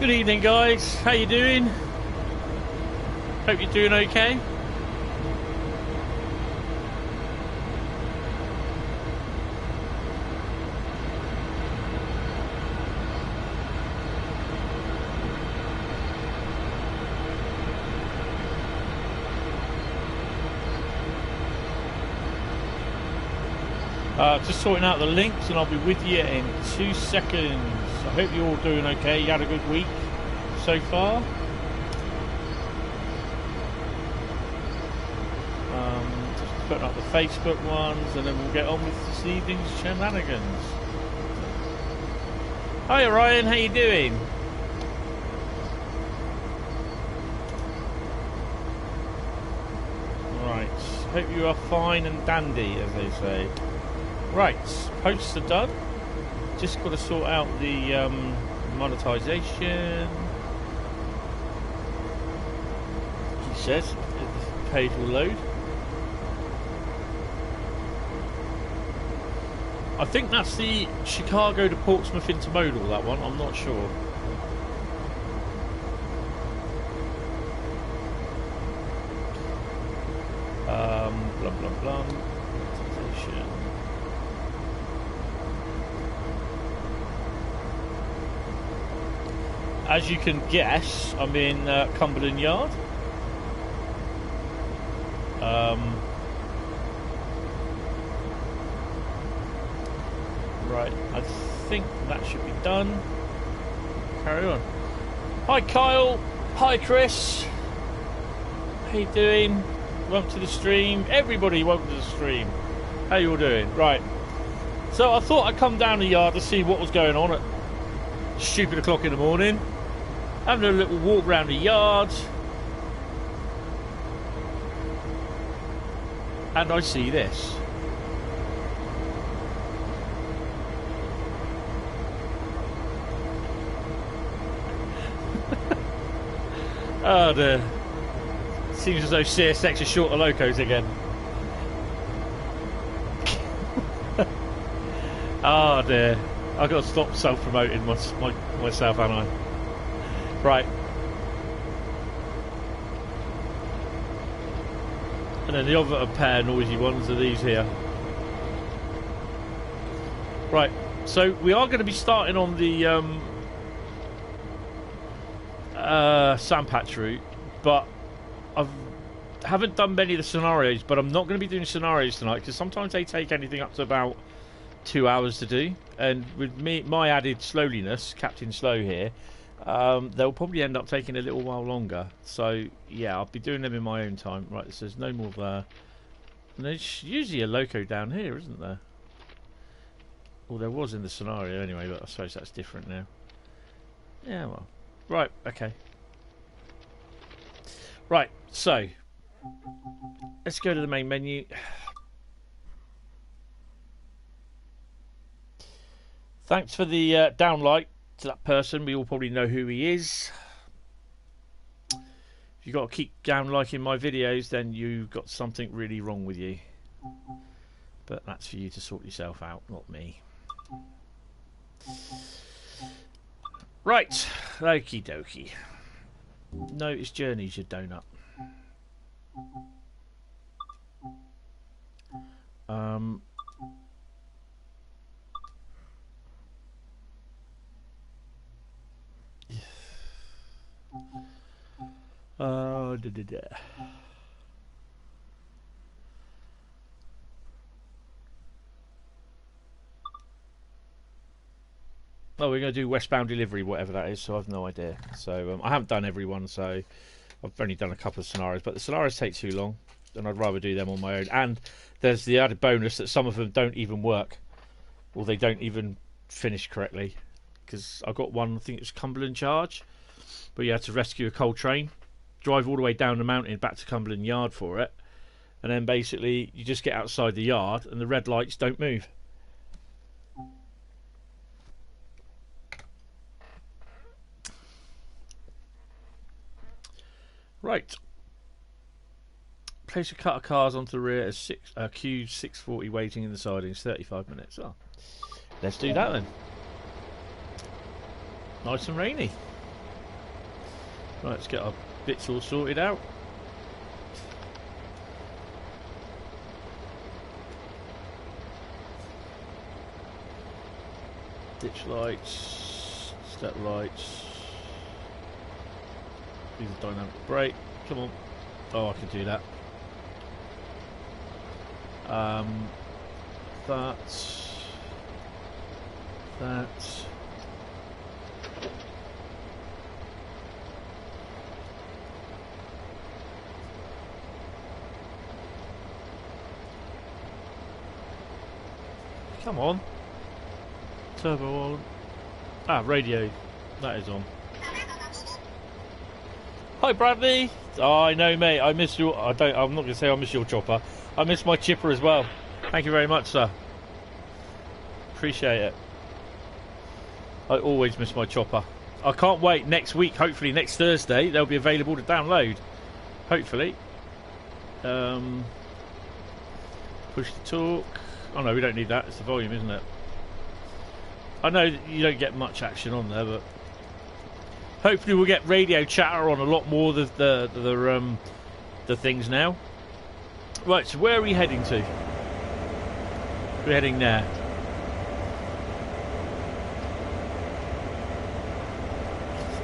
Good evening, guys. How you doing? Hope you're doing okay. Just sorting out the links and I'll be with you in 2 seconds. I hope you're all doing okay. You had a good week so far. Just putting up the Facebook ones and then we'll get on with this evening's shenanigans. Hi Ryan, how you doing? Right, hope you are fine and dandy, as they say. Right, posts are done. Just got to sort out the monetization. He says the page will load. I think that's the Chicago to Portsmouth intermodal, that one. I'm not sure. Blah blah blah. Monetization. As you can guess, I'm in Cumberland Yard. Right, I think that should be done. Carry on. Hi Kyle, hi Chris. How you doing? Welcome to the stream. Everybody, welcome to the stream. How you all doing? Right. So I thought I'd come down the yard to see what was going on at stupid o'clock in the morning. Having a little walk around the yard, and I see this. Oh dear. Seems as though CSX is short of locos again. Oh dear. I've got to stop self-promoting myself, haven't I? Right. And then the other pair of noisy ones are these here. Right. So we are going to be starting on the Sandpatch route, but I haven't done many of the scenarios, but I'm not going to be doing scenarios tonight because sometimes they take anything up to about 2 hours to do, and with my added slowliness, Captain Slow here, they'll probably end up taking a little while longer. So yeah, I'll be doing them in my own time. Right, so there's no more there. And there's usually a loco down here, isn't there? Well, there was in the scenario anyway, but I suppose that's different now. Yeah, well, right, okay. Right, so let's go to the main menu. Thanks for the downlight to that person. We all probably know who he is. If you've got to keep downliking my videos, then you've got something really wrong with you. But that's for you to sort yourself out, not me. Right, okie dokie. Notice journeys, your donut. Oh, Oh, we're going to do westbound delivery, whatever that is, so I've no idea. So I haven't done every one, so I've only done a couple of scenarios, but the scenarios take too long, and I'd rather do them on my own. And there's the added bonus that some of them don't even work, or they don't even finish correctly. Because I got one, I think it was Cumberland Charge, but you had to rescue a coal train, drive all the way down the mountain back to Cumberland Yard for it, and then basically you just get outside the yard and the red lights don't move. Right. Place a cut of cars onto the rear as queue 640 waiting in the sidings, 35 minutes. Oh, let's do that then. Nice and rainy. Right, let's get our bits all sorted out. Ditch lights, step lights. Use a dynamic brake. Come on. Oh, I can do that. That. Come on. Turbo on. Ah, radio. That is on. Hi, Bradley. Oh, I know, mate. I miss your. I'm not going to say I miss your chopper. I miss my chipper as well. Thank you very much, sir. Appreciate it. I always miss my chopper. I can't wait. Next week, hopefully next Thursday, they'll be available to download. Hopefully. Push the torque. Oh no, we don't need that. It's the volume, isn't it? I know you don't get much action on there, but hopefully we'll get radio chatter on a lot more of the things now. Right, so where are we heading to? We're heading there.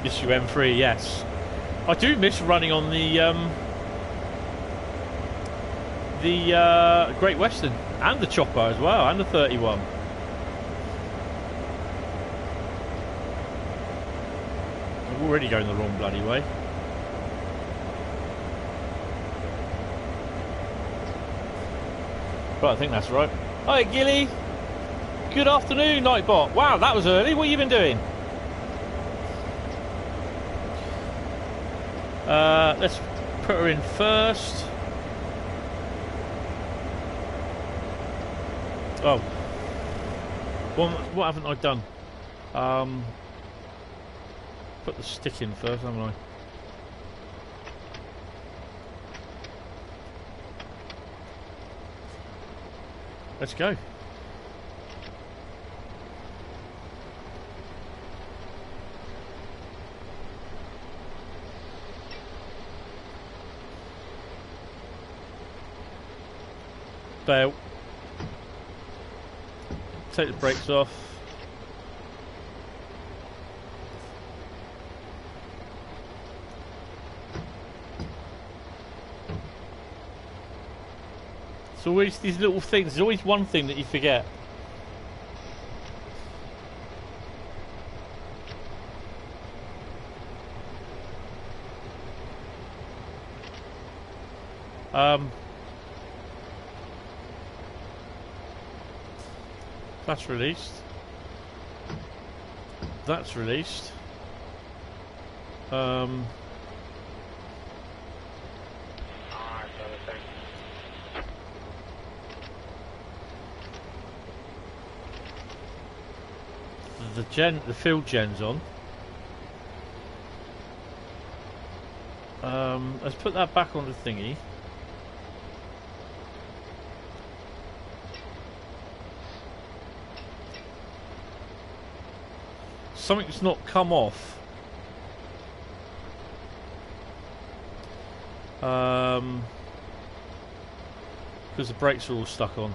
Miss you M3, yes. I do miss running on the Great Western and the chopper as well, and the 31. I'm already going the wrong bloody way. But I think that's right. Hi, Gilly. Good afternoon, Nightbot. Wow, that was early. What have you been doing? Let's put her in first. Oh, what haven't I done? Put the stick in first, haven't I? Let's go. Bail. Take the brakes off. It's always these little things. There's always one thing that you forget. That's released. That's released. The field gen's on. Let's put that back on the thingy. Something's not come off. Because the brakes are all stuck on.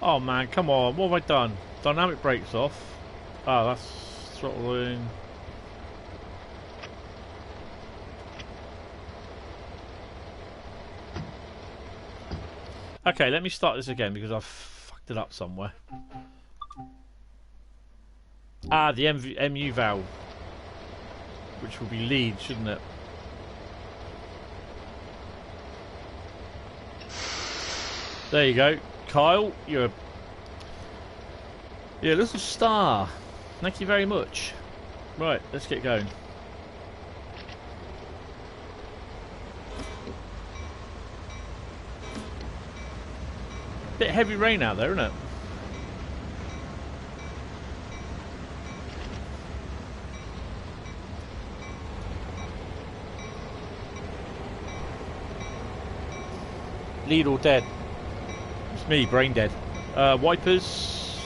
Oh man, come on, what have I done? Dynamic brakes off. Oh, that's throttling. Okay, let me start this again because I've fucked it up somewhere. Ah, the MU valve. Which will be lead, shouldn't it? There you go. Kyle, you're a little star. Thank you very much. Right, let's get going. Bit heavy rain out there, isn't it? Lead or dead? It's me, brain dead. Wipers.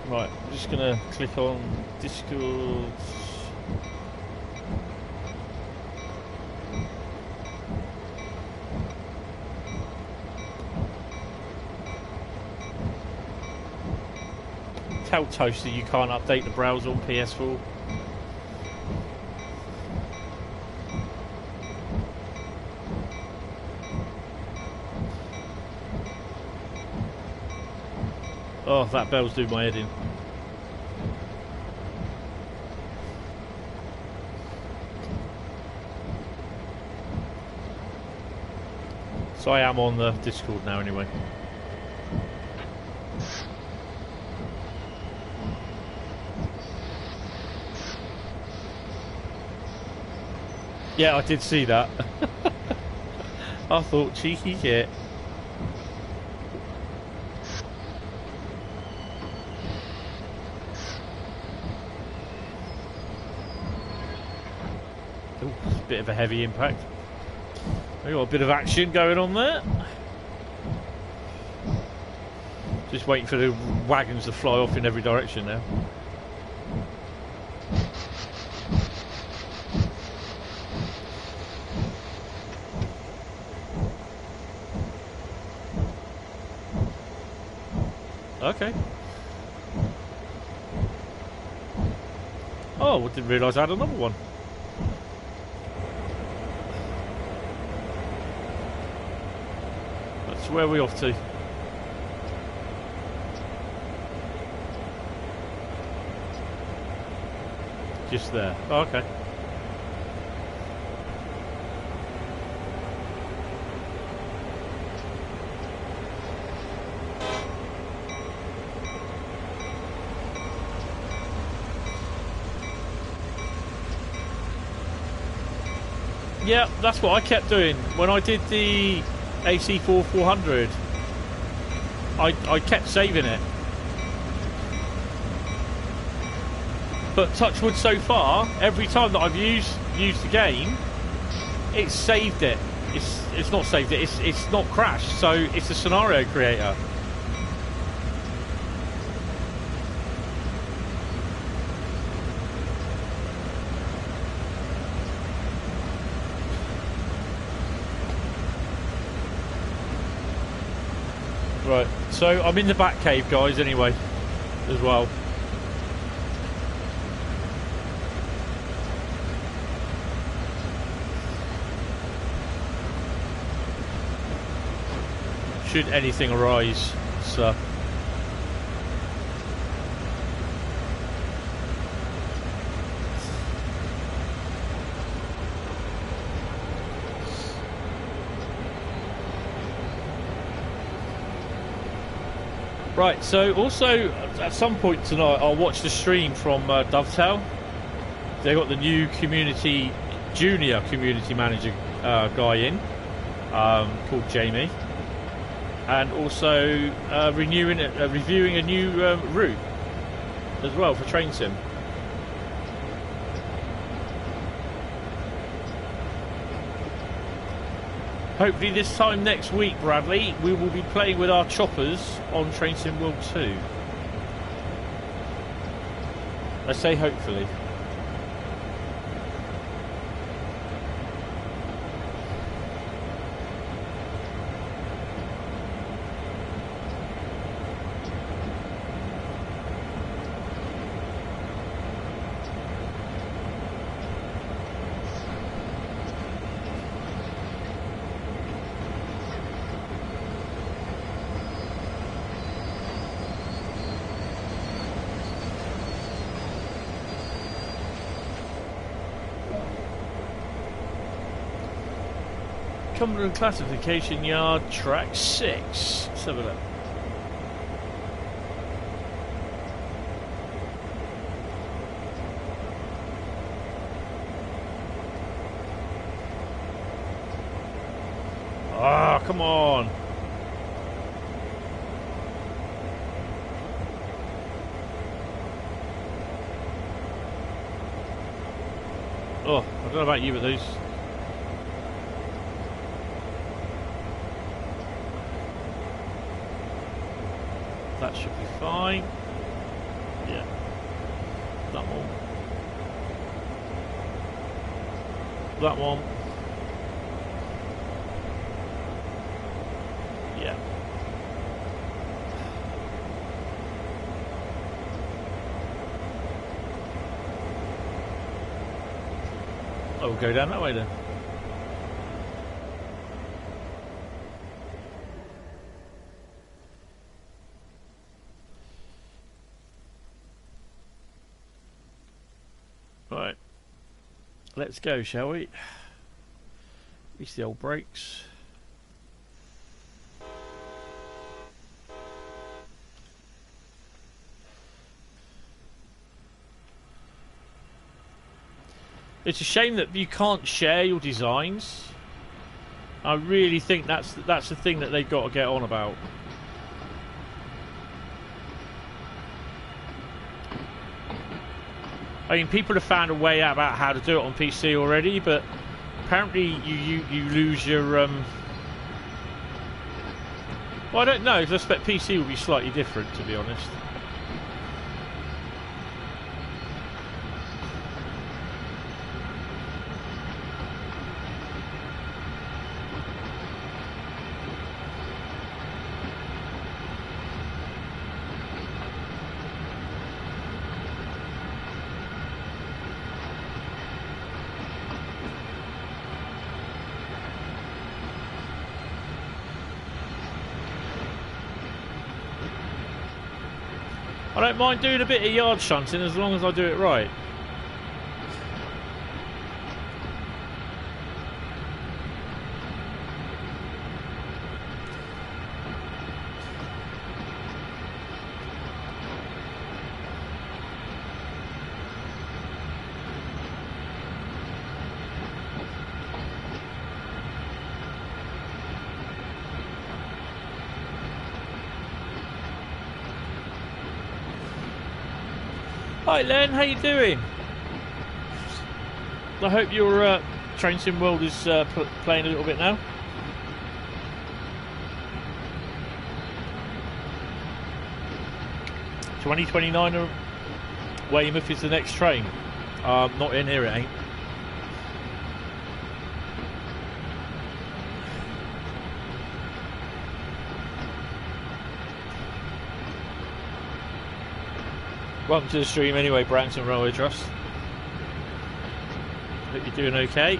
Right, I'm just gonna click on Discord. Tell Toaster you can't update the browser on PS4. Oh, that bell's doing my head in. So I am on the Discord now anyway. Yeah, I did see that. I thought, cheeky kid. Bit of a heavy impact. We got a bit of action going on there. Just waiting for the wagons to fly off in every direction now. Okay. Oh, I didn't realise I had another one. Where are we off to? Just there. Oh, okay. Yeah, that's what I kept doing when I did the AC4400. I kept saving it, but touch wood, so far every time that I've used the game, it's saved it. It's not saved it. It's not crashed. So it's a scenario creator. Right, so I'm in the back cave, guys, anyway, as well. Should anything arise, so... Right, so also at some point tonight I'll watch the stream from Dovetail. They got the new junior community manager guy in, called Jamie, and also reviewing a new route as well for Train Sim. Hopefully this time next week, Bradley, we will be playing with our choppers on Train Sim World 2. I say hopefully. Cumberland Classification Yard, track 6. Let's have a look. Ah, come on. Oh, I don't know about you, but those... That should be fine. Yeah. That one. That one. Yeah. Oh, we'll go down that way then. Right. Let's go, shall we? Release the old brakes. It's a shame that you can't share your designs. I really think that's the thing that they've got to get on about. I mean, people have found a way out about how to do it on PC already, but apparently you lose your well, I don't know, because I expect PC will be slightly different, to be honest. I don't mind doing a bit of yard shunting as long as I do it right. Hi Len, how you doing? I hope your Train Sim World is playing a little bit now. $20.29 Weymouth is the next train. Not in here, it ain't. Welcome to the stream anyway, Branson Railway Trust. Hope you're doing okay.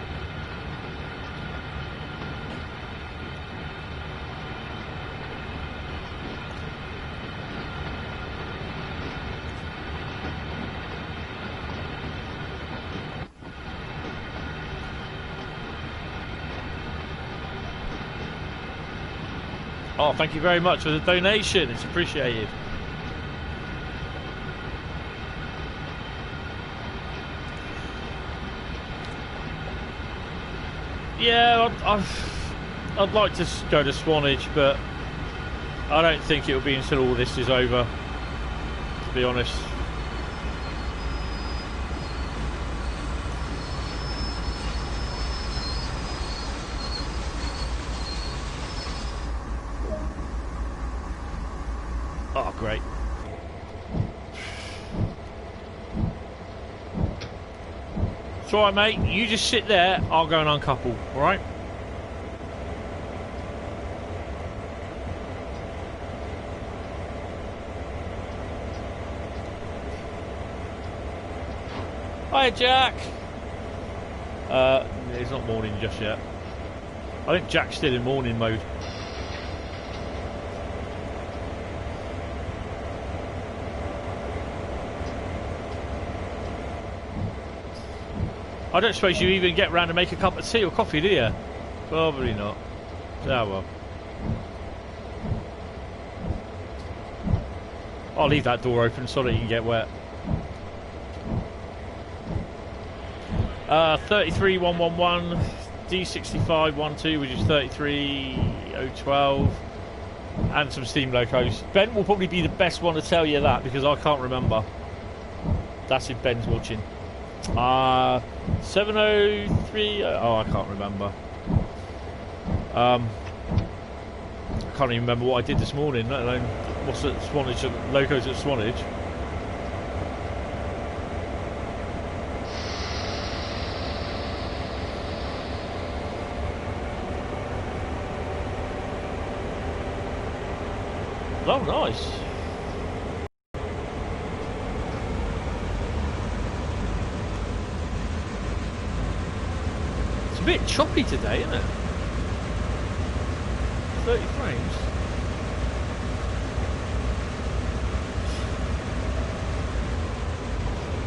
Oh, thank you very much for the donation, it's appreciated. Yeah, I'd like to go to Swanage, but I don't think it'll be until all this is over, to be honest. Oh, great. It's alright, mate. You just sit there, I'll go and uncouple, alright? Hiya, Jack! It's not morning just yet. I think Jack's still in morning mode. I don't suppose you even get round to make a cup of tea or coffee, do you? Probably not. Ah, well. I'll leave that door open so that you can get wet. 33111 D6512, which is 33012, and some steam locos. Ben will probably be the best one to tell you that because I can't remember. That's if Ben's watching. 703. Oh, I can't remember. I can't even remember what I did this morning, let alone what's at Swanage, locos at Swanage. Oh, nice. It's a bit choppy today, isn't it? 30 frames.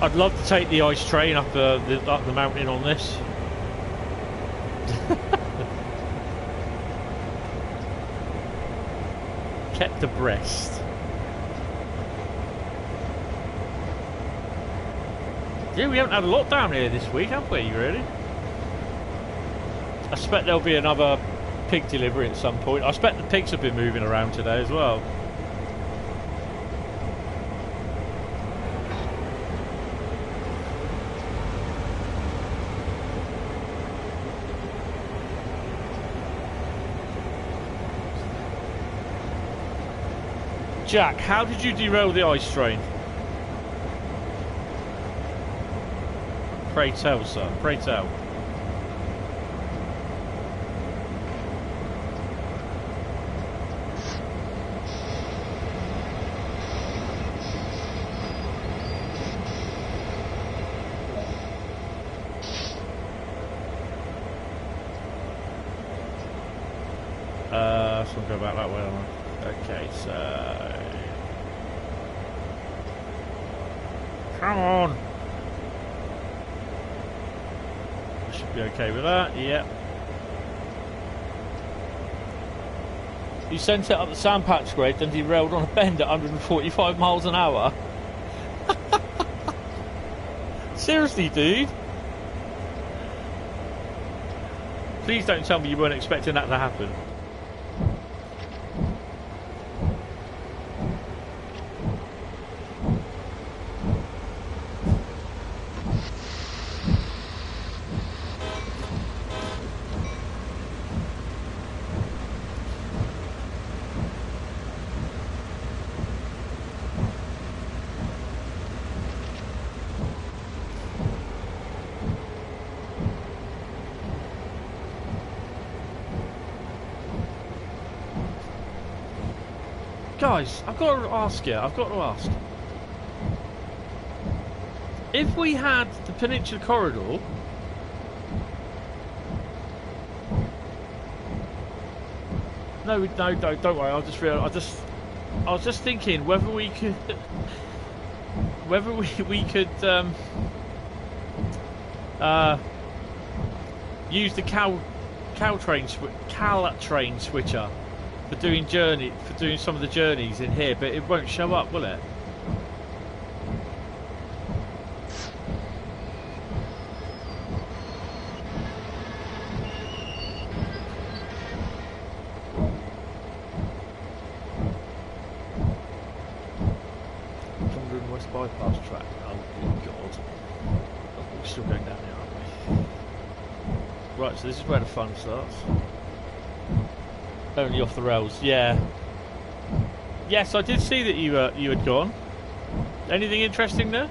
I'd love to take the ice train up the mountain on this. Kept abreast. Yeah, we haven't had a lot down here this week, have we, really? I expect there'll be another pig delivery at some point. I expect the pigs have been moving around today as well. Jack, how did you derail the ice train? Pray tell, sir. Pray tell. So we'll go back that way. Okay, so come on. I should be okay with that. Yep. You sent it up the sandpatch grade, then derailed on a bend at 145 miles an hour. Seriously, dude. Please don't tell me you weren't expecting that to happen. Guys, I've got to ask you, if we had the Peninsula Corridor, no, don't worry, I was just thinking whether we could, use the Cal train switcher for doing some of the journeys in here, but it won't show up, will it? West bypass track. Oh good God! Oh, we're still going down here, aren't we? Right, so this is where the fun starts. Only off the rails, yeah. Yes, I did see that you had gone. Anything interesting there?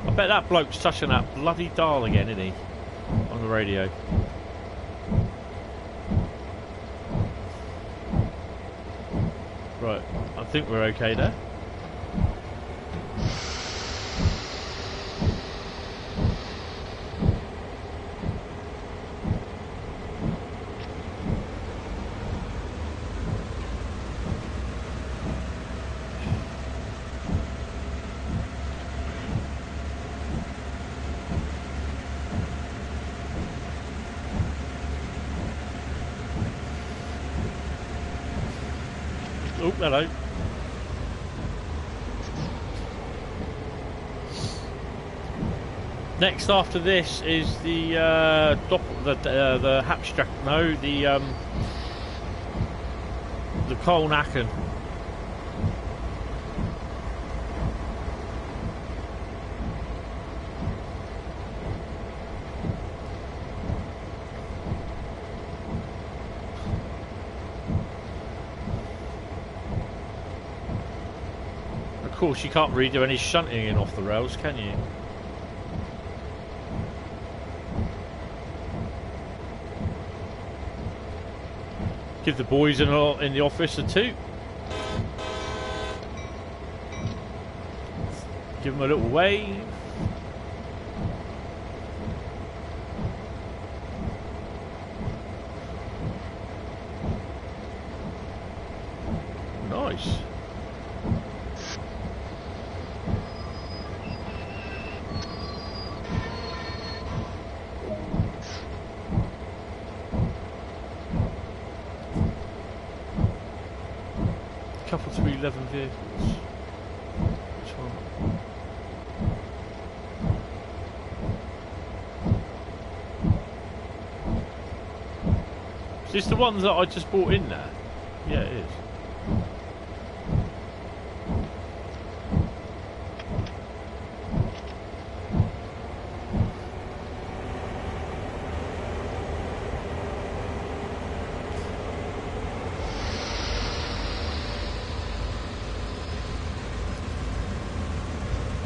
I bet that bloke's touching that bloody dial again, isn't he? On the radio. Right, I think we're okay there. Oh, hello. Next after this is the Hauptstrecke. No, the Koln Aachen. Of course, you can't really do any shunting in off the rails, can you? Give the boys in the office a toot. Give them a little wave. Nice. Couple 311 vehicles. Which one? Is this the ones that I just bought in there? Yeah, it is.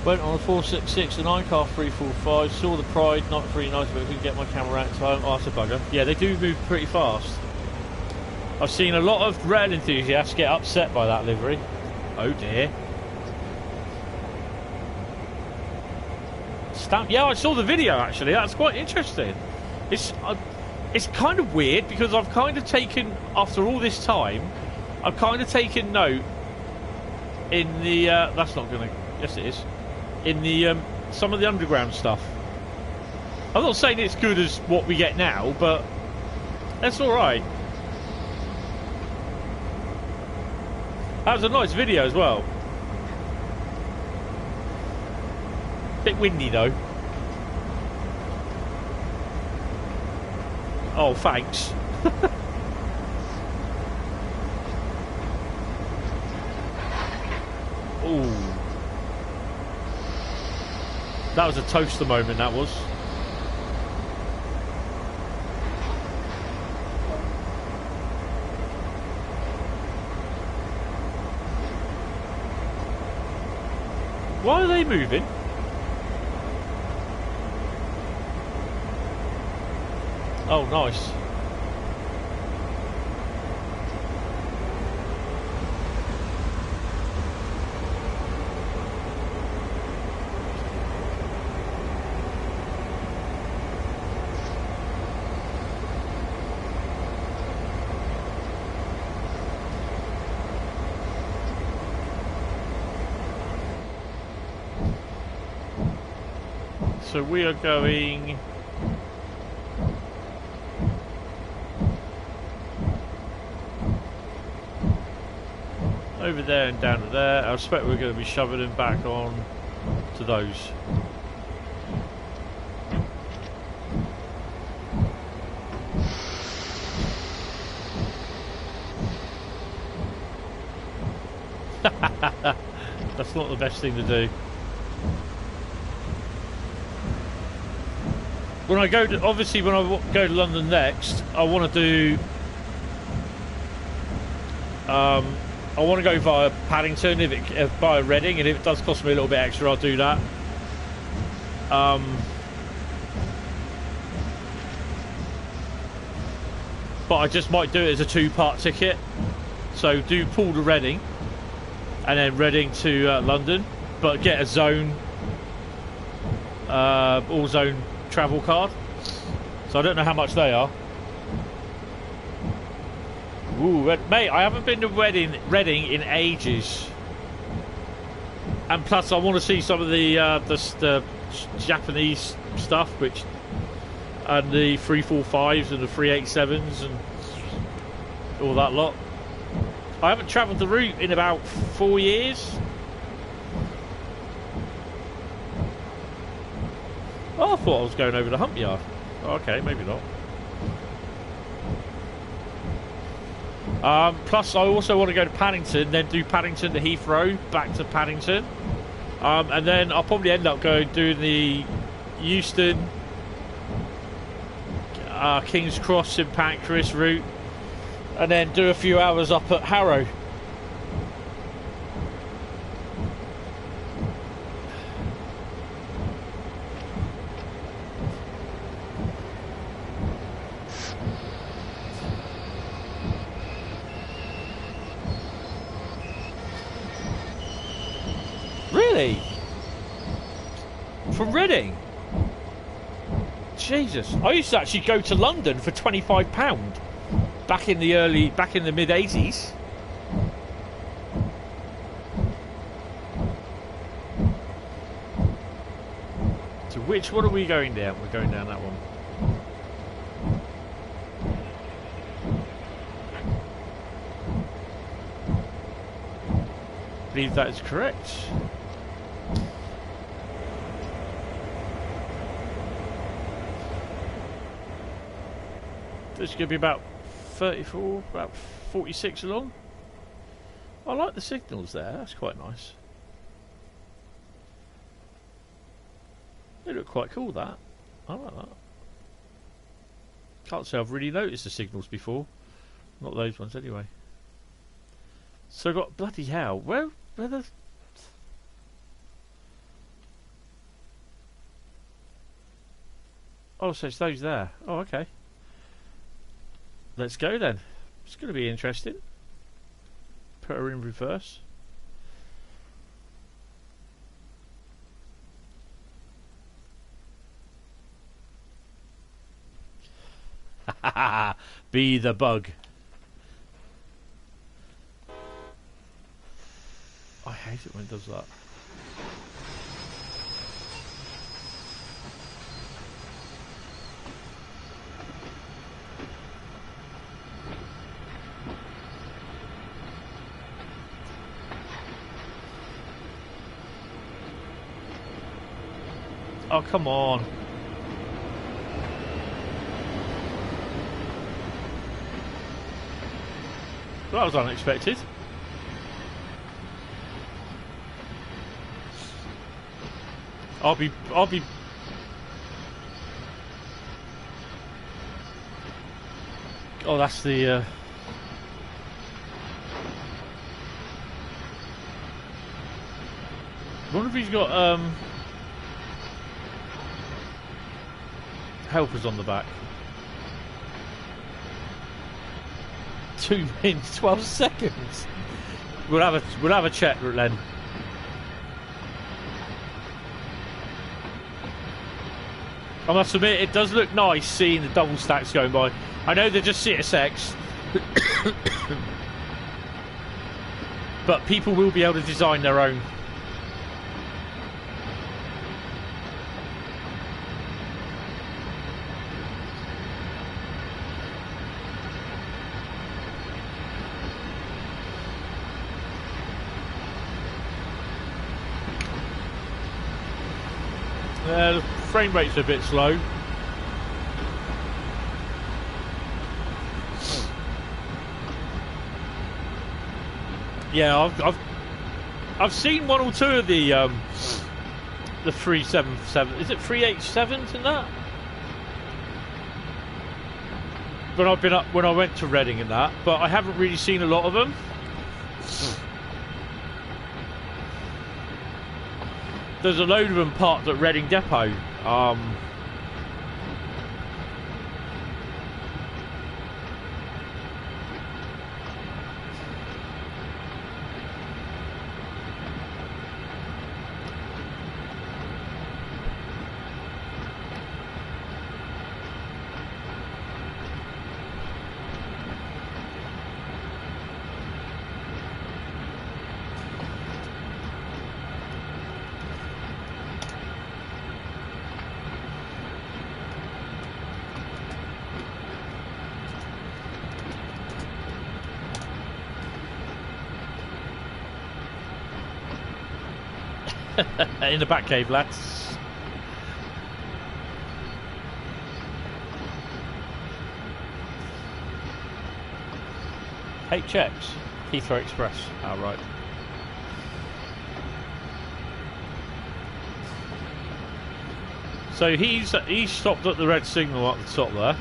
Went on a 466, a 9-car 345, saw the Pride, not very nice, but couldn't get my camera out in time. Oh, that's a bugger. Yeah, they do move pretty fast. I've seen a lot of rail enthusiasts get upset by that livery. Oh dear. Stamp. Yeah, I saw the video actually. That's quite interesting. It's kind of weird because I've kind of taken, after all this time, I've kind of taken note in the. That's not going to. Yes, it is. In the some of the underground stuff. I'm not saying it's good as what we get now, but that's all right. That was a nice video as well. Bit windy though. Oh, thanks. Ooh. That was a toaster moment, that was. Why are they moving? Oh, nice. So we are going over there and down to there. I expect we're going to be shoving them back on to those. That's not the best thing to do. When I go to, obviously when I go to London next, I want to do, I want to go via Paddington, via Reading, and if it does cost me a little bit extra, I'll do that. But I just might do it as a 2-part ticket. So do Poole to Reading, and then Reading to London, but get a zone, all zone travel card. So I don't know how much they are. Ooh, mate, I haven't been to Reading in ages. And plus, I want to see some of the Japanese stuff, and the 345s and the 387s and all that lot. I haven't travelled the route in about 4 years. Oh, I thought I was going over the hump yard. Oh, okay, maybe not. Plus, I also want to go to Paddington, then do Paddington to Heathrow, back to Paddington. And then I'll probably end up doing the Euston, King's Cross, St Pancras route, and then do a few hours up at Harrow. Really? From Reading? Jesus, I used to actually go to London for £25 back in the mid 80s. So which one are we going down? We're going down that one. I believe that is correct. It's going to be about 34, about 46 along. I like the signals there, that's quite nice. They look quite cool, that. I like that. Can't say I've really noticed the signals before. Not those ones anyway. So I've got, bloody hell, where the... Oh, so it's those there. Oh, okay. Let's go then. It's going to be interesting. Put her in reverse. Be the bug. I hate it when it does that. Oh, come on. Well, that was unexpected. I'll be... Oh, that's the... I wonder if he's got, helpers on the back. 2 minutes, 12 seconds. We'll have a check, Len. I must admit, it does look nice seeing the double stacks going by. I know they're just CSX, but people will be able to design their own. The frame rate's a bit slow. Yeah, I've seen one or two of the 377. Is it 387s and that? When I went to Reading and that, but I haven't really seen a lot of them. There's a load of them parked at Reading Depot. In the back cave, lads. 8 Heathrow Express. Oh, right. So he's stopped at the red signal at the top there.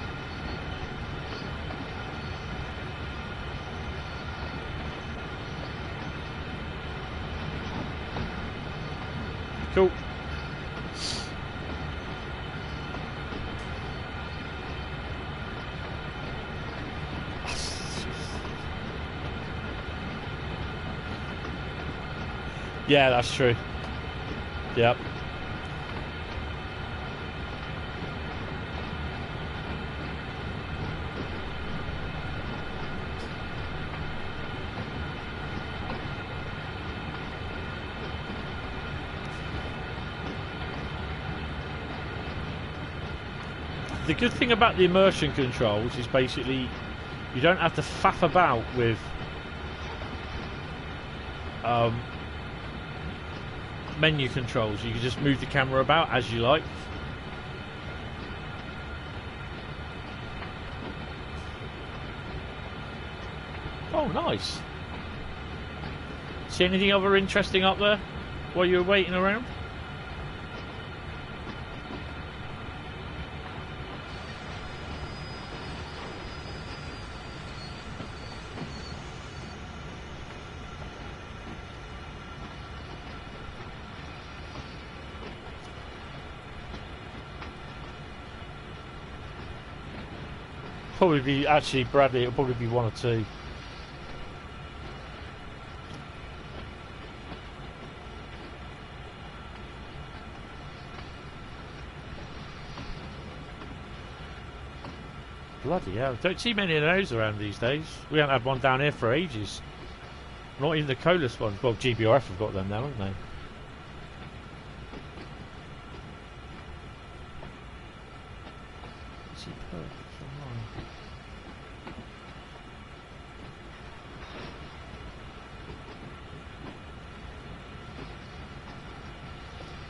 Cool. Yeah, that's true. Yep. The good thing about the immersion controls is basically you don't have to faff about with menu controls. You can just move the camera about as you like. Oh, nice. See anything other interesting up there while you were waiting around? Probably be, actually, Bradley, it'll probably be 1 or 2. Bloody hell, don't see many of those around these days. We haven't had one down here for ages. Not even the coaless ones. Well, GBRF have got them now, haven't they?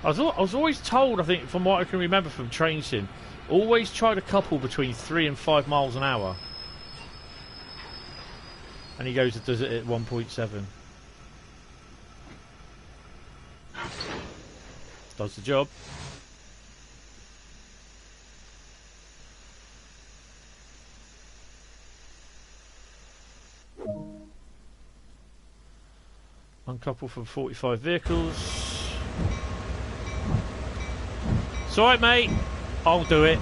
I was always told, I think, from what I can remember from train sim, always try to couple between 3 and 5 miles an hour. And he goes and does it at 1.7. Does the job. Uncouple from 45 vehicles. It's alright, mate. I'll do it.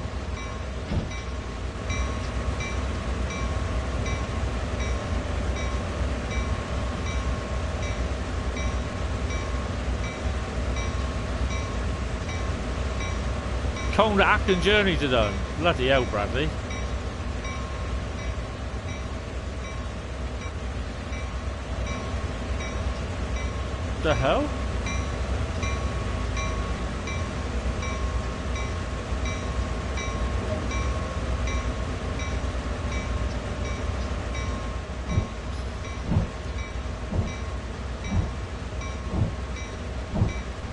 Koln to Aachen journey to done. Bloody hell, Bradley. The hell?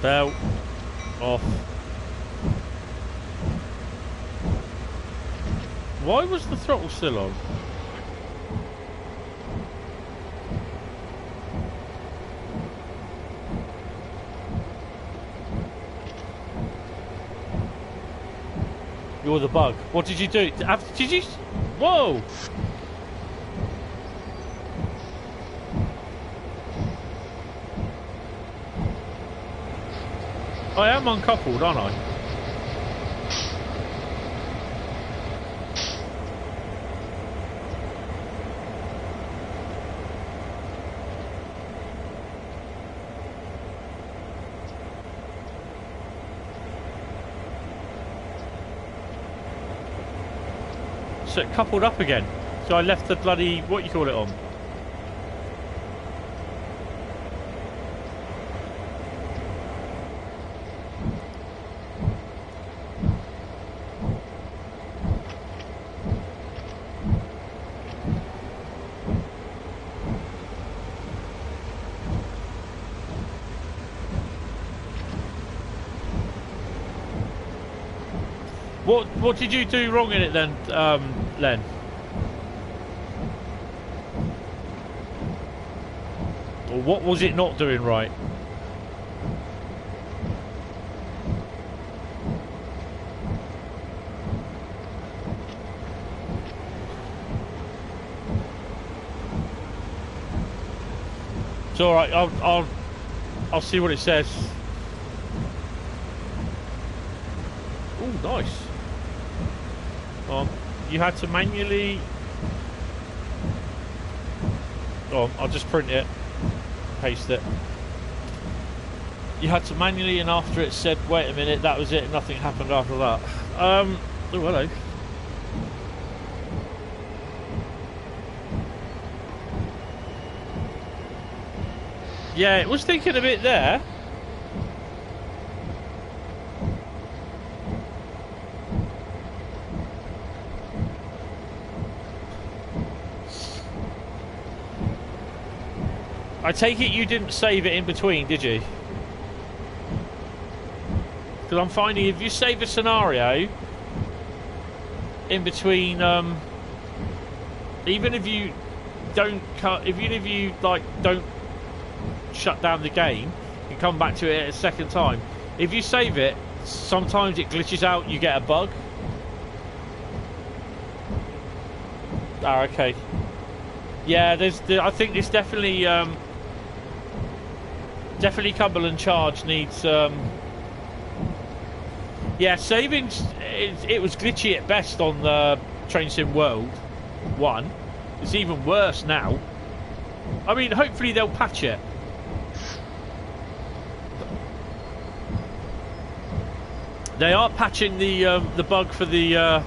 Belt off. Why was the throttle still on? You're the bug. What did you do? Did you? Whoa! I am uncoupled, aren't I? So it coupled up again. So I left the bloody, what you call it on? What did you do wrong in it then, Len? Or what was it not doing right? It's all right. I'll see what it says. Oh, nice. You had to manually. Oh, I'll just print it, paste it. You had to manually, and after it said, "Wait a minute," that was it. Nothing happened after that. Oh, hello. Yeah, it was thinking a bit there. I take it you didn't save it in between, did you? Because I'm finding if you save a scenario in between, even if you don't cut, even if you like don't shut down the game and come back to it a second time, if you save it, sometimes it glitches out. You get a bug. Ah, okay. Yeah, I think this definitely. Definitely Cumberland Charge needs yeah, savings. It was glitchy at best on the Train Sim World 1. It's even worse now. I mean, hopefully they'll patch it. They are patching the bug for the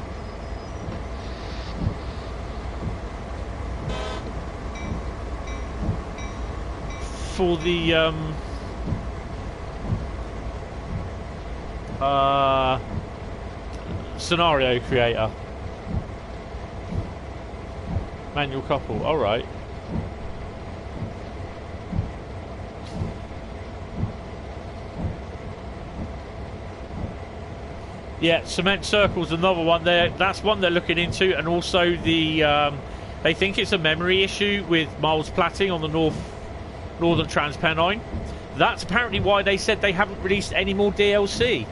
scenario creator. Manual couple, alright. Yeah, Cement Circle's another one. That's one they're looking into, and also the they think it's a memory issue with miles platting on the Northern Transpennine. That's apparently why they said they haven't released any more DLC.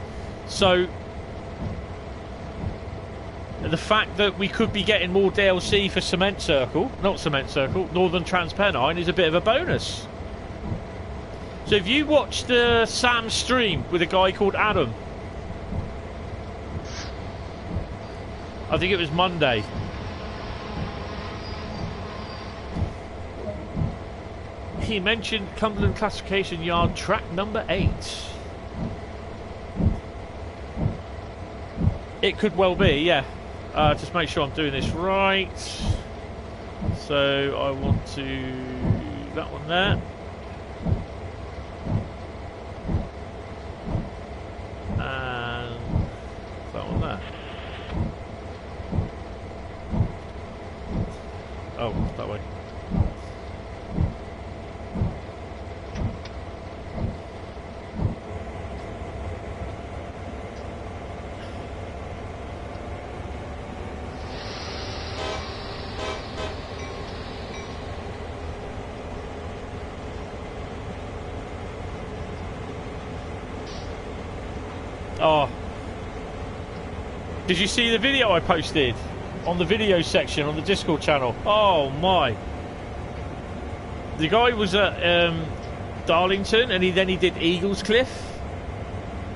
So the fact that we could be getting more DLC for Northern Transpennine is a bit of a bonus. So if you watched Sam's stream with a guy called Adam, I think it was Monday. He mentioned Cumberland Classification Yard track number 8. It could well be, yeah. Just make sure I'm doing this right. So I want to that one there. And that one there. Oh, that way. Oh, did you see the video I posted on the video section on the Discord channel? Oh my! The guy was at Darlington, and he did Eagles Cliff.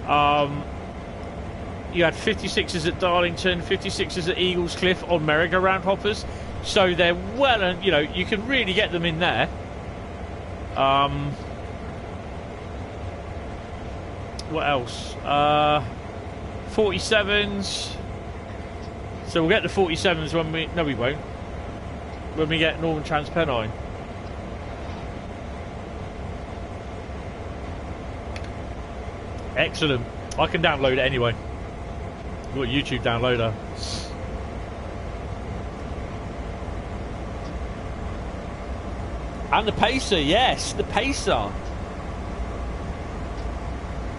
You had 56s at Darlington, 56s at Eagles Cliff on merry-go-round hoppers, so they're well, and you know you can really get them in there. What else? 47s. So we'll get the 47s when we... No, we won't. When we get Northern Transpennine. Excellent. I can download it anyway. I've got a YouTube downloader. And the Pacer, yes, the Pacer.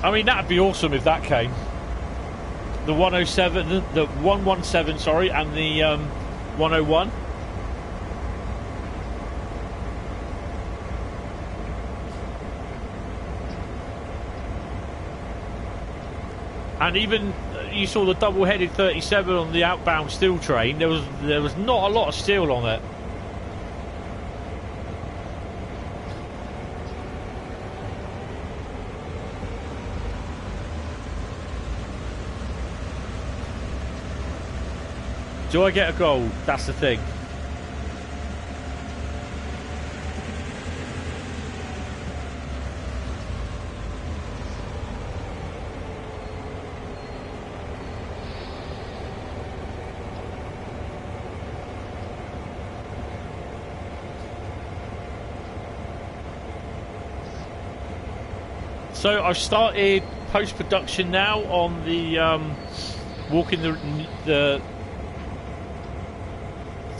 I mean, that'd be awesome if that came. the 107, the 117, sorry, and the 101. And even you saw the double-headed 37 on the outbound steel train. There was not a lot of steel on it. Do I get a gold? That's the thing. So I've started post-production now on the walking the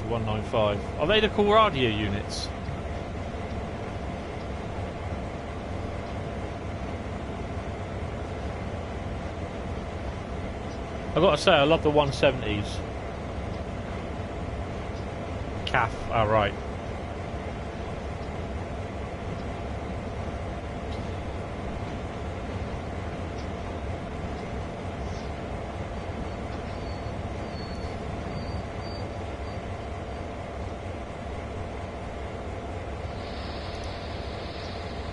195. Are they the cool radio units? I've got to say, I love the 170s. CAF, right.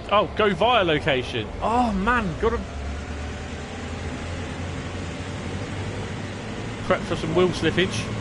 Oh, go via location. Oh man, gotta prep for some wheel slippage.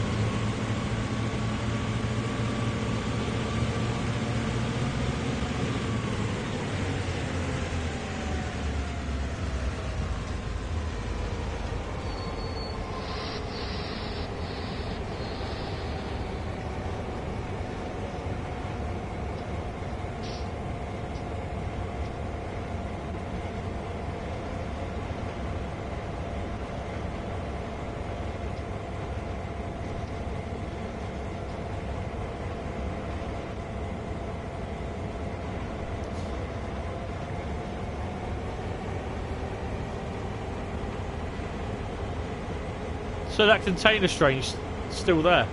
So that container train's still there.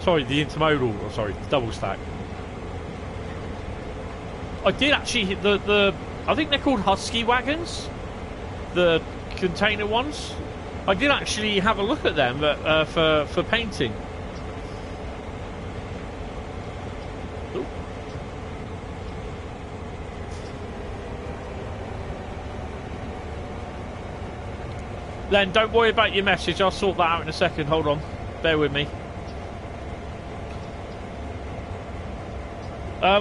Sorry, the intermodal, or sorry, the double stack. I did actually hit the I think they're called Husky wagons, the container ones. I did actually have a look at them for painting. Ooh. Then don't worry about your message, I'll sort that out in a second. Hold on, bear with me.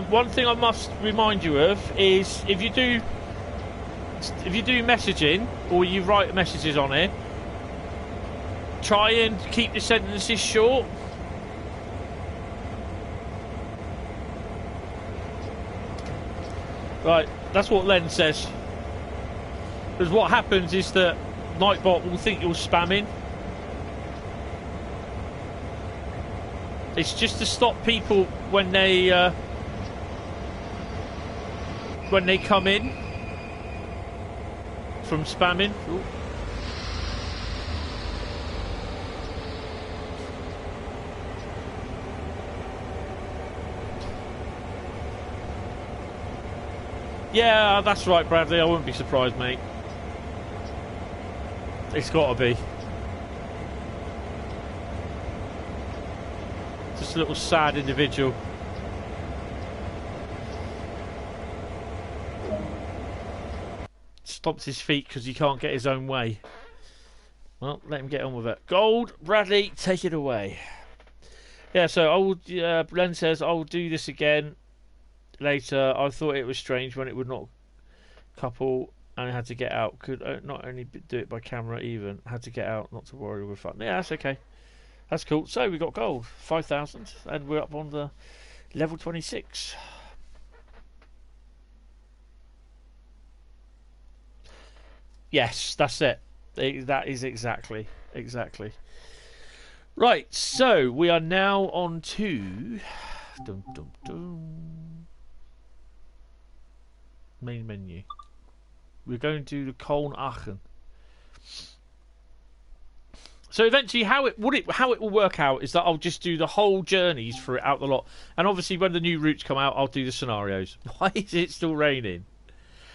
One thing I must remind you of is if you do messaging or you write messages on it, try and keep the sentences short. Right, that's what Len says. Because what happens is that Nightbot will think you're spamming. It's just to stop people when they come in from spamming. Ooh. Yeah, that's right, Bradley. I wouldn't be surprised, mate. It's got to be. Just a little sad individual. Stomped his feet because he can't get his own way. Well, let him get on with it. Gold, Bradley, take it away. Yeah, so Len says, I'll do this again later. I thought it was strange when it would not couple and I had to get out. Could not only do it by camera, even had to get out. Not to worry, we're fun. Yeah, that's okay. That's cool. So we got gold, 5,000, and we're up on the level 26. Yes, that's it. That is exactly. Right, so we are now on to main menu. We're going to the Koln Aachen. So eventually, how it will work out is that I'll just do the whole journeys for it out the lot, and obviously when the new routes come out, I'll do the scenarios. Why is it still raining?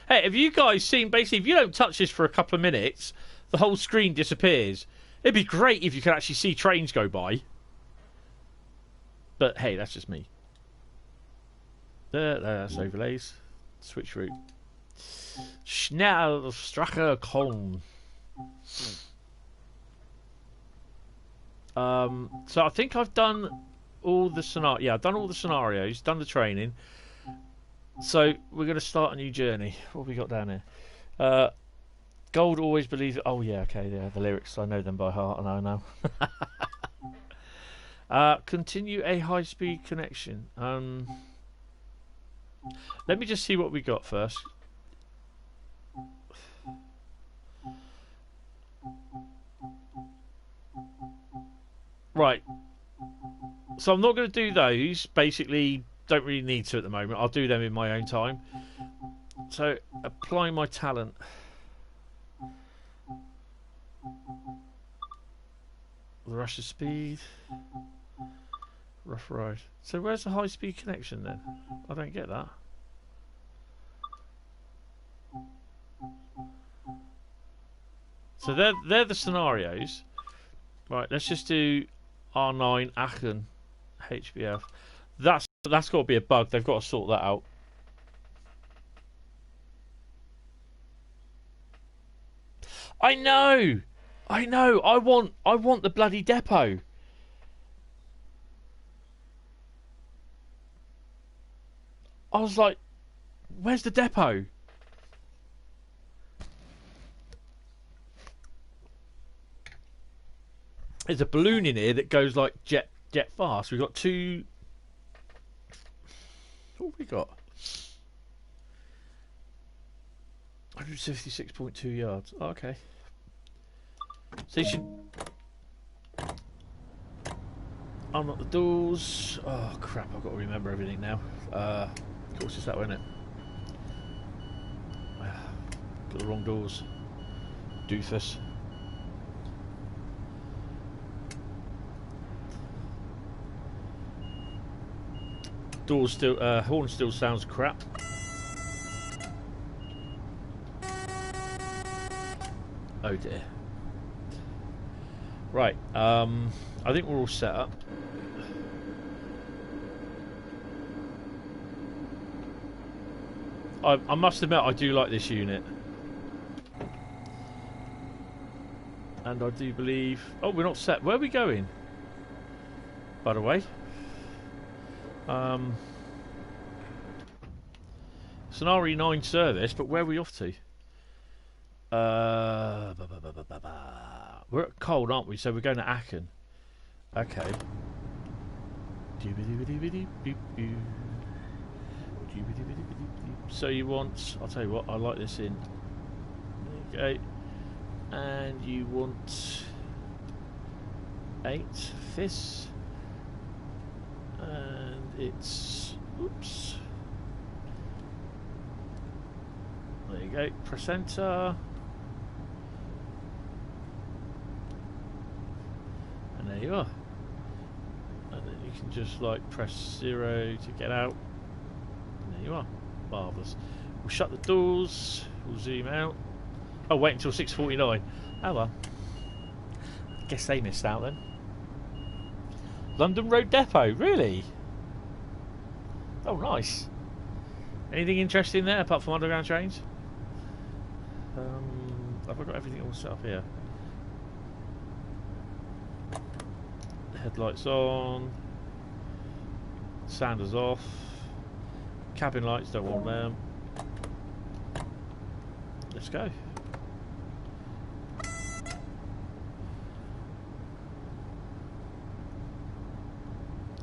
Hey, have you guys seen? Basically, if you don't touch this for a couple of minutes, the whole screen disappears. It'd be great if you could actually see trains go by. But hey, that's just me. That's overlays. Switch route. Schnellstrecke Koln. So I think I've done all the scenarios. Yeah, I've done all the scenarios, done the training. So we're going to start a new journey. What have we got down here? Gold always believes. Oh yeah, okay, yeah, the lyrics. I know them by heart, and I know. Continue a high-speed connection. Let me just see what we got first. Right. So I'm not going to do those. Basically, don't really need to at the moment. I'll do them in my own time. So, apply my talent. The rush of speed. Rough ride. So where's the high-speed connection then? I don't get that. So they're the scenarios. Right, let's just do R9 Aachen HBF. That's got to be a bug. They've got to sort that out. I know. I want the bloody depot. I was like, where's the depot? There's a balloon in here that goes like jet fast. We've got two. What have we got? 156.2 yards. Oh, okay. So you should unlock the doors. Oh crap! I've got to remember everything now. Of course, it's that way, isn't it? Got the wrong doors. Doofus. Doors still, horn still sounds crap. Oh dear. Right, I think we're all set up. I must admit, I do like this unit. And I do believe... Oh, we're not set. Where are we going? By the way. Scenario 9 service, but where are we off to? We're at Koln, aren't we? So we're going to Aachen. Okay. So you want... I'll tell you what, I like this in. There you go. And you want 8 fists. And it's... Oops. There you go. Press enter. And there you are. And then you can just like press 0 to get out. And there you are. Marvellous. We'll shut the doors. We'll zoom out. Oh, wait until 6:49. Oh well. Guess they missed out then. London Road Depot, really? Oh, nice. Anything interesting there apart from underground trains? Have I got everything all set up here? Headlights on. Sounders off. Cabin lights, don't want them. Let's go.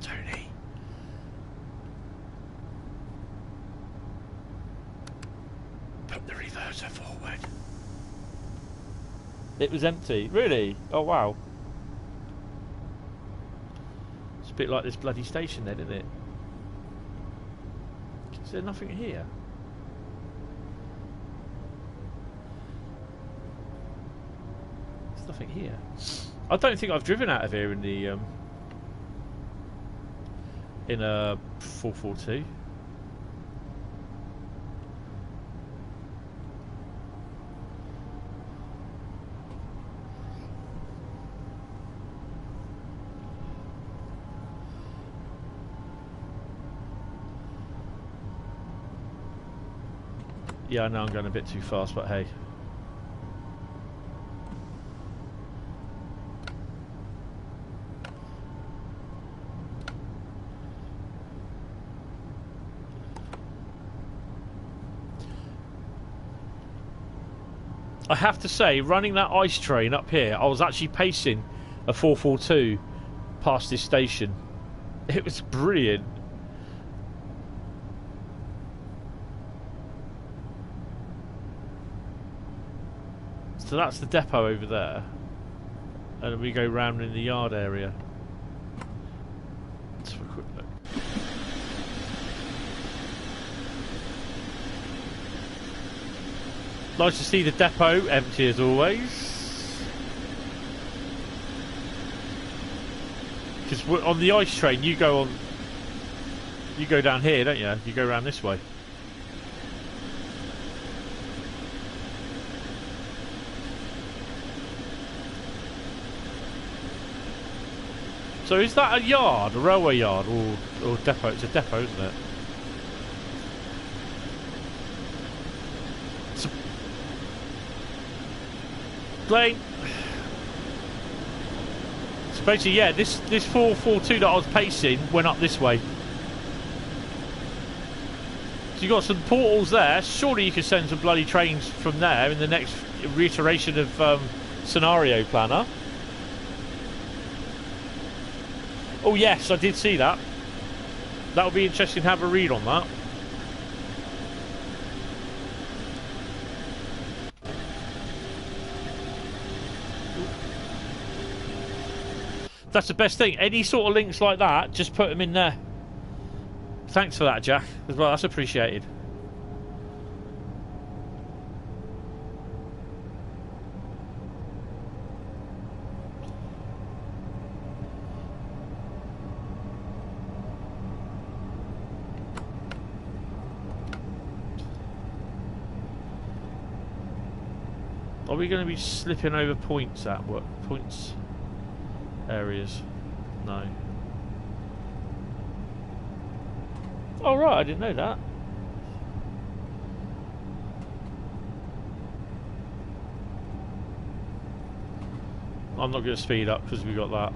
Tony. Put the reverser forward. It was empty. Really? Oh wow. It's a bit like this bloody station then, isn't it? Is there nothing here? There's nothing here. I don't think I've driven out of here in a 442. Yeah, I know I'm going a bit too fast, but hey. I have to say, running that ice train up here, I was actually pacing a 442 past this station. It was brilliant. So that's the depot over there. And then we go round in the yard area. Let's have a quick look. Nice to see the depot empty as always. Because on the ice train, you go down here, don't you? You go around this way. So is that a yard, a railway yard, or depot? It's a depot, isn't it? So, Blaine. So basically, yeah, this 442 that I was pacing went up this way. So you got some portals there. Surely you could send some bloody trains from there in the next reiteration of Scenario Planner. Oh yes, I did see that. That would be interesting to have a read on that. That's the best thing. Any sort of links like that, just put them in there. Thanks for that, Jack, as well. That's appreciated. Are we going to be slipping over points at what points areas? No. Oh right, I didn't know that. I'm not going to speed up because we got that.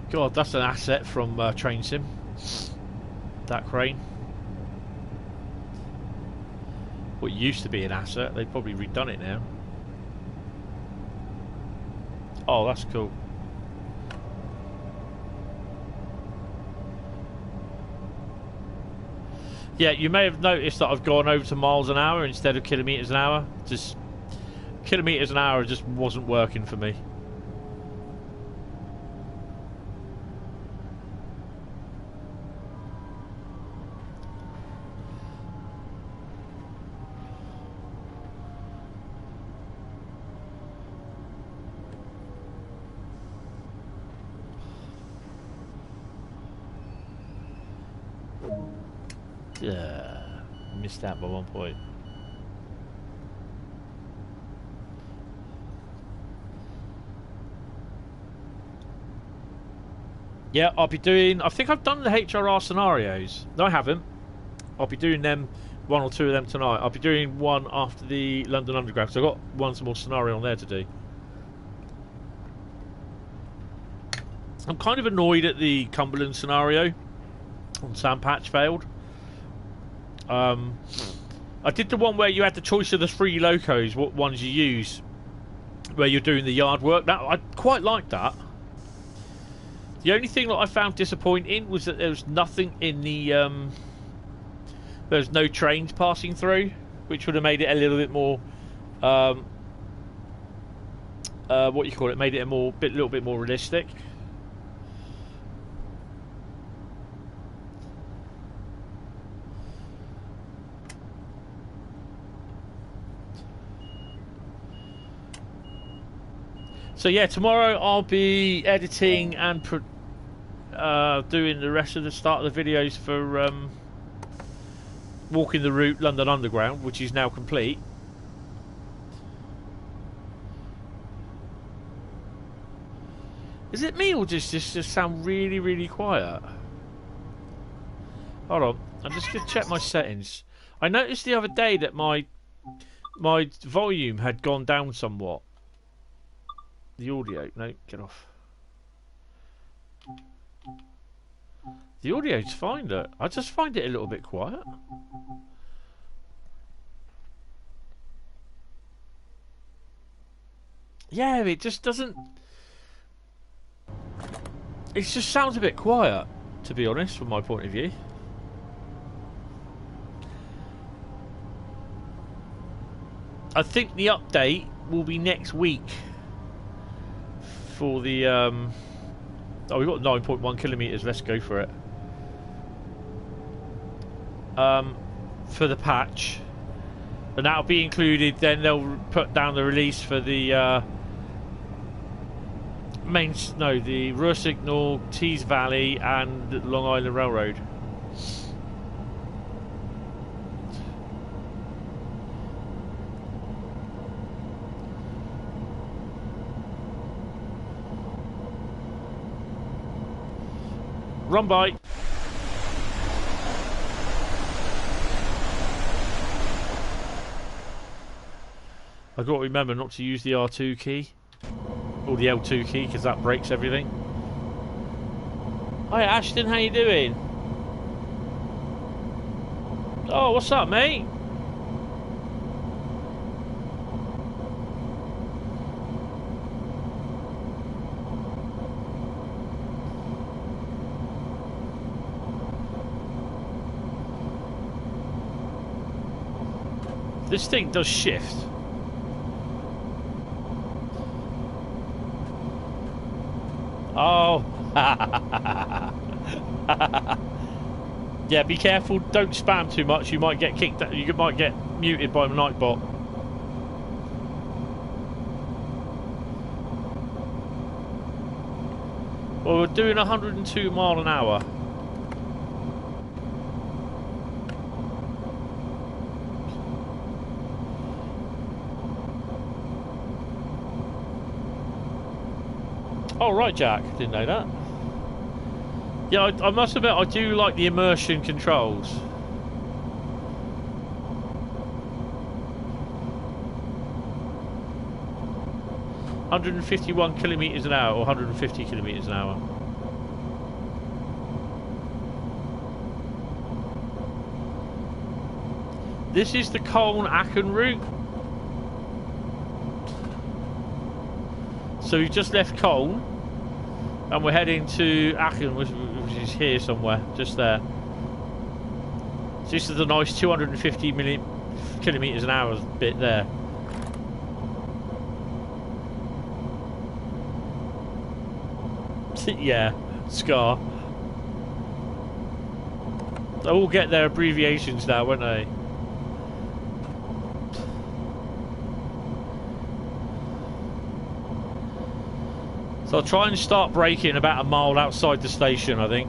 God, that's an asset from Train Sim. That crane. What used to be an asset, they've probably redone it now. Oh, that's cool. Yeah, you may have noticed that I've gone over to miles an hour instead of kilometres an hour. Just kilometres an hour just wasn't working for me. Missed out by 1 point. Yeah, I'll be doing... I think I've done the HRR scenarios. No, I haven't. I'll be doing them, 1 or 2 of them tonight. I'll be doing one after the London Underground, because I've got one more scenario on there to do. I'm kind of annoyed at the Cumberland scenario on Sandpatch failed. I did the one where you had the choice of the 3 locos, what ones you use, where you're doing the yard work. That I quite liked that. The only thing that I found disappointing was that there was nothing in the there was no trains passing through, which would have made it a little bit more what you call it, made it a little bit more realistic. So yeah, tomorrow I'll be editing and doing the rest of the start of the videos for walking the route London Underground, which is now complete. Is it me or just sound really, really quiet? Hold on, I'm just going to check my settings. I noticed the other day that my volume had gone down somewhat. The audio, no, get off. The audio's fine, look. I just find it a little bit quiet. Yeah, it just doesn't... It just sounds a bit quiet, to be honest, from my point of view. I think the update will be next week for the oh, we've got 9.1 kilometers. Let's go for it. For the patch, and that'll be included. Then they'll put down the release for the the Rhur Signal, Tees Valley, and Long Island Railroad. Run by. I've got to remember not to use the R2 key or the L2 key because that breaks everything. Hi Ashton, how you doing? Oh, what's up, mate? This thing does shift. Oh. Yeah, be careful. Don't spam too much. You might get kicked out. You might get muted by the Nightbot. Well, we're doing 102 mile an hour. Oh right, Jack, didn't know that. Yeah, I must admit I do like the immersion controls. (151 kilometers an hour or 150 kilometers an hour? This is the Koln Aachen route. So we've just left Koln and we're heading to Aachen, which is here somewhere, just there. So this is the nice 250 kilometers an hour bit there. Yeah, Scar. They'll all get their abbreviations now, won't they? So I'll try and start braking about a mile outside the station, I think.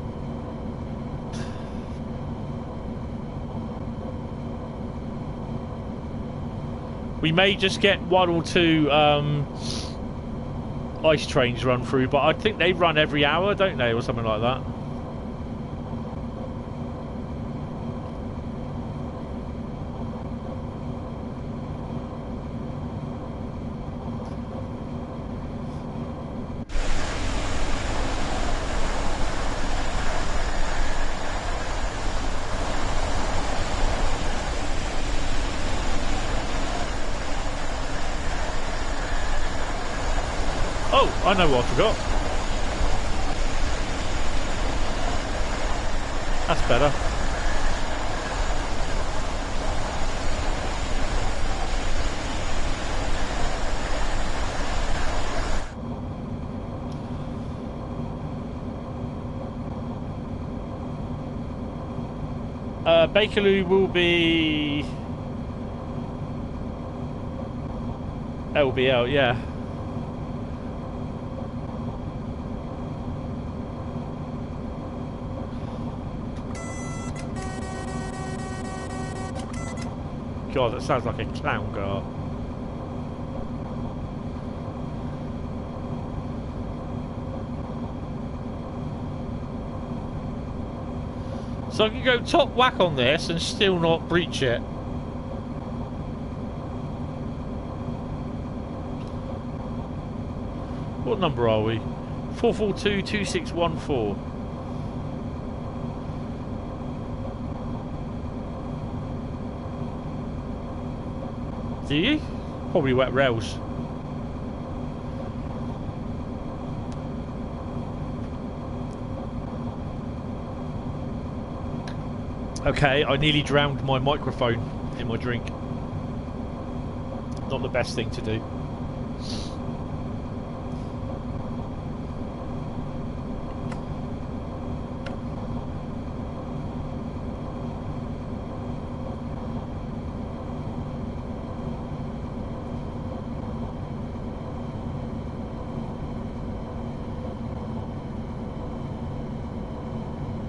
We may just get one or two ice trains run through, but I think they run every hour, don't they, or something like that. Oh, I know what I forgot. That's better. Bakerloo will be LBL, yeah. God, that sounds like a clown car. So I can go top whack on this and still not breach it. What number are we? 4422614. Do you? Probably wet rails. Okay, I nearly drowned my microphone in my drink. Not the best thing to do.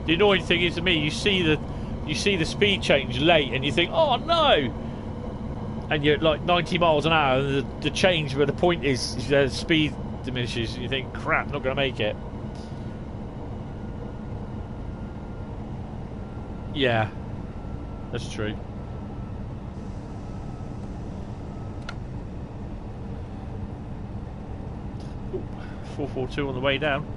The annoying thing is to me, you see the speed change late, and you think, oh no, and you're at like 90 miles an hour, and the change where the point is the speed diminishes, and you think, crap, not going to make it. Yeah, that's true. Ooh, 442 on the way down.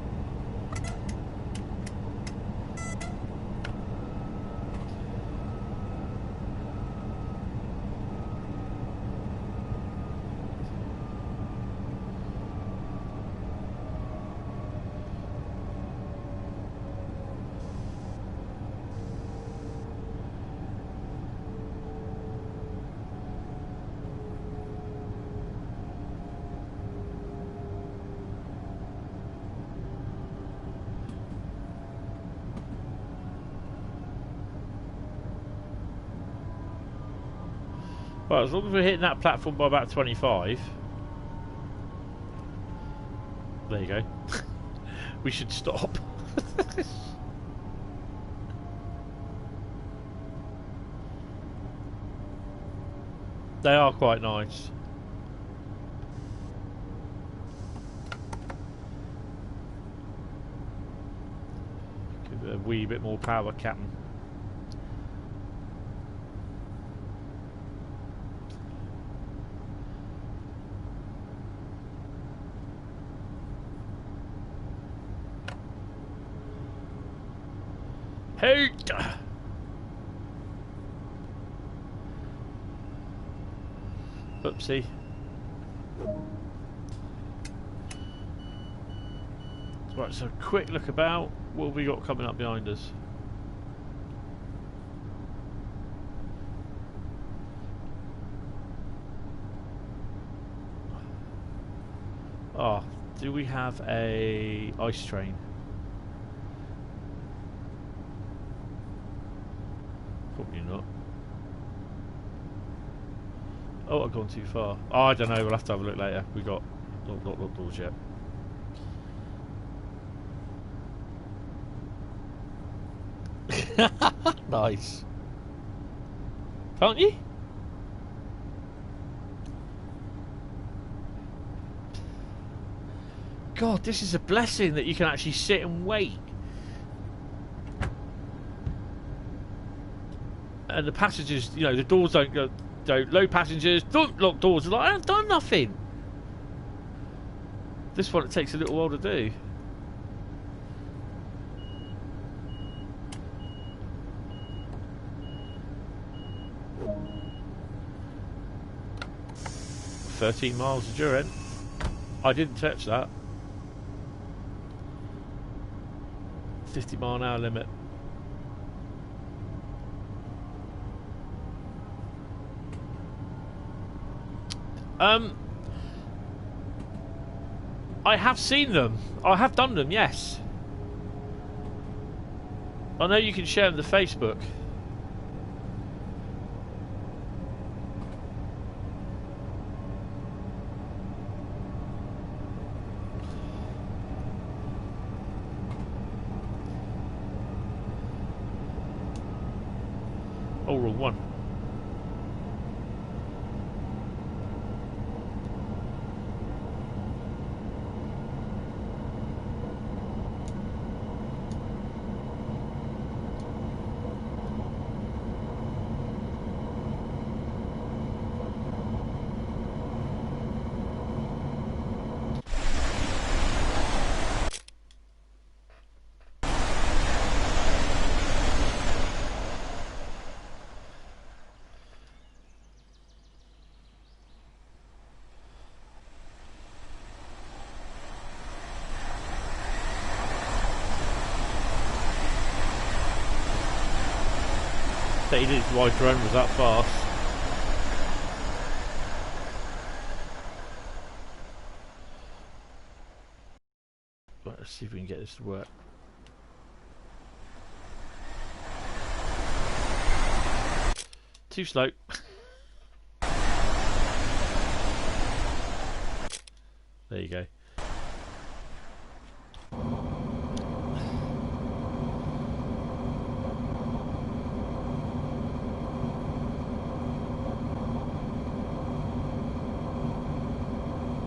Well, as long as we're hitting that platform by about 25. There you go. We should stop. They are quite nice. Give it a wee bit more power, Captain. Hey! Oopsie. Right, so quick look about. What have we got coming up behind us? Oh, do we have a ice train? Probably not. Oh, I've gone too far. Oh, I don't know. We'll have to have a look later. We got not locked doors yet. Nice. Can't you? God, this is a blessing that you can actually sit and wait. And the passengers, you know, the doors don't go, don't load passengers, don't lock doors. Like, I haven't done nothing. This one, it takes a little while to do. "13 miles of Rhur. I didn't touch that. 50-mile-an-hour limit. I have seen them. I have done them, yes. I know you can share them to Facebook. Oh, wrong one. That he didn't know my drone was that fast. Right, let's see if we can get this to work. Too slow. There you go.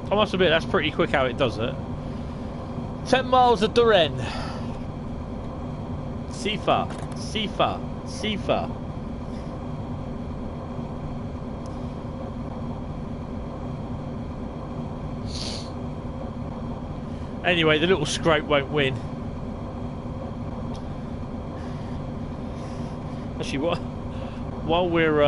I must admit, that's pretty quick how it does it. 10 miles at Rhien. Sifa, Sifa, Sifa. Anyway, the little scrope won't win. Actually, what? While we're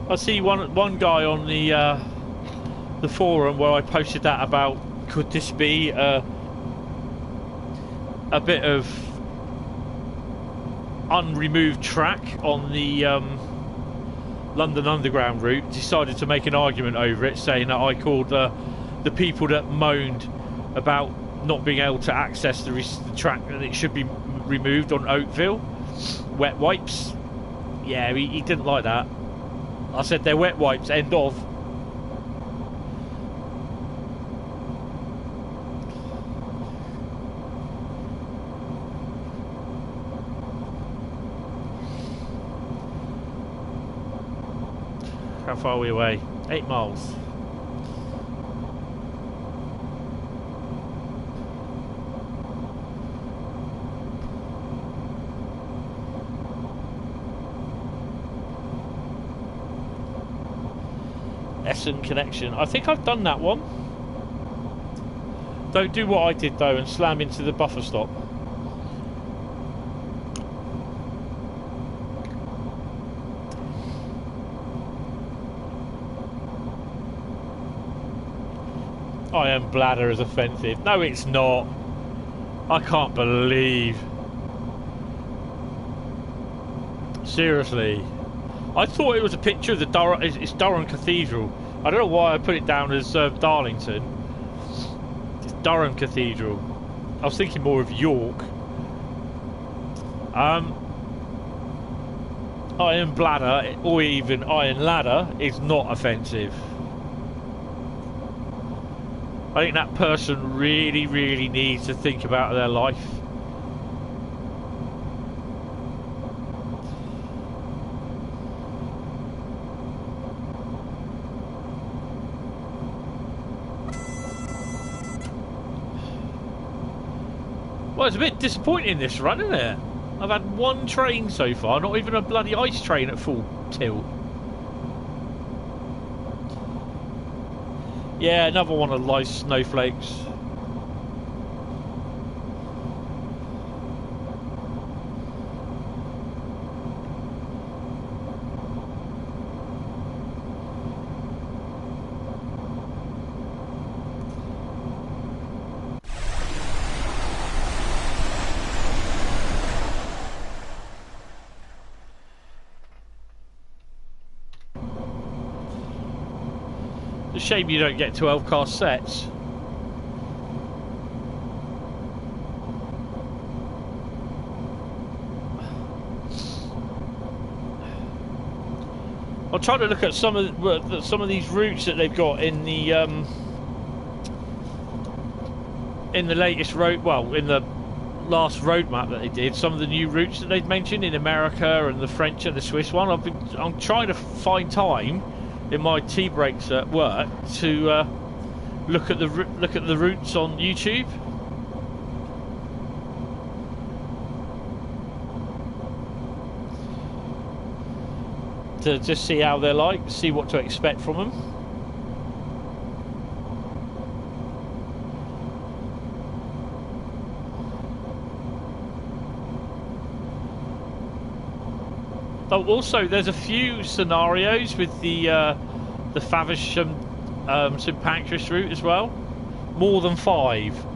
I see one guy on the forum where I posted that about, could this be a bit of unremoved track on the London Underground route, decided to make an argument over it, saying that I called the people that moaned about not being able to access the track and it should be removed on Oakville wet wipes. Yeah, he didn't like that. I said they're wet wipes, end of. How far are we away? 8 miles. Essen connection. I think I've done that one. Don't do what I did though and slam into the buffer stop. I am bladder is offensive. No, it's not. I can't believe. Seriously. I thought it was a picture of the Durham. It's Durham Cathedral. I don't know why I put it down as Darlington. It's Durham Cathedral. I was thinking more of York. Iron bladder or even iron ladder is not offensive. I think that person really, really needs to think about their life. Well, it's a bit disappointing this run, isn't it? I've had one train so far, not even a bloody ice train at full tilt. Yeah, another one of light snowflakes. It's a shame you don't get 12 car sets. I'm trying to look at some of these routes that they've got in the latest road. Well, in the last road map that they did, some of the new routes that they've mentioned in America and the French and the Swiss one. I'm trying to find time in my tea breaks at work to look at the routes on YouTube. To just see how they're like, see what to expect from them. Oh, also, there's a few scenarios with the Faversham St Pancras route as well. More than 5.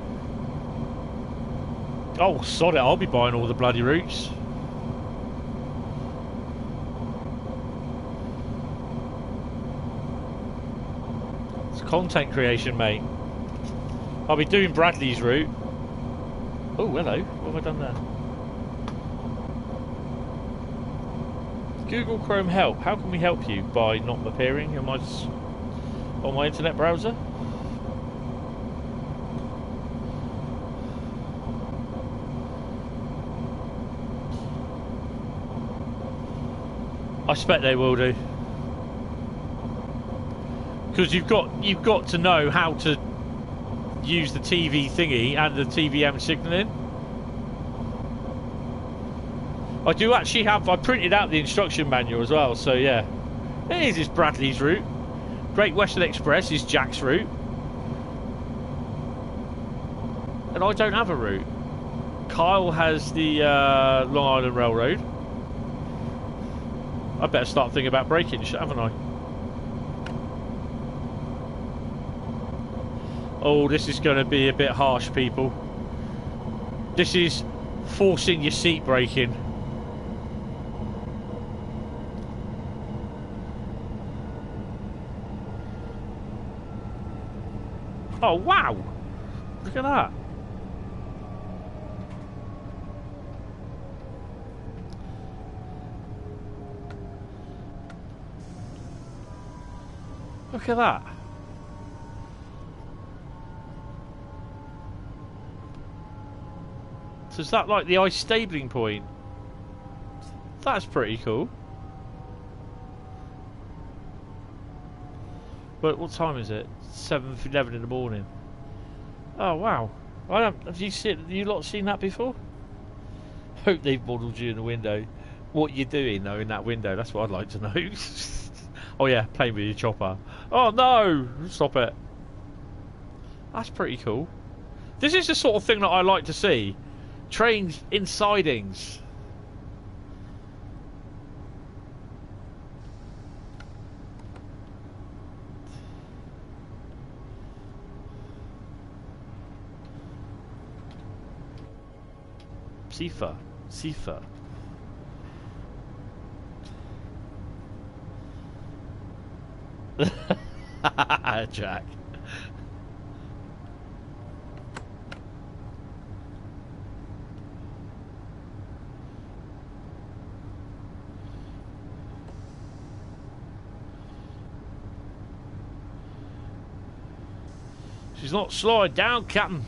Oh, sod it! I'll be buying all the bloody routes. It's content creation, mate. I'll be doing Bradley's route. Oh, hello. What have I done there? Google Chrome help. How can we help you? By not appearing on my internet browser? I expect they will do. Because you've got to know how to use the TV thingy and the TVM signalling. I do actually have, I printed out the instruction manual as well, so yeah. Here's this Bradley's route. Great Western Express is Jack's route. And I don't have a route. Kyle has the Long Island Railroad. I better start thinking about braking shit, haven't I? Oh, this is going to be a bit harsh, people. This is forcing your seat braking. Oh, wow! Look at that. Look at that. So is that like the ice stabling point? That's pretty cool. But what time is it? 7:11 in the morning. Oh wow! Have you lot seen that before? Hope they've modelled you in the window. What you're doing though in that window? That's what I'd like to know. Oh yeah, playing with your chopper. Oh no! Stop it. That's pretty cool. This is the sort of thing that I like to see. Trains in sidings. Sifa. Jack. She's not slowing down, Captain.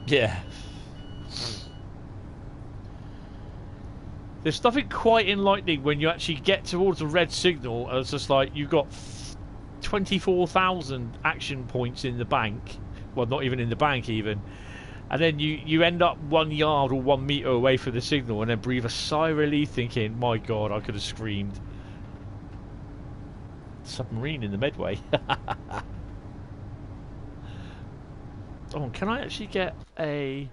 Yeah. There's nothing quite enlightening when you actually get towards a red signal and it's just like you've got 24,000 action points in the bank. Well, not even in the bank even. And then you end up 1 yard or 1 metre away from the signal and then breathe a sigh of relief thinking, my God, I could have screamed. Submarine in the Medway. Oh, can I actually get a...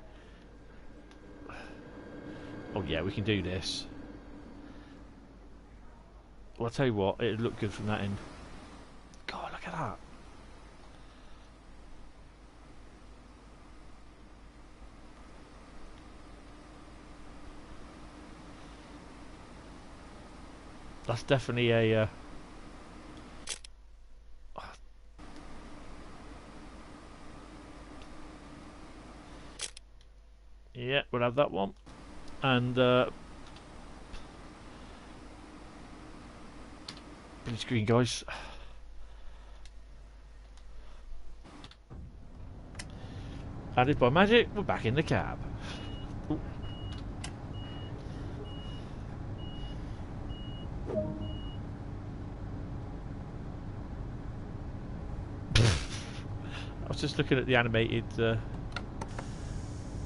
Oh yeah, we can do this. Well, I'll tell you what, it'd look good from that end. God, look at that. That's definitely a... Yeah, we'll have that one. And blue screen, guys. Added by magic, we're back in the cab. Ooh. I was just looking at the animated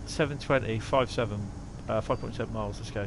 720, 5.7 miles, let's go.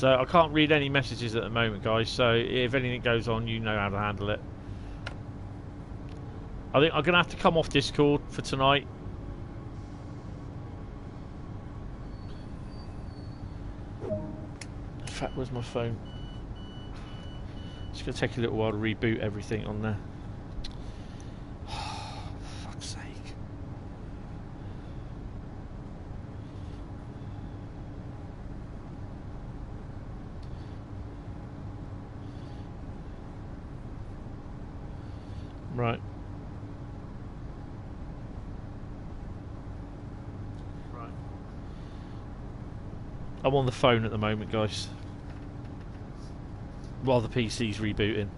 So I can't read any messages at the moment, guys, so if anything goes on, you know how to handle it. I think I'm going to have to come off Discord for tonight. In fact, where's my phone? It's going to take a little while to reboot everything on there. Fuck's sake. Right. I'm on the phone at the moment, guys, while the PC's rebooting.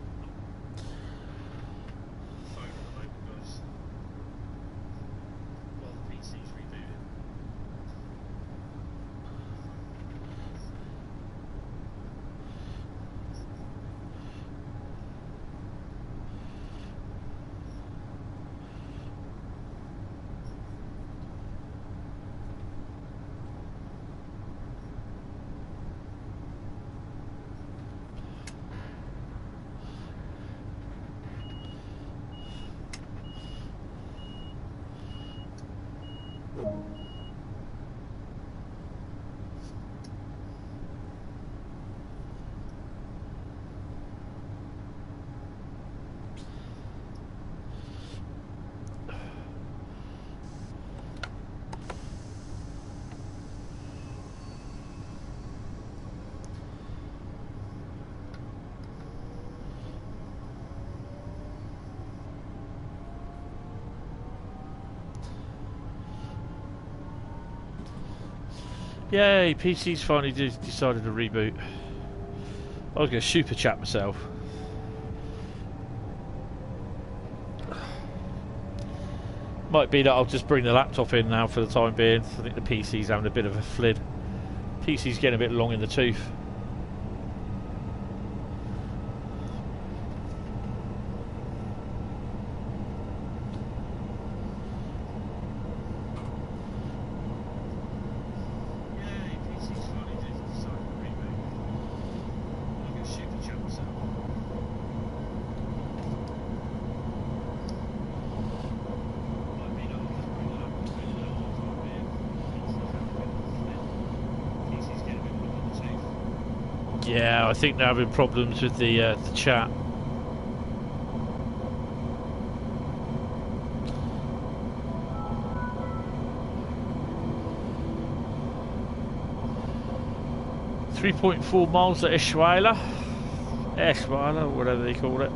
Yay, PC's finally decided to reboot. I was going to super chat myself. Might be that I'll just bring the laptop in now for the time being. I think the PC's having a bit of a flid. PC's getting a bit long in the tooth. Yeah, I think they're having problems with the chat. .4 miles at Eschweiler, or whatever they call it.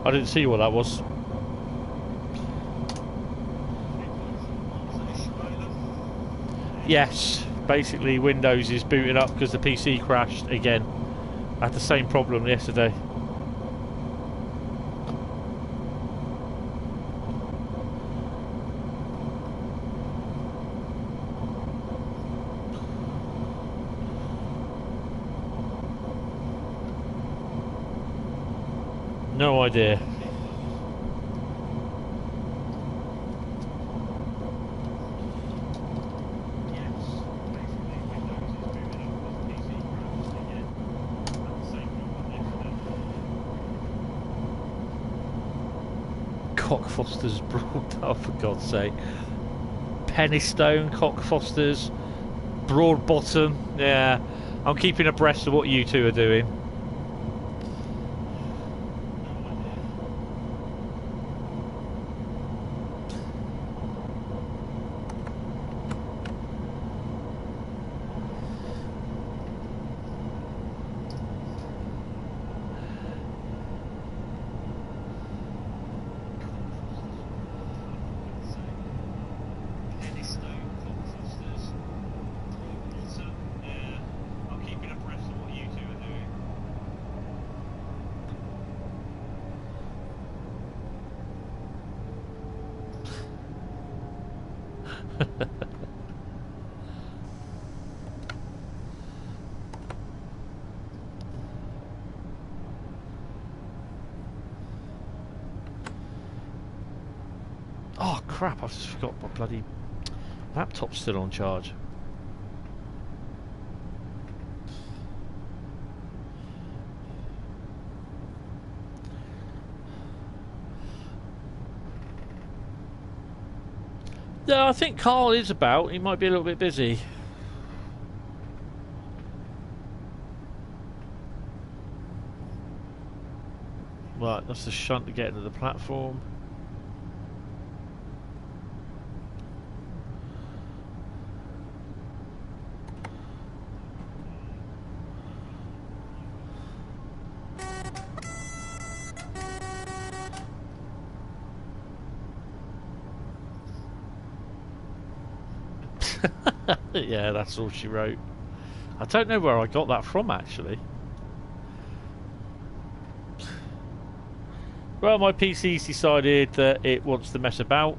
I didn't see what that was. Yes, basically Windows is booting up because the PC crashed again. I had the same problem yesterday. No idea. Cockfosters Broad, oh for God's sake. Pennystone, Cockfosters, Broad Bottom. Yeah, I'm keeping abreast of what you two are doing. Oh crap, I just forgot my bloody laptop's still on charge. Yeah, I think Carl is about. He might be a little bit busy. Right, that's the shunt to get into the platform. Yeah, that's all she wrote. I don't know where I got that from, actually. Well, my PC's decided that it wants to mess about.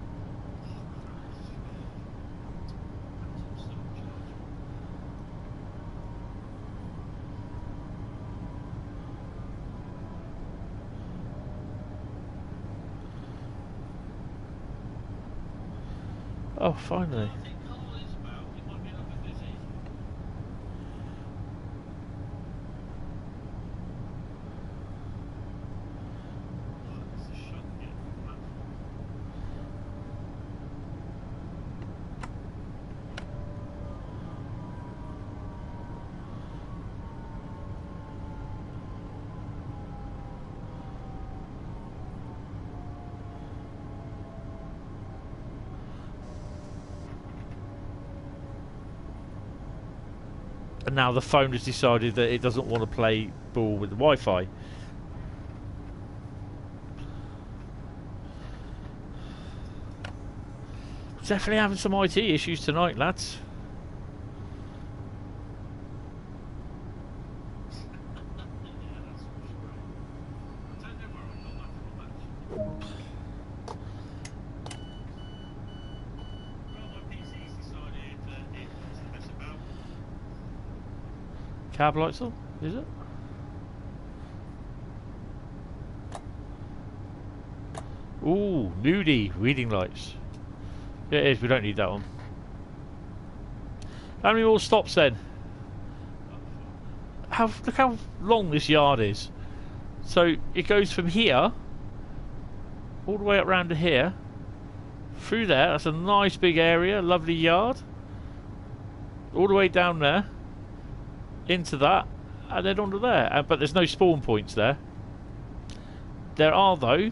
Oh, finally. And now the phone has decided that it doesn't want to play ball with the Wi-Fi. Definitely having some IT issues tonight, lads. Cab lights on, is it? Ooh, nudie reading lights. Yeah, it is, we don't need that one. How many more stops then? Look how long this yard is. So it goes from here all the way up round to here, through there. That's a nice big area, lovely yard. All the way down there, into that, and then onto there. But there's no spawn points there. There are though.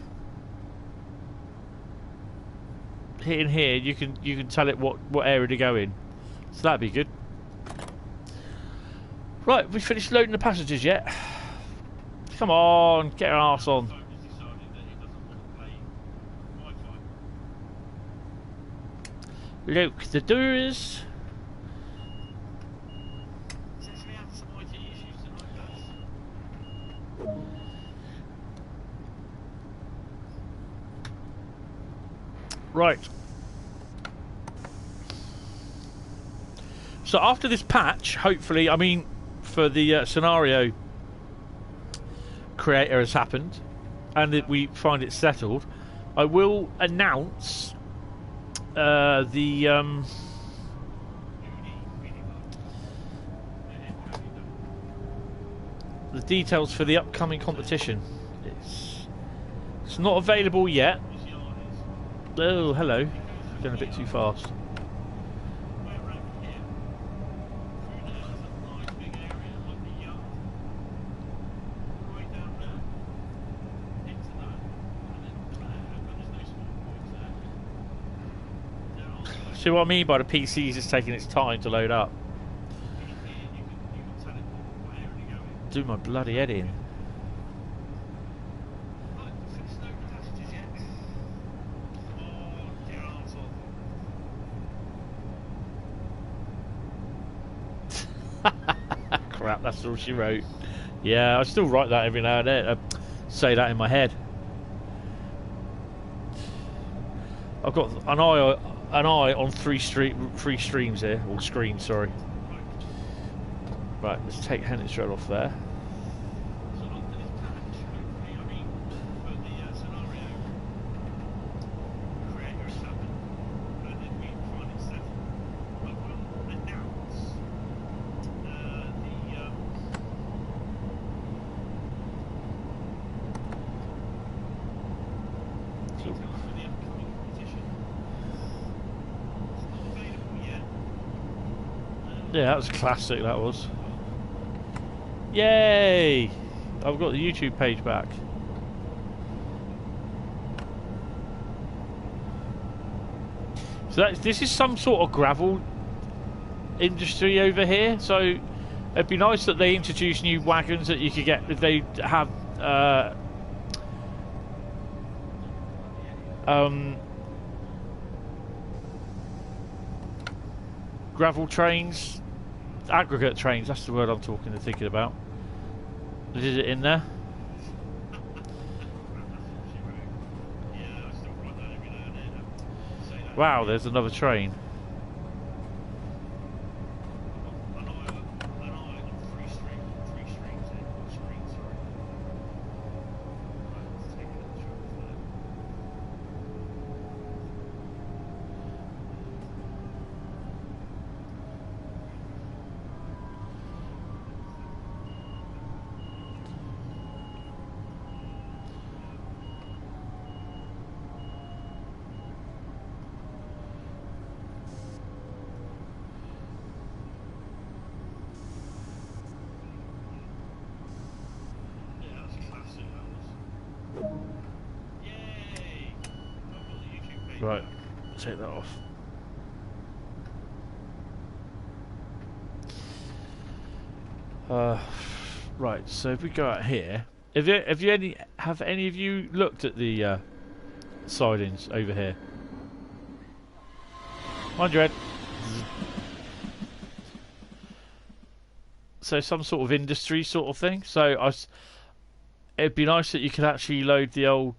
Hitting here, you can tell it what area to go in. So that'd be good. Right, we finished loading the passengers yet? Come on, get our arse on. Look, the doors. Right. So after this patch, hopefully, I mean, for the scenario creator has happened, and that we find it settled, I will announce the details for the upcoming competition. It's not available yet. Oh, hello. Going a bit too fast. See what I mean by the PC is just taking its time to load up. Do my bloody head in. Crap, that's all she wrote. Yeah, I still write that every now and then. I say that in my head. I've got an eye an eye on three streams here, or screens, sorry. Right, let's take Hennigsdale off there. Yeah, that was classic, that was. Yay! I've got the YouTube page back. So this is some sort of gravel industry over here. So it'd be nice that they introduce new wagons that you could get. If they have gravel trains, aggregate trains. That's the word I'm thinking about. Is it in there? Wow, there's another train. Right, take that off. Right, so if we go out here, have any of you looked at the sidings over here? Mind your head. So some sort of industry sort of thing. So it'd be nice that you could actually load the old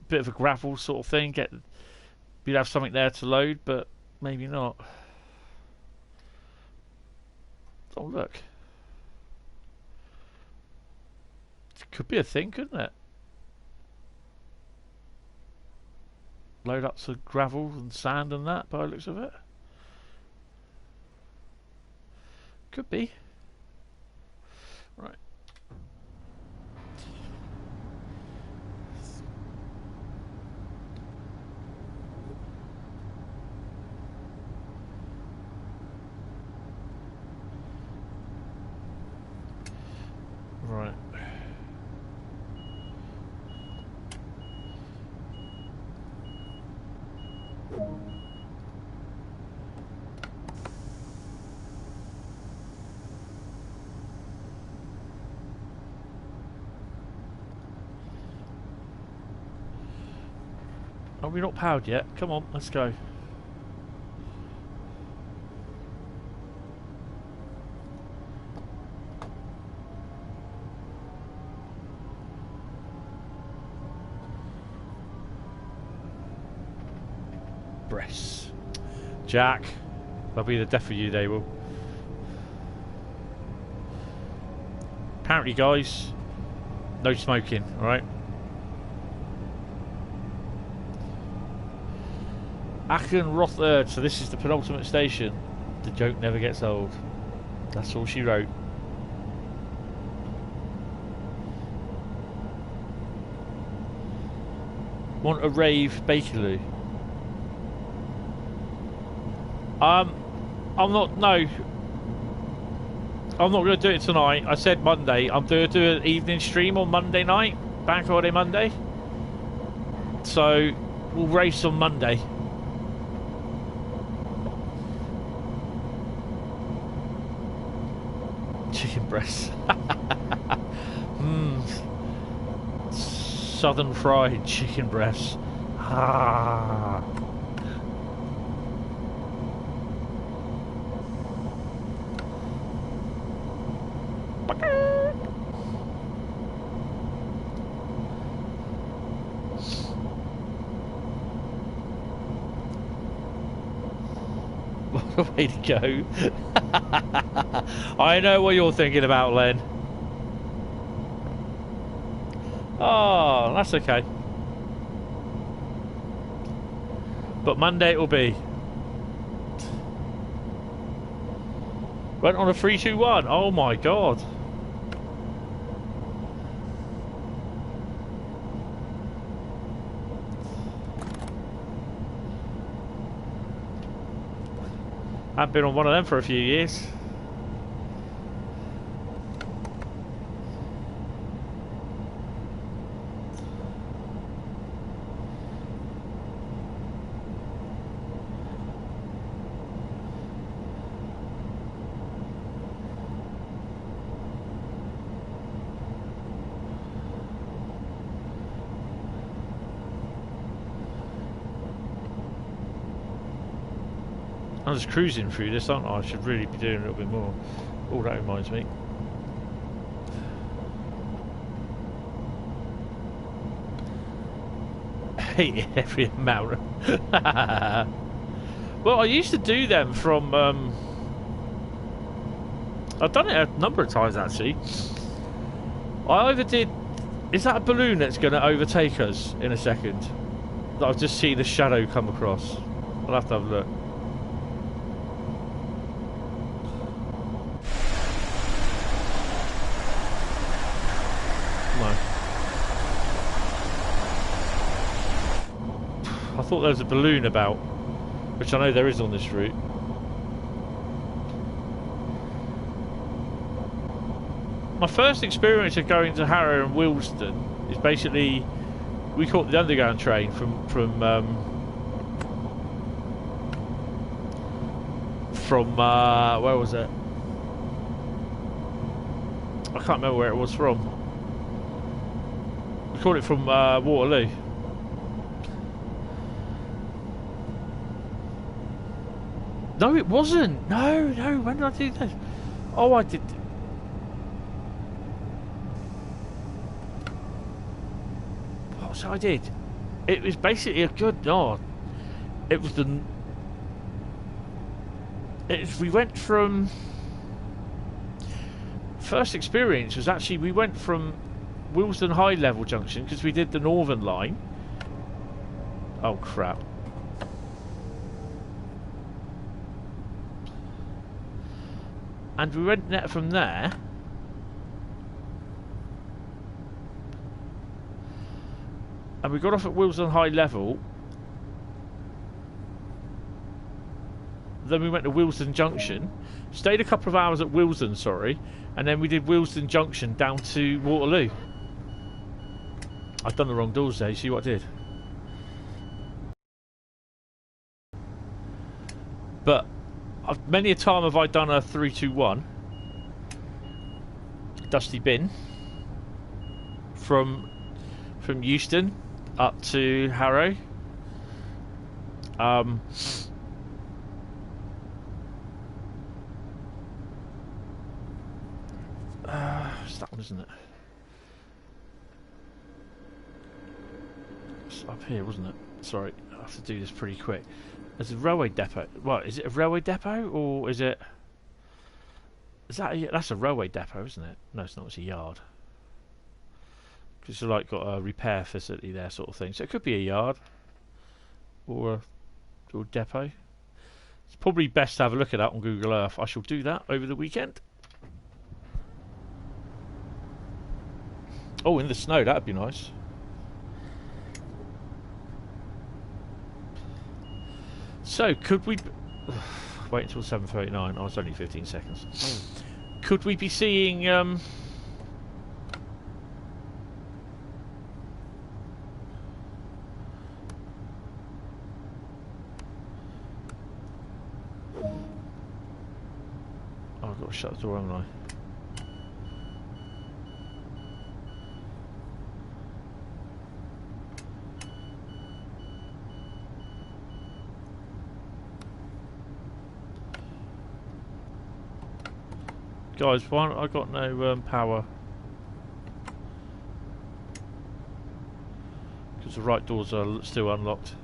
bit of a gravel sort of thing. You'd have something there to load, but maybe not. Oh look, it could be a thing, couldn't it? Load up some gravel and sand and that, by the looks of it. Could be. Right. Right. Are we not powered yet? Come on, let's go. Breasts. Jack. They'll be the death of you, they will. Apparently, guys, no smoking, alright? Aachen, Rhur, so this is the penultimate station. The joke never gets old. That's all she wrote. Want a rave, Bakerloo? I'm not going to do it tonight. I said Monday. I'm going to do an evening stream on Monday night, Bank Holiday Monday. So we'll race on Monday. Chicken breasts. Southern fried chicken breasts. Ah. What a way to go. I know what you're thinking about, Len. Oh, that's okay. But Monday it will be. Went on a 3-2-1. Oh my god. I've been on one of them for a few years. I'm just cruising through this, aren't I? I should really be doing a little bit more. Oh, that reminds me. Hate every amount. Well, I used to do them from... I've done it a number of times, actually. I either did... Is that a balloon that's going to overtake us in a second? I've just seen a shadow come across. I'll have to have a look. I thought there was a balloon about, which I know there is on this route. My first experience of going to Rhur and Willesden is basically, we caught the underground train from where was it? I can't remember where it was from. We caught it from Waterloo. No, it wasn't. No, when did I do this? Oh, I did. What was I did? It was basically a good nod. It was the... we went from... First experience was actually, we went from Willesden High Level Junction, because we did the Northern Line. Oh, crap. And we went from there. And we got off at Willesden High Level. Then we went to Willesden Junction. Stayed a couple of hours at Willesden, sorry. And then we did Willesden Junction down to Waterloo. I've done the wrong doors there. You see what I did? But... many a time have I done a 3-2-1 Dusty Bin from Euston up to Harrow. It's that one, isn't it? It's up here, wasn't it? Sorry, I have to do this pretty quick. There's a railway depot. What, is it a railway depot or is it... that's a railway depot, isn't it? No, it's not, it's a yard. Because it's like got a repair facility there sort of thing. So it could be a yard. Or a depot. It's probably best to have a look at that on Google Earth. I shall do that over the weekend. Oh, in the snow, that'd be nice. So, could we... Wait until 7:39. Oh, it's only 15 seconds. Could we be seeing... Oh, I've got to shut the door, haven't I? Guys, why I got no power? Because the right doors are still unlocked.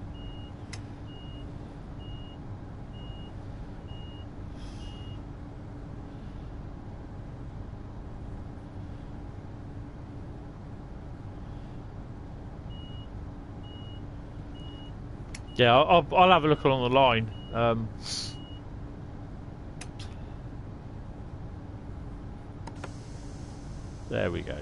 Yeah, I'll have a look along the line. There we go.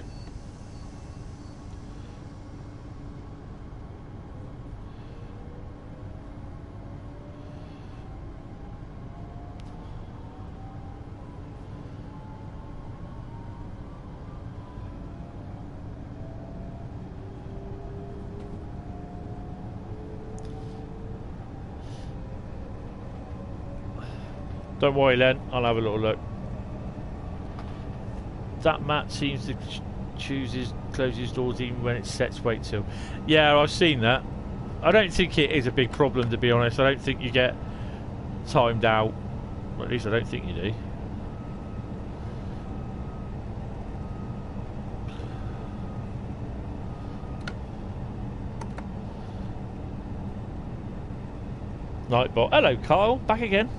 Don't worry, Len. I'll have a little look. That Matt seems to close his doors even when it sets wait till. Yeah, I've seen that. I don't think it is a big problem, to be honest. I don't think you get timed out. Well, at least I don't think you do. Nightbot. Hello, Kyle. Back again.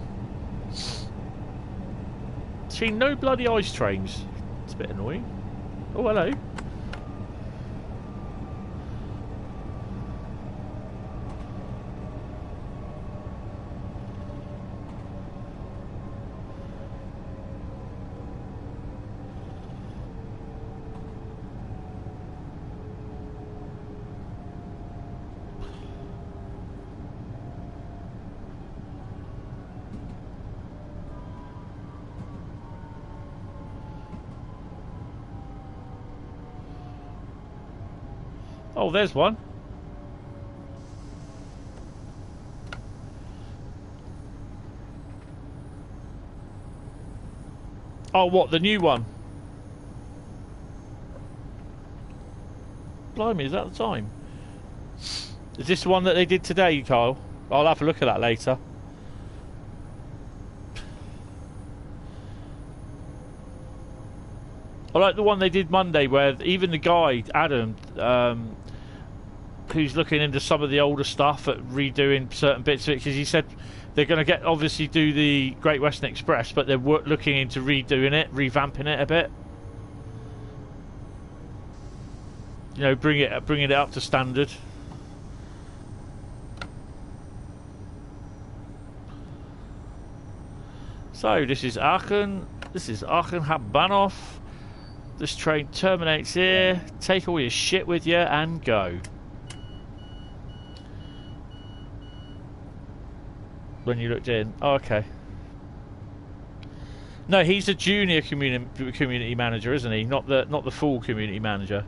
Seen no bloody ice trains. It's a bit annoying. Oh, hello. Oh, there's one. Oh, what, the new one? Blimey, is that the time? Is this the one that they did today, Kyle? I'll have a look at that later. I like the one they did Monday, where even the guy, Adam, who's looking into some of the older stuff at redoing certain bits of it, because he said they're going to obviously do the Great Western Express, but they're looking into redoing it, revamping it a bit. You know, bringing it up to standard. So this is Aachen. This is Aachen Hauptbahnhof. This train terminates here. Take all your shit with you and go. When you looked in, oh, okay. No, he's a junior community manager, isn't he? Not the full community manager.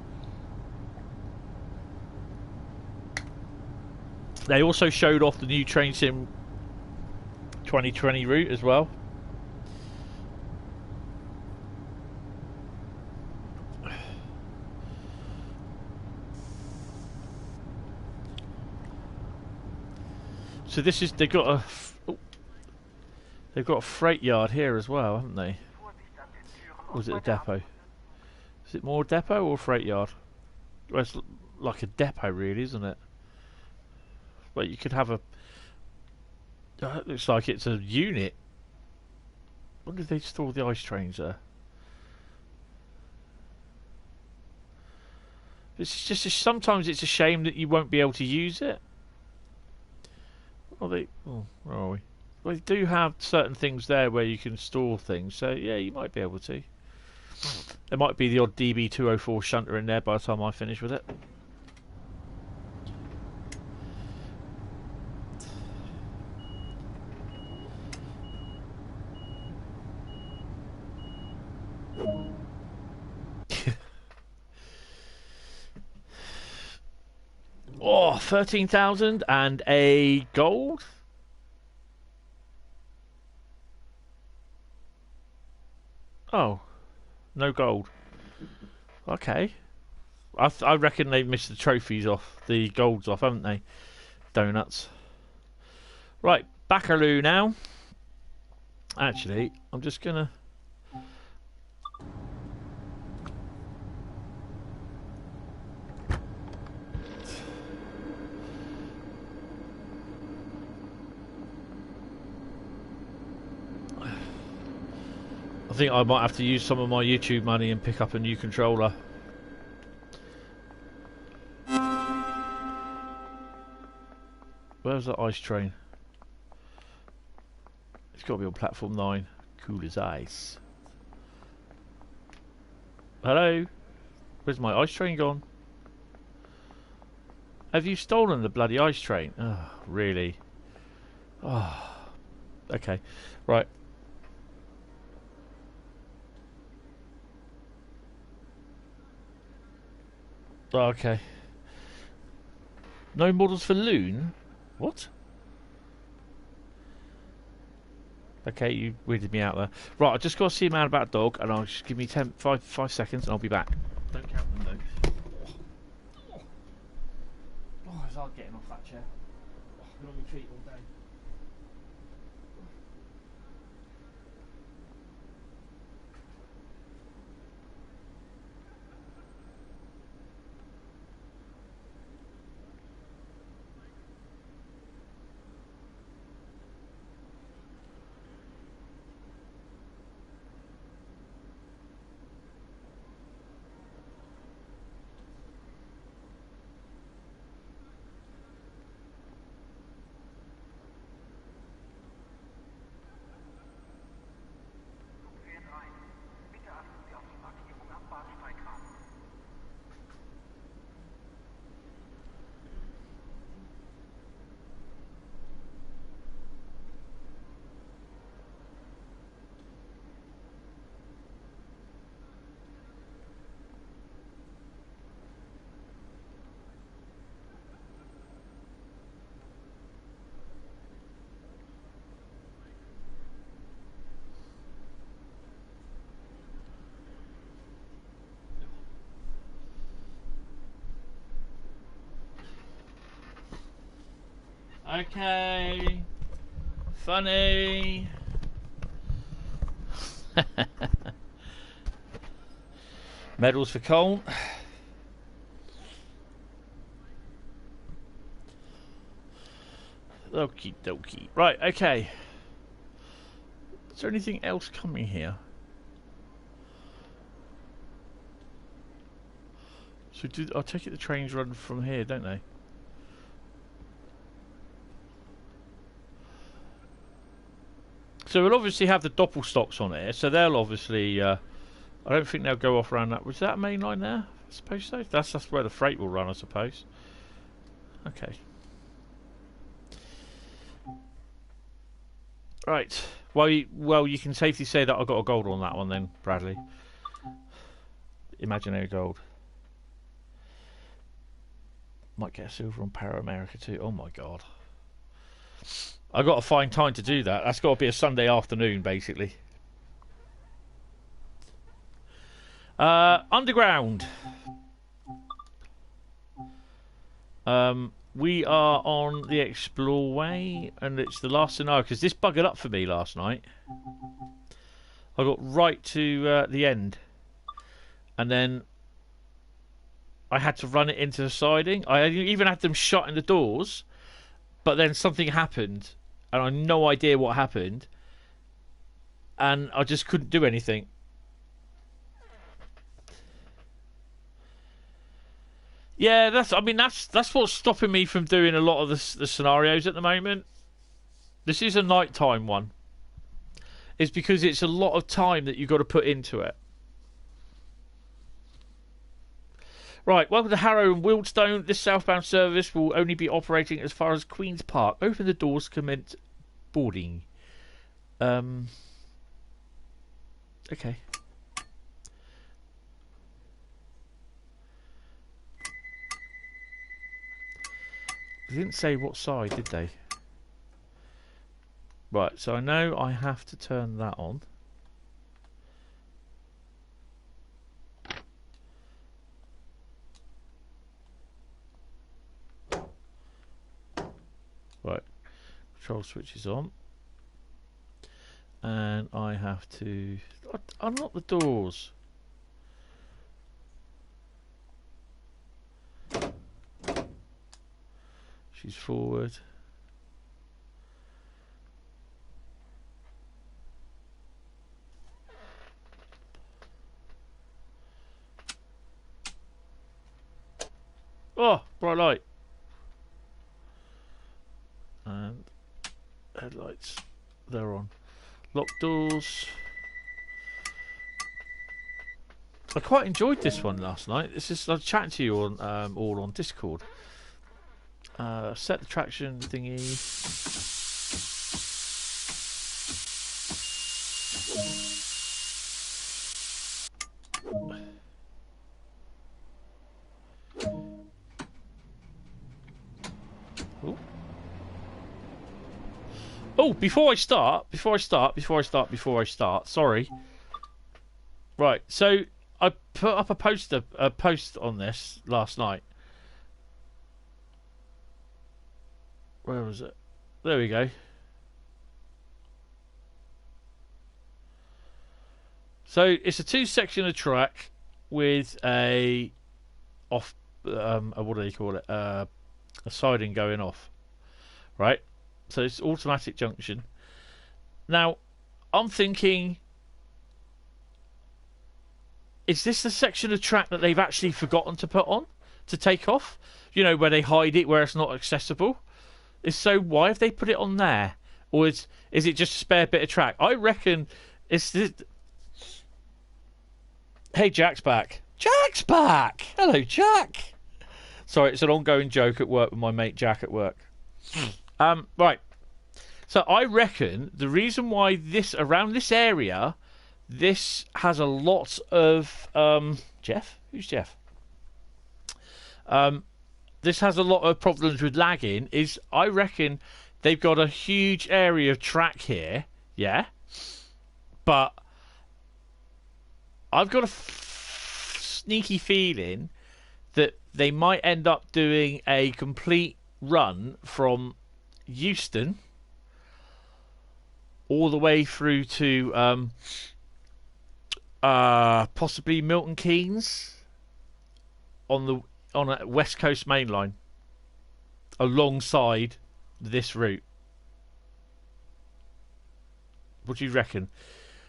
They also showed off the new Train Sim 2020 route as well. So this is, they've got a freight yard here as well, haven't they? Or is it a depot? Is it more depot or freight yard? Well, it's like a depot really, isn't it? But you could have a... it looks like it's a unit. I wonder if they store the ice trains there. It's just sometimes it's a shame that you won't be able to use it. Well, where are we? Well, they do have certain things there where you can store things, so yeah, you might be able to. There might be the odd DB204 shunter in there by the time I finish with it. Oh, 13,000 and a gold. Oh, no gold. Okay. I reckon they've missed the trophies off, the golds off, haven't they? Donuts. Right, Bakerloo now. Actually, I'm just gonna... I think I might have to use some of my YouTube money and pick up a new controller. Well, Where's that ice train? It's got to be on platform 9. Cool as ice. Hello? Where's my ice train gone? Have you stolen the bloody ice train? Oh, really? Oh, okay. Right. Oh, okay. No models for Loon? What? Okay, you weirded me out there. Right, I just got to see a man about a dog, and I'll just give me 5 seconds, and I'll be back. Don't count them though. Oh, it's hard getting off that chair. Oh, I've been on my feet all day. Okay. Funny. Medals for Koln. Okie dokie. Right, okay. Is there anything else coming here? So I'll take it the trains run from here, don't they? So we'll obviously have the doppelstocks on here, so they'll obviously... I don't think they'll go off around that. Was that a main line there? I suppose so. That's where the freight will run, I suppose. Okay. Right. Well, you can safely say that I got a gold on that one then, Bradley. Imaginary gold. Might get a silver on Para America too. Oh my god. I got to find time to do that. That's got to be a Sunday afternoon, basically. Underground. We are on the Exploreway, and it's the last scenario because this buggered up for me last night. I got right to the end, and then I had to run it into the siding. I even had them shutting the doors, but then something happened, and I had no idea what happened, and I just couldn't do anything. Yeah, that's what's stopping me from doing a lot of the scenarios at the moment. This is a nighttime one. It's because it's a lot of time that you've got to put into it. Right, welcome to Harrow and Wealdstone. This southbound service will only be operating as far as Queen's Park. Open the doors, commence boarding. Okay. They didn't say what side, did they? Right, so I know I have to turn that on. Right, control switch is on. And I have to unlock the doors. She's forward. Oh, bright light. Headlights. They're on. Locked doors. I quite enjoyed this one last night. This is I was chatting to you on all on Discord. Set the traction thingy. Oh, before I start, sorry. Right, so I put up a post on this last night. Where was it? There we go. So it's a 2-section of track with a off, what do they call it? A siding going off, right? So it's automatic junction. Now, I'm thinking, is this the section of track that they've actually forgotten to put on to take off? You know, where they hide it, where it's not accessible. If so, why have they put it on there? Or is it just a spare bit of track? I reckon it's this. Hey, Jack's back. Jack's back. Hello, Jack. Sorry, it's an ongoing joke at work with my mate Jack at work. Right. So I reckon the reason why this around this area, this has a lot of Jeff. Who's Jeff? This has a lot of problems with lagging. Is I reckon they've got a huge area of track here, yeah. But I've got a sneaky feeling that they might end up doing a complete run from Euston all the way through to possibly Milton Keynes on a West Coast main line alongside this route. What do you reckon?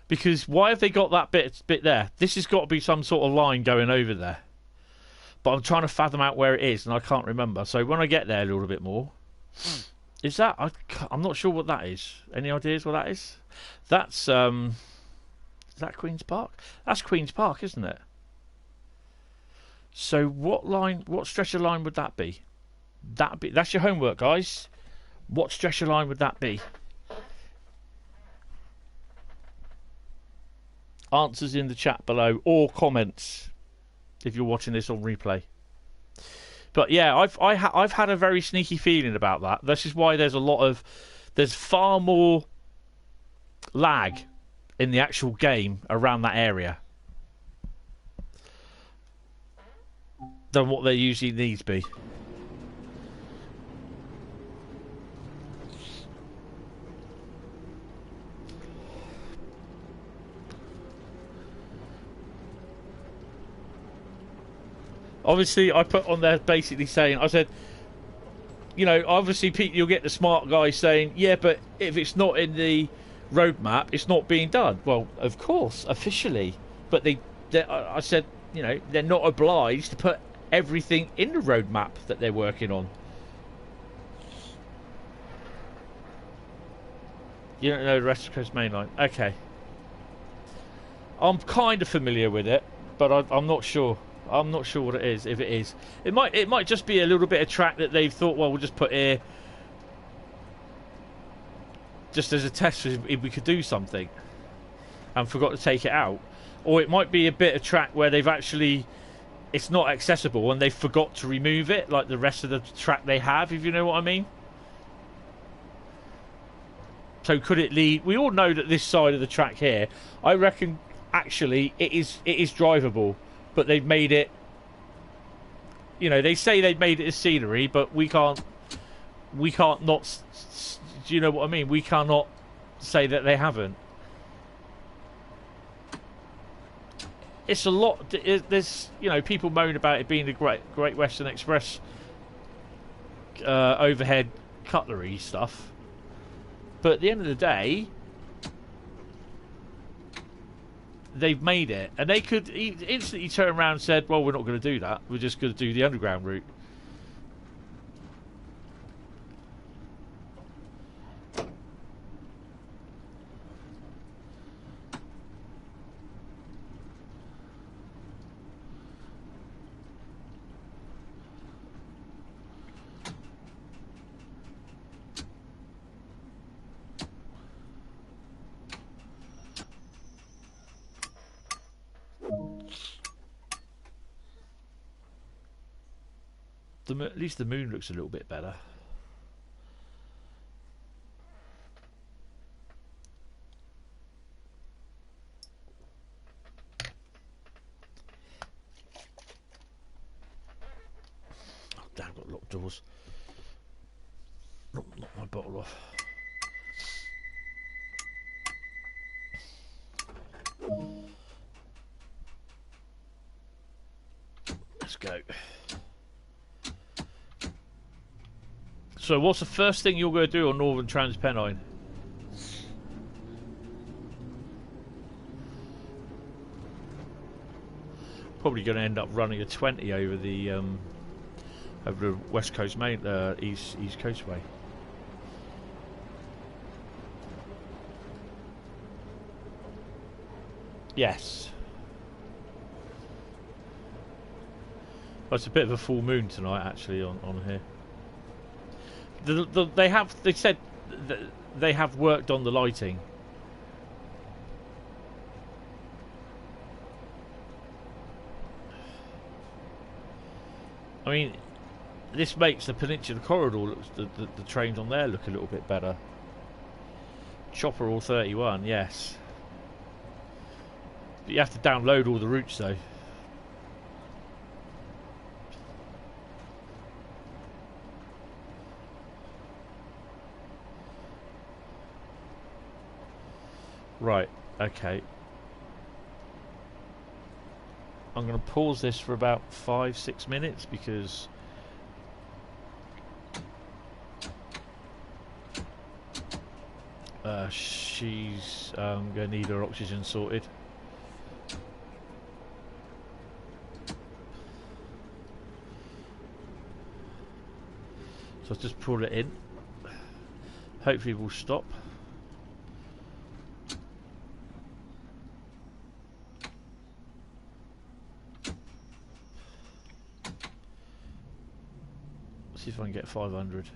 Because why have they got that bit there? This has got to be some sort of line going over there. But I'm trying to fathom out where it is, and I can't remember. So when I get there a little bit more, is that? I'm not sure what that is. Any ideas what that is? That's is that Queen's Park? That's Queen's Park, isn't it? So what stretch of line would that be? That's your homework, guys. What stretch of line would that be? Answers in the chat below or comments if you're watching this on replay. But yeah, I've had a very sneaky feeling about that. This is why there's far more lag in the actual game around that area than what there usually needs to be. Obviously, I put on there basically saying, I said, you know, obviously you'll get the smart guy saying, yeah, but if it's not in the roadmap, it's not being done. Well, of course, officially. But I said, you know, they're not obliged to put everything in the roadmap that they're working on. You don't know the West Coast Main Line? Okay. I'm kind of familiar with it, but I'm not sure. I'm not sure what it is. If it is, it might just be a little bit of track that they've thought, well, we'll just put here, just as a test if we could do something, and forgot to take it out. Or it might be a bit of track where they've actually, it's not accessible and they forgot to remove it, like the rest of the track they have, if you know what I mean. So could it lead? We all know that this side of the track here, I reckon, actually it is drivable. But they've made it, you know, they say they've made it a scenery, but we can't not, do you know what I mean? We cannot say that they haven't. It's a lot, there's, you know, people moan about it being the Great Western Express overhead cutlery stuff. But at the end of the day, they've made it, and they could instantly turn around and said, well, we're not going to do that, we're just going to do the underground route. at least the moon looks a little bit better. Oh, damn, I've got locked doors. Knock my bottle off. Let's go. So what's the first thing you're going to do on Northern Transpennine? Probably going to end up running a 20 over the West Coast East Coastway. Yes. Well, it's a bit of a full moon tonight, actually, on here. They said they have worked on the lighting. I mean, this makes the Peninsula Corridor the trains on there look a little bit better. Chopper all 31, yes. But you have to download all the routes though. Right, okay. I'm going to pause this for about 5-6 minutes because she's going to need her oxygen sorted. So I'll just pull it in. Hopefully we'll stop. See if I can get 500.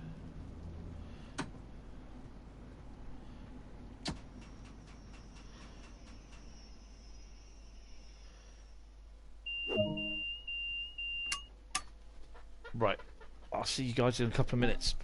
Right, I'll see you guys in a couple of minutes.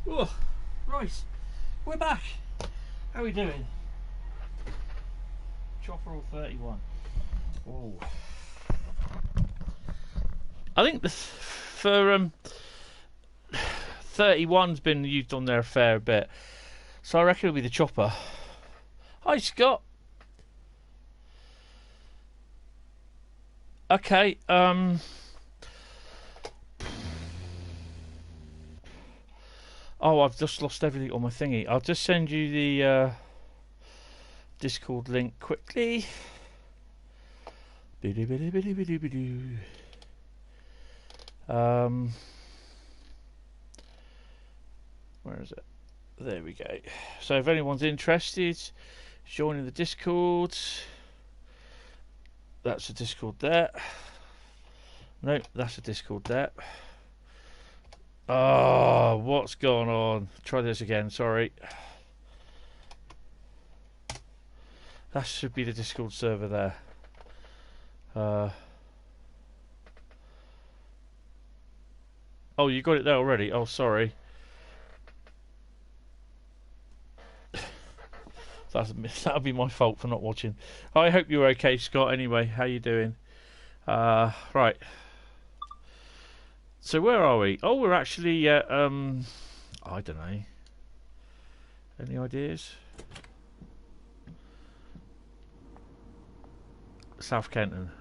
Oh, right, we're back. How are we doing? Chopper or 31? Oh, I think for 31's been used on there a fair bit, so I reckon it'll be the chopper. Hi, Scott. Okay. Oh, I've just lost everything on my thingy. I'll just send you the Discord link quickly. Where is it? There we go. So if anyone's interested, joining the Discord. That's a Discord there. No, that's a Discord there. Oh, what's going on? Try this again, sorry. That should be the Discord server there. Oh, you got it there already? Oh, sorry. That'll be my fault for not watching. I hope you're okay, Scott. Anyway, how you doing? Right. So where are we? Oh, we're actually I don't know. Any ideas? South Kenton.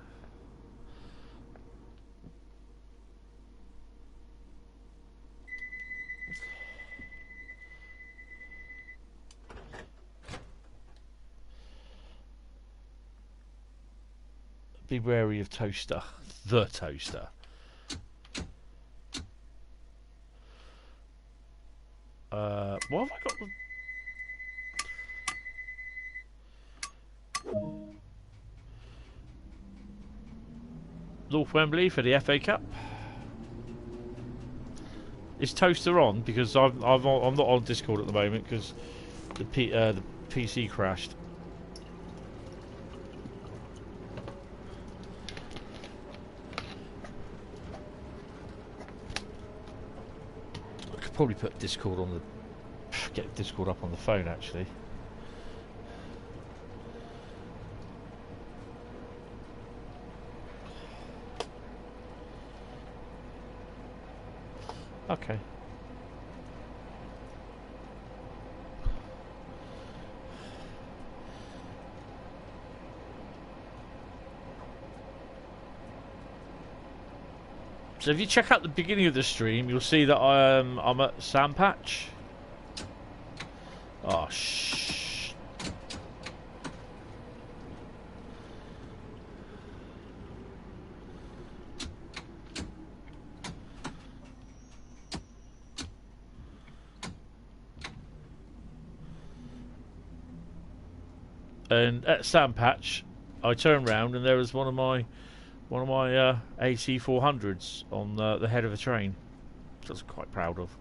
Be wary of toaster. The toaster. What have I got? North Wembley for the FA Cup. Is toaster on? Because I'm not on Discord at the moment because the PC crashed. I could probably put Discord on get Discord up on the phone actually. Okay. So if you check out the beginning of the stream, you'll see that I'm at Sandpatch. Oh, shh. And at Sandpatch, I turned round and there was one of my AC400s on the head of a train, which I was quite proud of.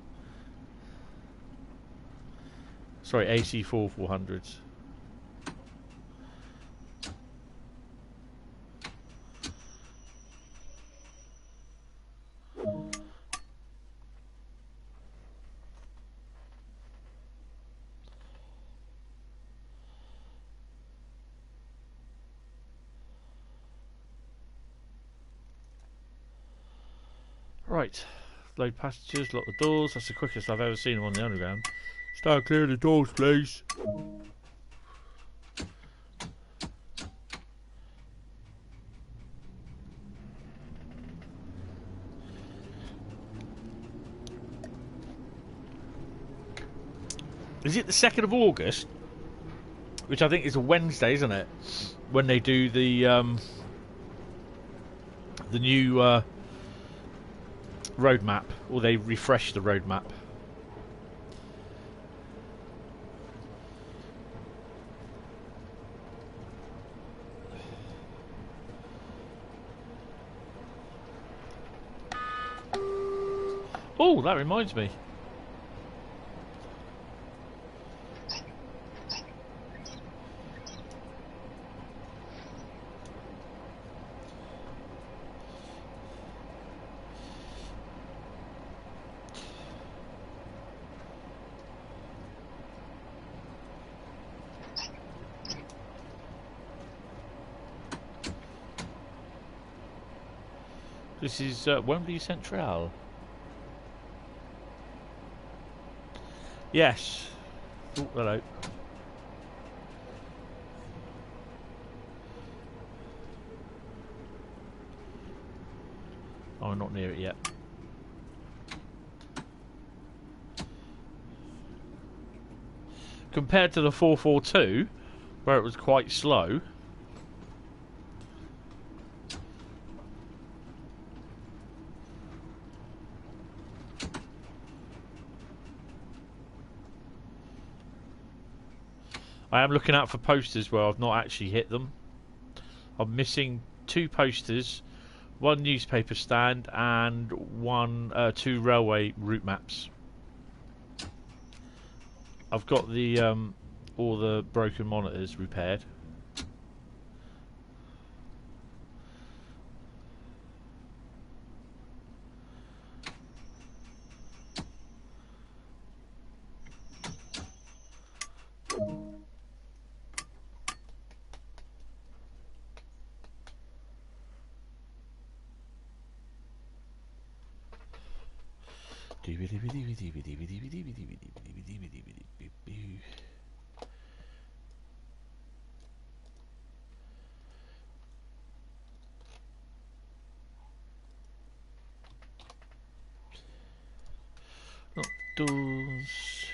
Sorry, AC4400s. Right, load passengers, lock the doors. That's the quickest I've ever seen them on the underground. Start clearing the doors, please. Is it the 2nd of August? Which I think is a Wednesday, isn't it? When they do the new road map, or they refresh the road map. Oh, that reminds me. This is Wembley Central. Yes. Oh, hello. Oh, I'm not near it yet. Compared to the 442, where it was quite slow. I am looking out for posters where I've not actually hit them. I'm missing 2 posters, 1 newspaper stand, and 2 railway route maps. I've got the all the broken monitors repaired. Not doors.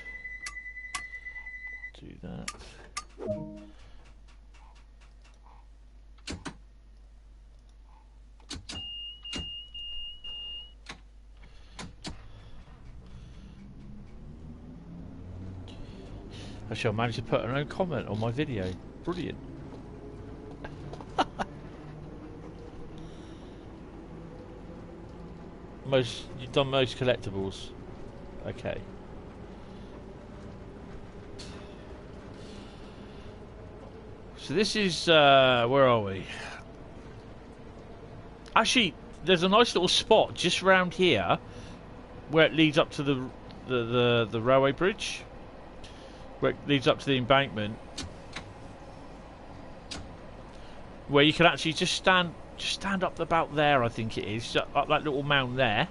Do that. Actually, I managed to put an own comment on my video. Brilliant. You've done most collectibles. Okay. So this is where are we? Actually, there's a nice little spot just around here where it leads up to the railway bridge. Where it leads up to the embankment, where you can actually just stand up about there. I think it is up that little mound there,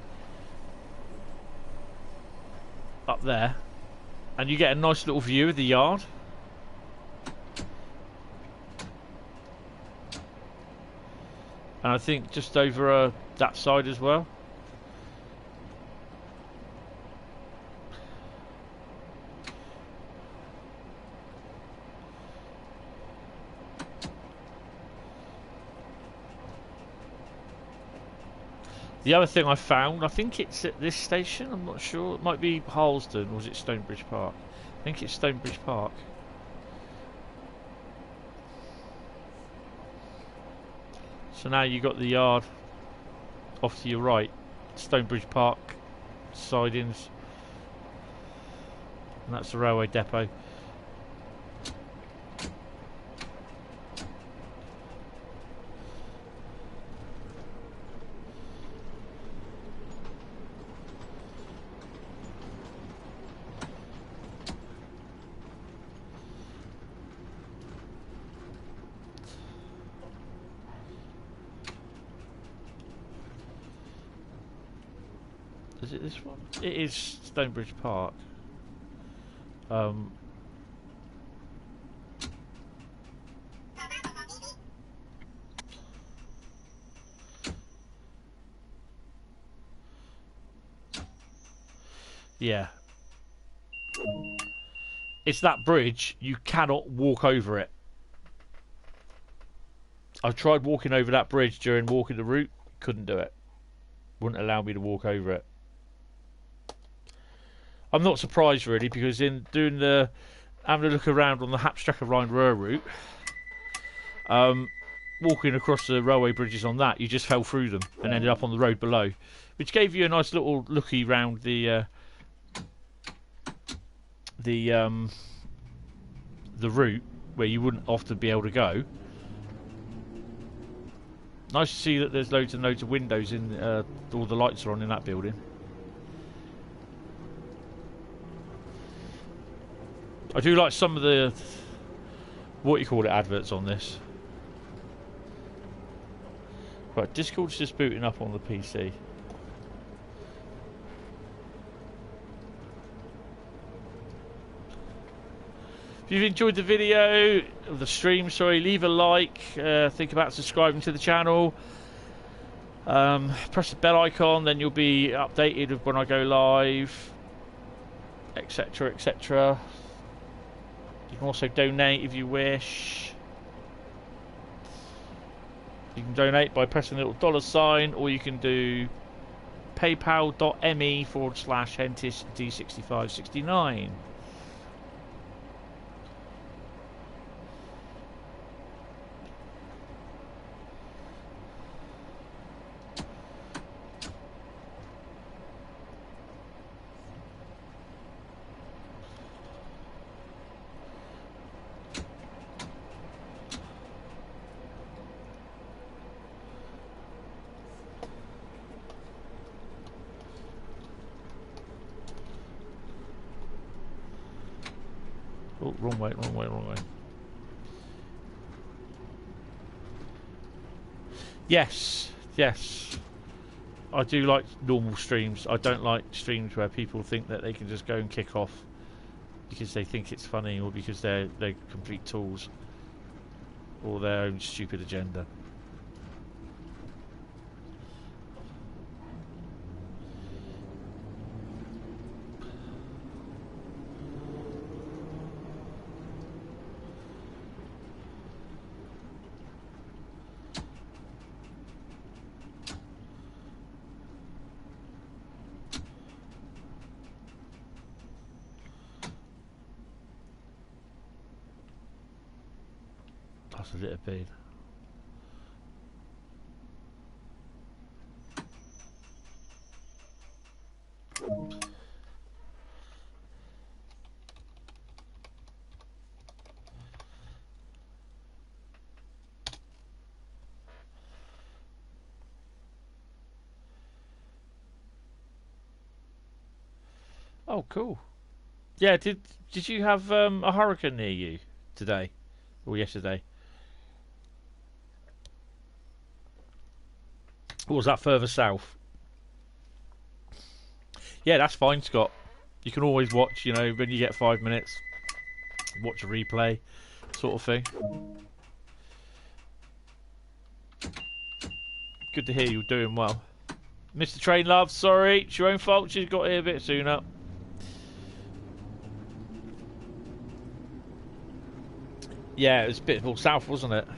up there, and you get a nice little view of the yard. And I think just over that side as well. The other thing I found, I think it's at this station, I'm not sure, it might be Harlesden, or was it Stonebridge Park? I think it's Stonebridge Park. So now you got the yard off to your right, Stonebridge Park sidings, and that's the railway depot. Is it this one? It is Stonebridge Park. Yeah. It's that bridge, you cannot walk over it. I've tried walking over that bridge during walking the route, couldn't do it. Wouldn't allow me to walk over it. I'm not surprised really, because in doing having a look around on the Hauptstrecke Rhur route, walking across the railway bridges on that, you just fell through them and ended up on the road below, which gave you a nice little looky round the route where you wouldn't often be able to go. Nice to see that there's loads and loads of windows in all the lights are on in that building. I do like some of the adverts on this. Right, Discord's just booting up on the PC. If you've enjoyed the video, of the stream, sorry, leave a like, think about subscribing to the channel, press the bell icon, then you'll be updated of when I go live, etc, etc. You can also donate if you wish. You can donate by pressing the little dollar sign, or you can do paypal.me/hentisd6569. Oh, wrong way, wrong way, wrong way. Yes, yes. I do like normal streams. I don't like streams where people think that they can just go and kick off because they think it's funny, or because they're complete tools, or their own stupid agenda. That's a little bit. Oh, cool. Yeah, did you have a hurricane near you today or yesterday? Or was that further south? Yeah, that's fine, Scott. You can always watch, you know, when you get 5 minutes, watch a replay, sort of thing. Good to hear you're doing well. Mr. Train Love, sorry, it's your own fault. She's got here a bit sooner. Yeah, it was a bit more south, wasn't it?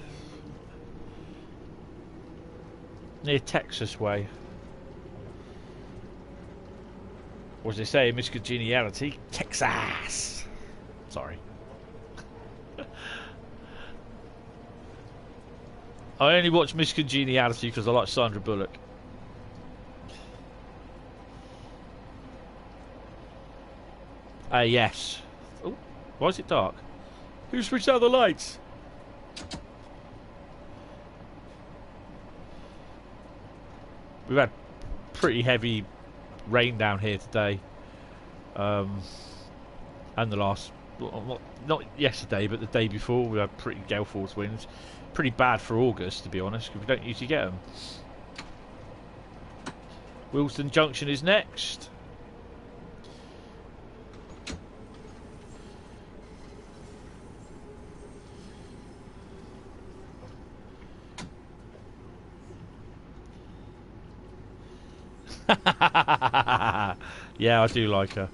Near Texas way. What does it say? Miss Congeniality, Texas. Sorry. I only watch Miss Congeniality because I like Sandra Bullock. Yes. Oh, why is it dark? Who switched out the lights? We've had pretty heavy rain down here today, and the last, not yesterday, but the day before, we had pretty gale force winds. Pretty bad for August, to be honest, because we don't usually get them. Wilston Junction is next. Yeah, I do like her.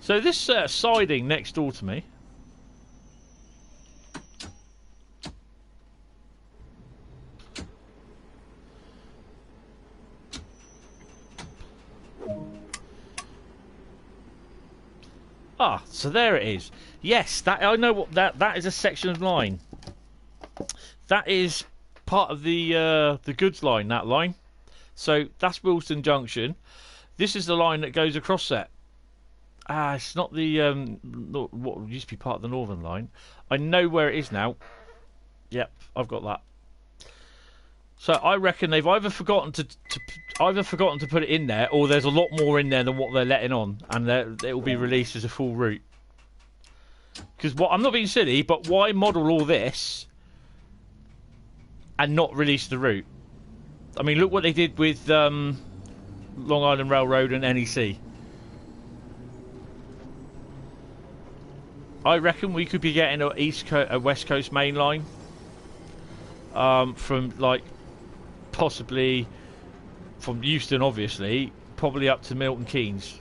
So this siding next door to me, so there it is. Yes, that I know what that is, a section of line. That is part of the goods line, that line. So that's Wilston Junction. This is the line that goes across that. It's not the what used to be part of the Northern Line. I know where it is now. Yep, I've got that. So I reckon they've either forgotten to put it in there, or there's a lot more in there than what they're letting on, and it will be released as a full route. Because I'm not being silly, but why model all this and not release the route. I mean, look what they did with Long Island Railroad and NEC. I reckon we could be getting a West Coast main line from like possibly from Euston, obviously, probably up to Milton Keynes.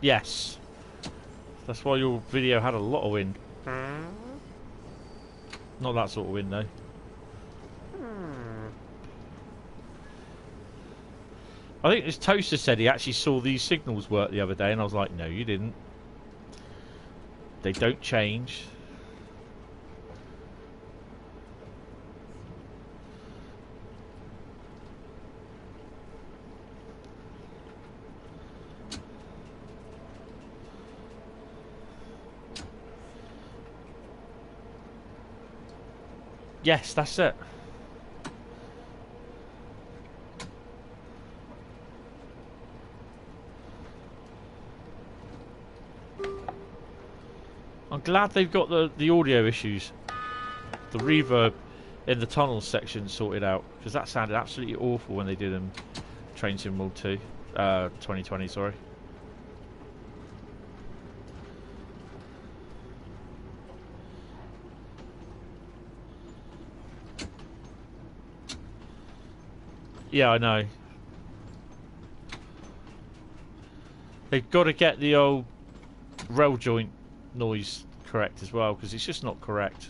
Yes. That's why your video had a lot of wind. Not that sort of wind, though. I think this toaster said he actually saw these signals work the other day, and I was like, no, you didn't. They don't change. Yes, that's it. I'm glad they've got the audio issues, the reverb in the tunnel section sorted out, because that sounded absolutely awful when they did them. Train Sim World 2, 2020, sorry. Yeah, I know. They've got to get the old rail joint noise correct as well, because it's just not correct.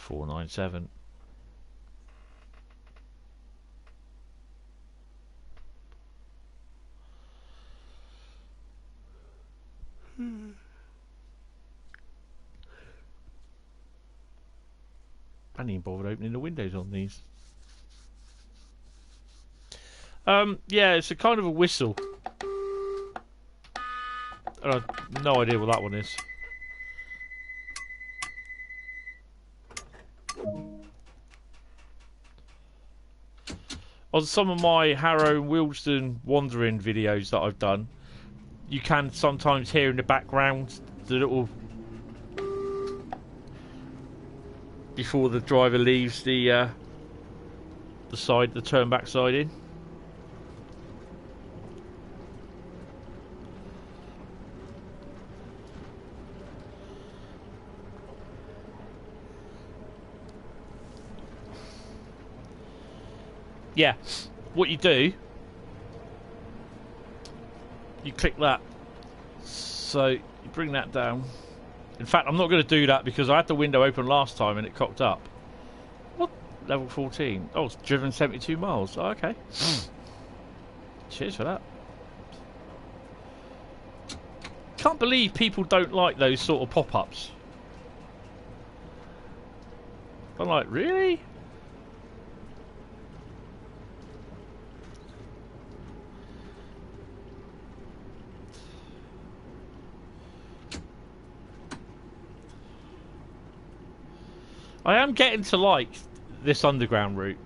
.497. I didn't even bother opening the windows on these. Yeah, it's a kind of a whistle. I have no idea what that one is. On some of my Harrow and Wealdstone wandering videos that I've done, you can sometimes hear in the background the little... before the driver leaves the side, the turn back side in. Yeah, what you do, you click that, so you bring that down. In fact, I'm not going to do that because I had the window open last time and it cocked up. What? Level 14? Oh, it's driven 72 miles. Oh, okay. Cheers for that. Can't believe people don't like those sort of pop-ups. I'm like, really? I am getting to like this underground route.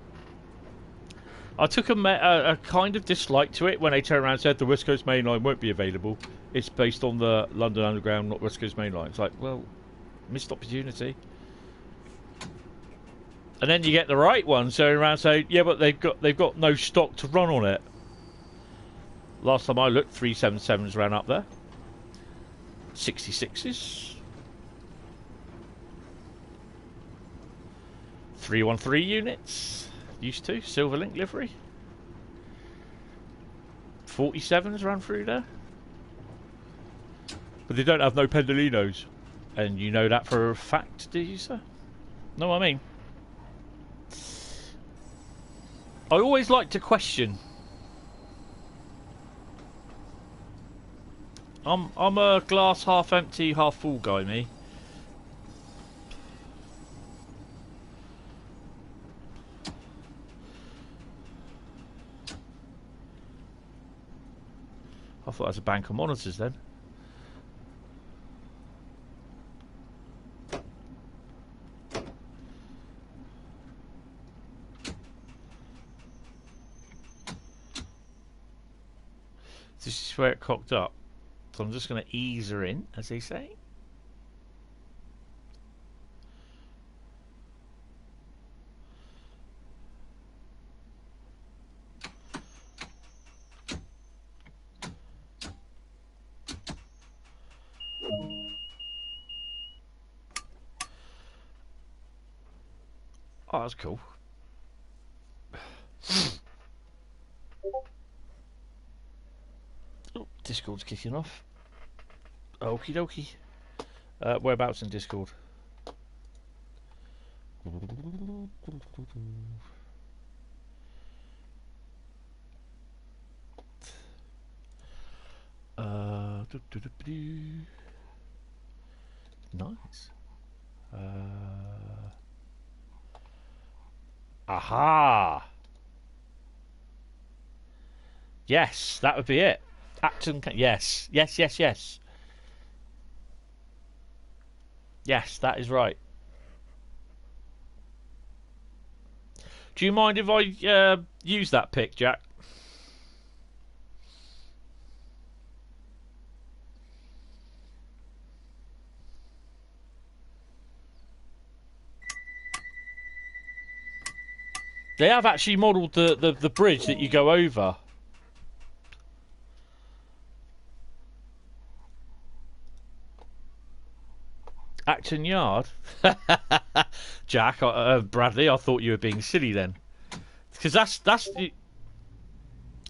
I took a kind of dislike to it when they turned around and said the West Coast Main Line won't be available. It's based on the London Underground, not West Coast Main Line. It's like, well, missed opportunity. And then you get the right one turning around and say, yeah, but they've got no stock to run on it. Last time I looked, 377s ran up there. 66s. 313 units, used to, Silverlink livery. 47s ran through there. But they don't have no Pendolinos. And you know that for a fact, do you, sir? Know what I mean? I always like to question. I'm a glass half empty, half full guy, me. I thought that was a bank of monitors then. This is where it cocked up. So I'm just going to ease her in, as they say. Oh, that's cool. Oh, Discord's kicking off. Okie dokie. Whereabouts in Discord? Nice. Aha! Yes, that would be it. Acton, yes. Yes, yes, yes. Yes, that is right. Do you mind if I use that pic, Jack? They have actually modelled the bridge that you go over. Acton Yard? Jack, Bradley, I thought you were being silly then. Because that's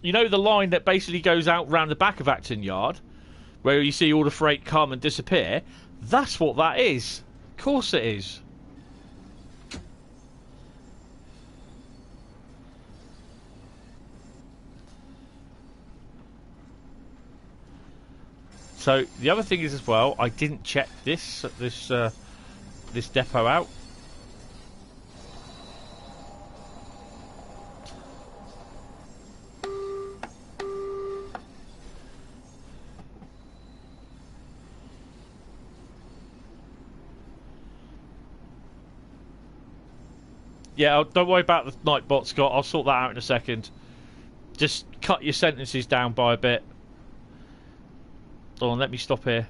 you know the line that basically goes out round the back of Acton Yard, where you see all the freight come and disappear? That's what that is. Of course it is. So the other thing is as well, I didn't check this depot out. Yeah, don't worry about the Nightbot, Scott. I'll sort that out in a second. Just cut your sentences down by a bit. Hold on, let me stop here.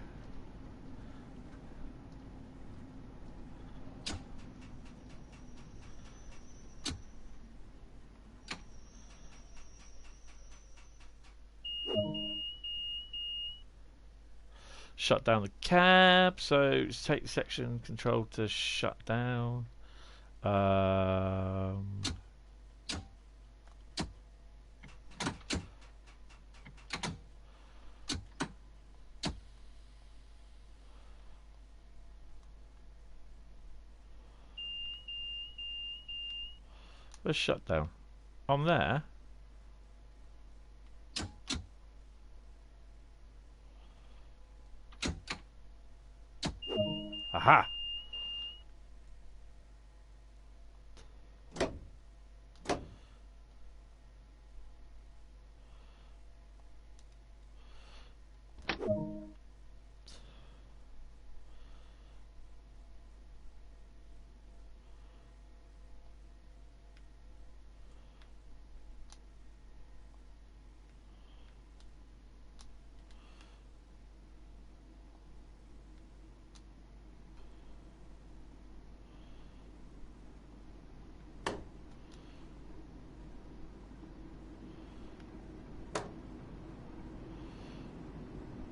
Shut down the cab. So take the section control to shut down. Let's shut down. I'm there. Aha!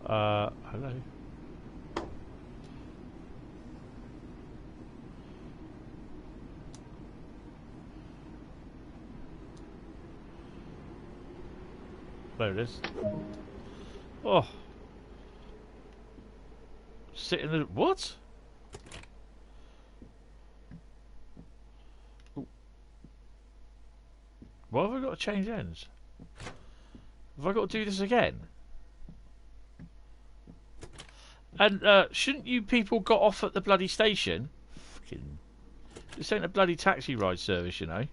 Hello. There it is. Oh. Sit in the... What? Ooh. What have got to change ends? Have I got to do this again? And shouldn't you people got off at the bloody station? Fucking, this ain't a bloody taxi ride service, you know.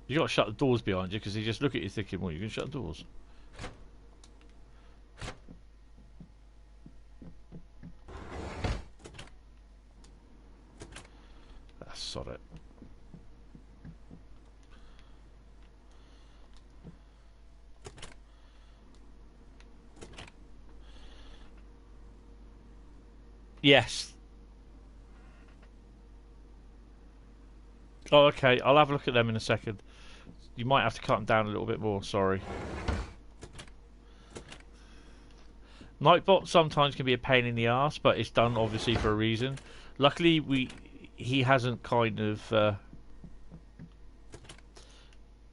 You got to shut the doors behind you because they just look at you thinking, well, you can shut the doors. Sod it. Yes. Oh, okay. I'll have a look at them in a second. You might have to cut them down a little bit more, sorry. Nightbot sometimes can be a pain in the arse, but it's done obviously for a reason. Luckily, he hasn't kind of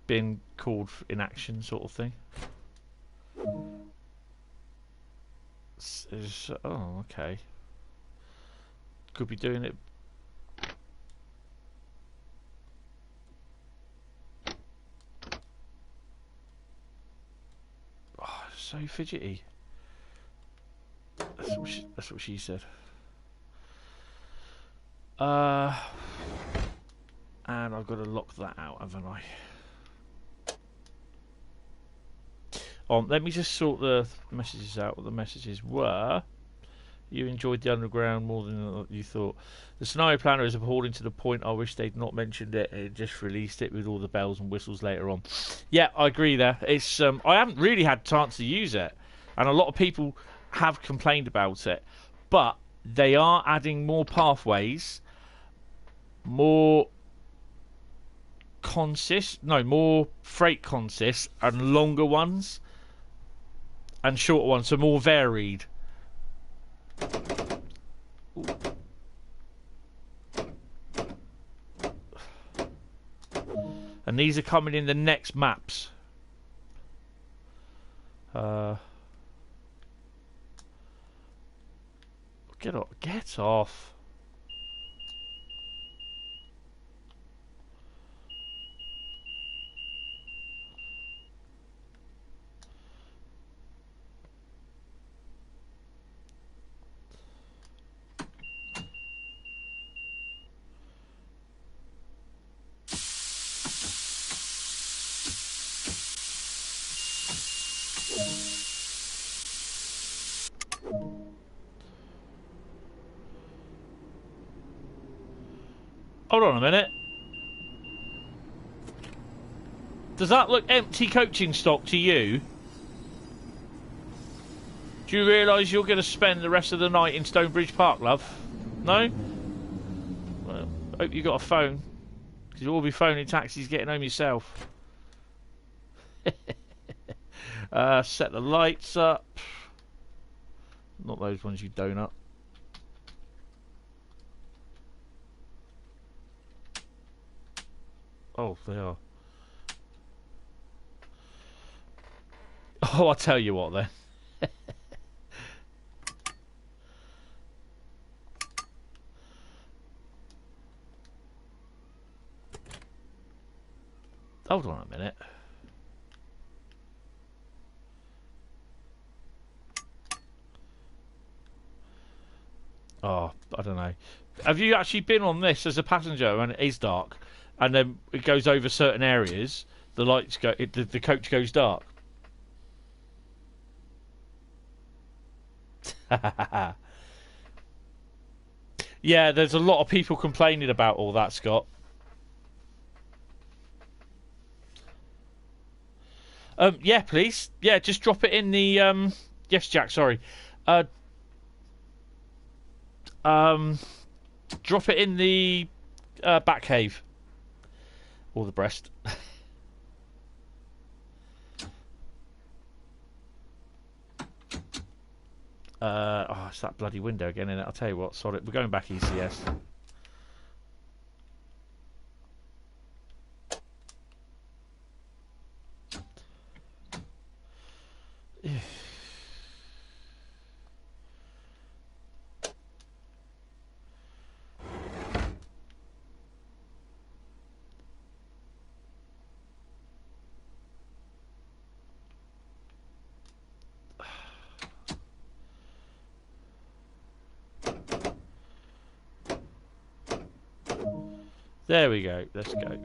been called in action, sort of thing. Oh, okay. Could be doing it. Oh, so fidgety. That's what she said. And I've got to lock that out, haven't I? Let me just sort the messages out. What the messages were. You enjoyed the underground more than you thought. The scenario planner is appalling to the point I wish they'd not mentioned it and just released it with all the bells and whistles later on. Yeah, I agree there. It's I haven't really had a chance to use it, and a lot of people have complained about it, but they are adding more pathways, more freight consists, and longer ones and shorter ones, so more varied. And these are coming in the next maps. Get off. Hold on a minute. Does that look empty coaching stock to you? Do you realise you're going to spend the rest of the night in Stonebridge Park, love? No? Well, hope you got a phone. Because you'll all be phoning taxis getting home yourself. Set the lights up. Not those ones, you donut. Oh, they are. Oh, I'll tell you what then. Hold on a minute. Oh, I don't know. Have you actually been on this as a passenger when it is dark, and then it goes over certain areas? The lights go. The coach goes dark. Yeah, there's a lot of people complaining about all that, Scott. Yeah, please. Yeah, just drop it in the yes, Jack, sorry. Drop it in the back cave. Or the breast. Oh, it's that bloody window again, innit? I'll tell you what, sorry, we're going back ECS. There we go. Let's go.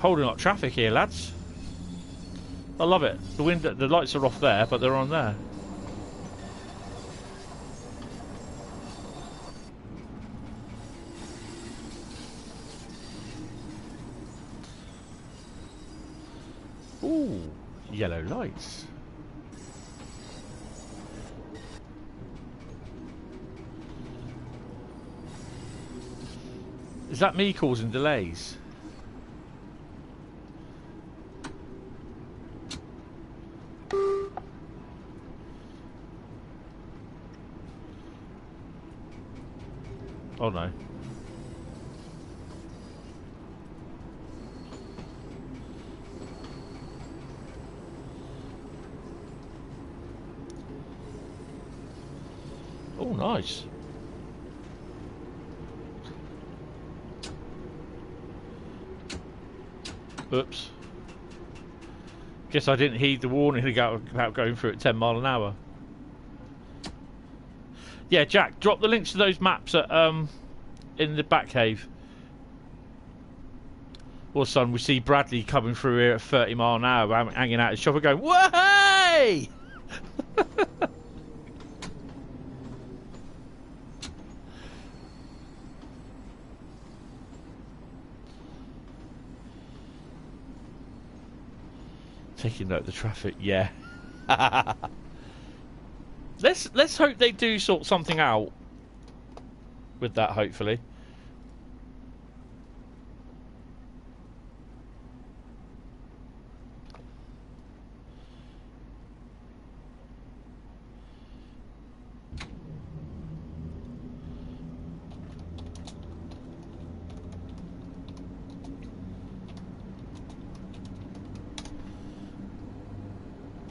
Holding up traffic here, lads. I love it. The lights are off there, but they're on there. Ooh, yellow lights. Is that me causing delays? Oh no. Oh, nice. Oops. Guess I didn't heed the warning about going through at 10 mile an hour. Yeah, Jack, drop the links to those maps at, in the back cave. Well, son, we see Bradley coming through here at 30 mile an hour, hanging out his shopper going, "Way!" Taking note of the traffic, yeah. Let's hope they do sort something out with that, hopefully.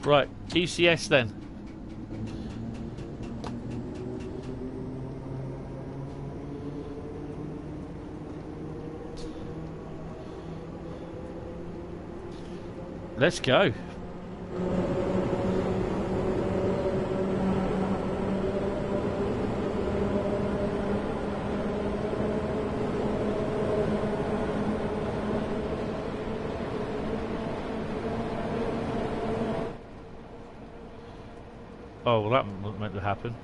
Right, ECS then. Let's go. Oh, well, that wasn't meant to happen.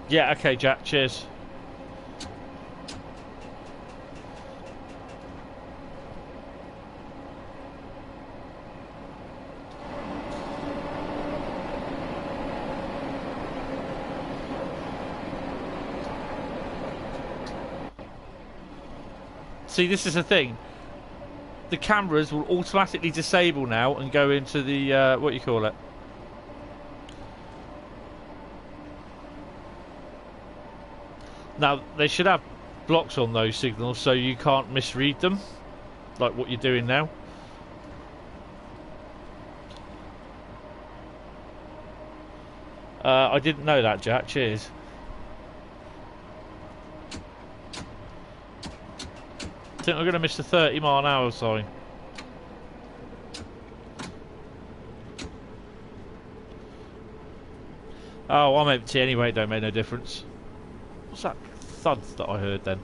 Yeah, okay, Jack, cheers. See, this is the thing. The cameras will automatically disable now and go into the, what you call it? Now, they should have blocks on those signals so you can't misread them, like what you're doing now. I didn't know that, Jack. Cheers. I think we're going to miss the 30 mile an hour sign. Oh, I'm empty anyway, it don't make no difference. What's that thud that I heard then?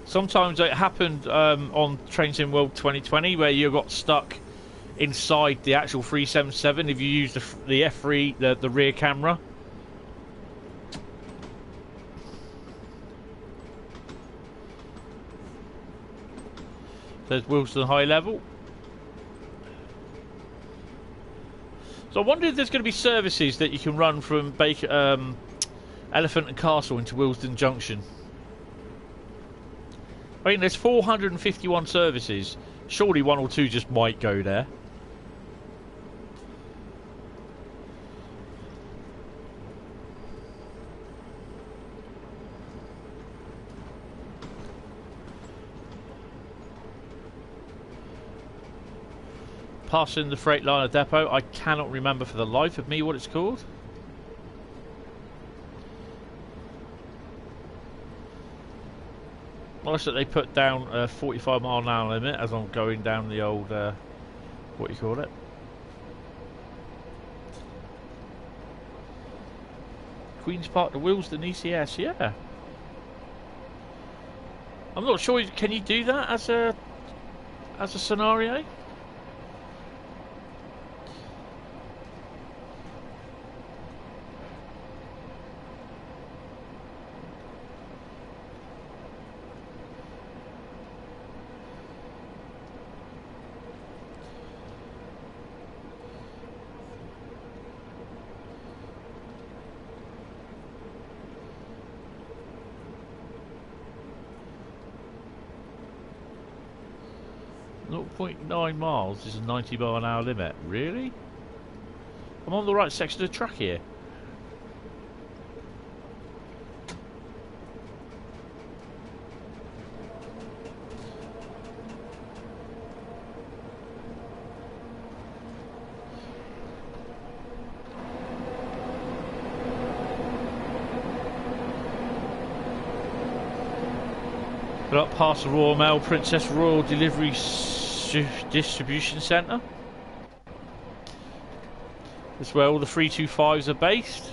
Sometimes it happened on Trains in World 2020 where you got stuck inside the actual 377 if you use the F3, the rear camera. There's Wilson High Level. So I wonder if there's going to be services that you can run from Elephant and Castle into Willesden Junction. I mean, there's 451 services. Surely one or two just might go there. Passing the Freightliner depot. I cannot remember for the life of me what it's called. Nice that they put down a 45-mile-an-hour limit as I'm going down the old, what do you call it? Queen's Park to Willesden ECS, yeah. I'm not sure, can you do that as a scenario? 0.9 miles is a 90-mile-an-hour limit. Really? I'm on the right section of the track here. Up past the Royal Mail Princess Royal Delivery Distribution Centre. That's where all the 325s are based.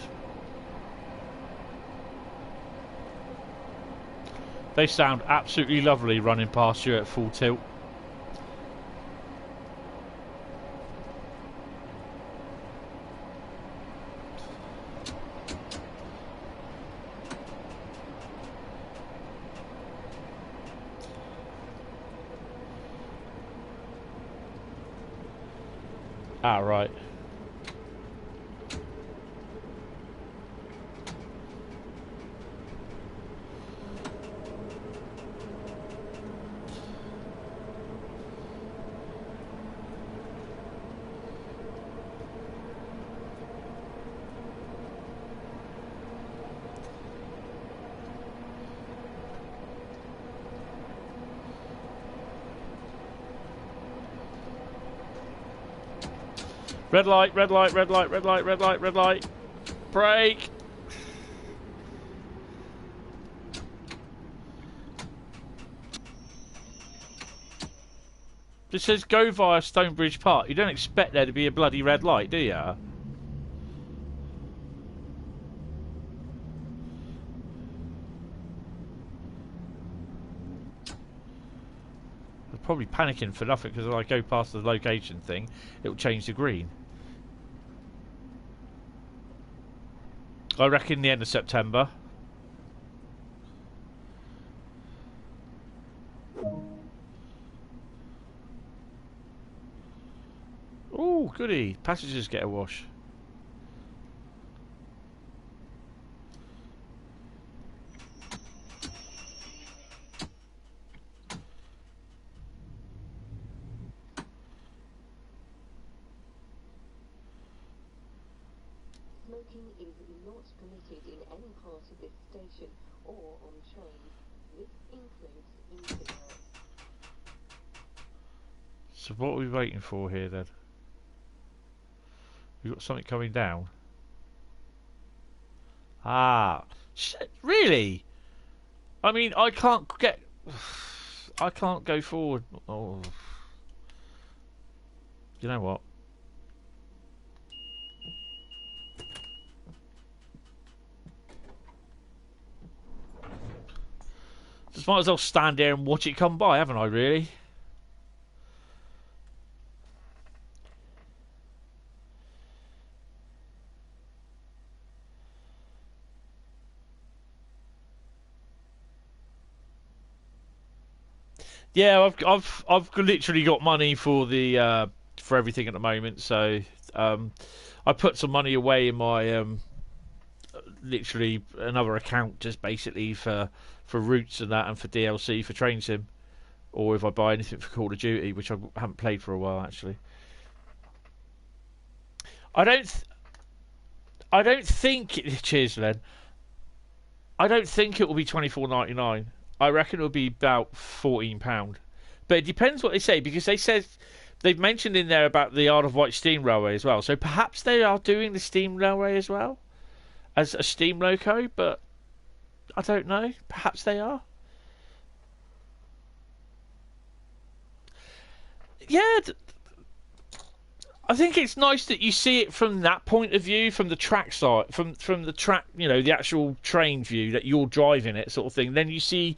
They sound absolutely lovely running past you at full tilt. Ah, right. Red light, red light, red light, red light, red light, red light. Brake! This says go via Stonebridge Park. You don't expect there to be a bloody red light, do you? I'm probably panicking for nothing because if I go past the location thing, it will change to green. I reckon the end of September. Oh, goody. Passengers get a wash. Smoking is not permitted in any part of this station or on trains. This includes e-cigarettes. So what are we waiting for here then? We've got something coming down. Ah, shit, really? I mean, I can't get... I can't go forward. Oh. You know what? Just might as well stand there and watch it come by, haven't I, really? Yeah, I've literally got money for the for everything at the moment. So I put some money away in my literally another account, just basically for routes and that, and for DLC for Train Sim, or if I buy anything for Call of Duty, which I haven't played for a while actually. I don't. I don't think. Cheers, Len. I don't think it will be £24.99. I reckon it will be about £14. But it depends what they say, because they said they've mentioned in there about the Isle of Wight Steam Railway as well. So perhaps they are doing the Steam Railway as well as a steam loco, but I don't know. Perhaps they are. Yeah, I think it's nice that you see it from that point of view, from the track side, from the track, the actual train view that you're driving it, sort of thing. Then you see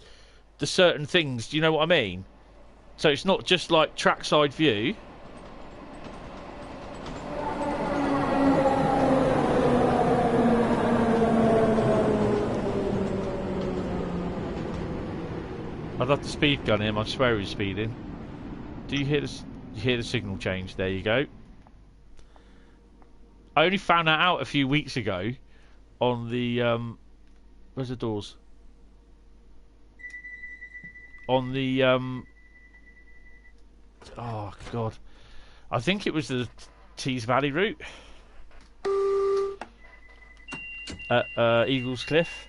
the certain things. Do you know what I mean? So it's not just like trackside view. I'd love to speed gun him. I swear he's speeding. Do you hear this? You hear the signal change? There you go. I only found that out a few weeks ago on the where's the doors? On the oh god, I think it was the Tees Valley route at Eagles Cliff.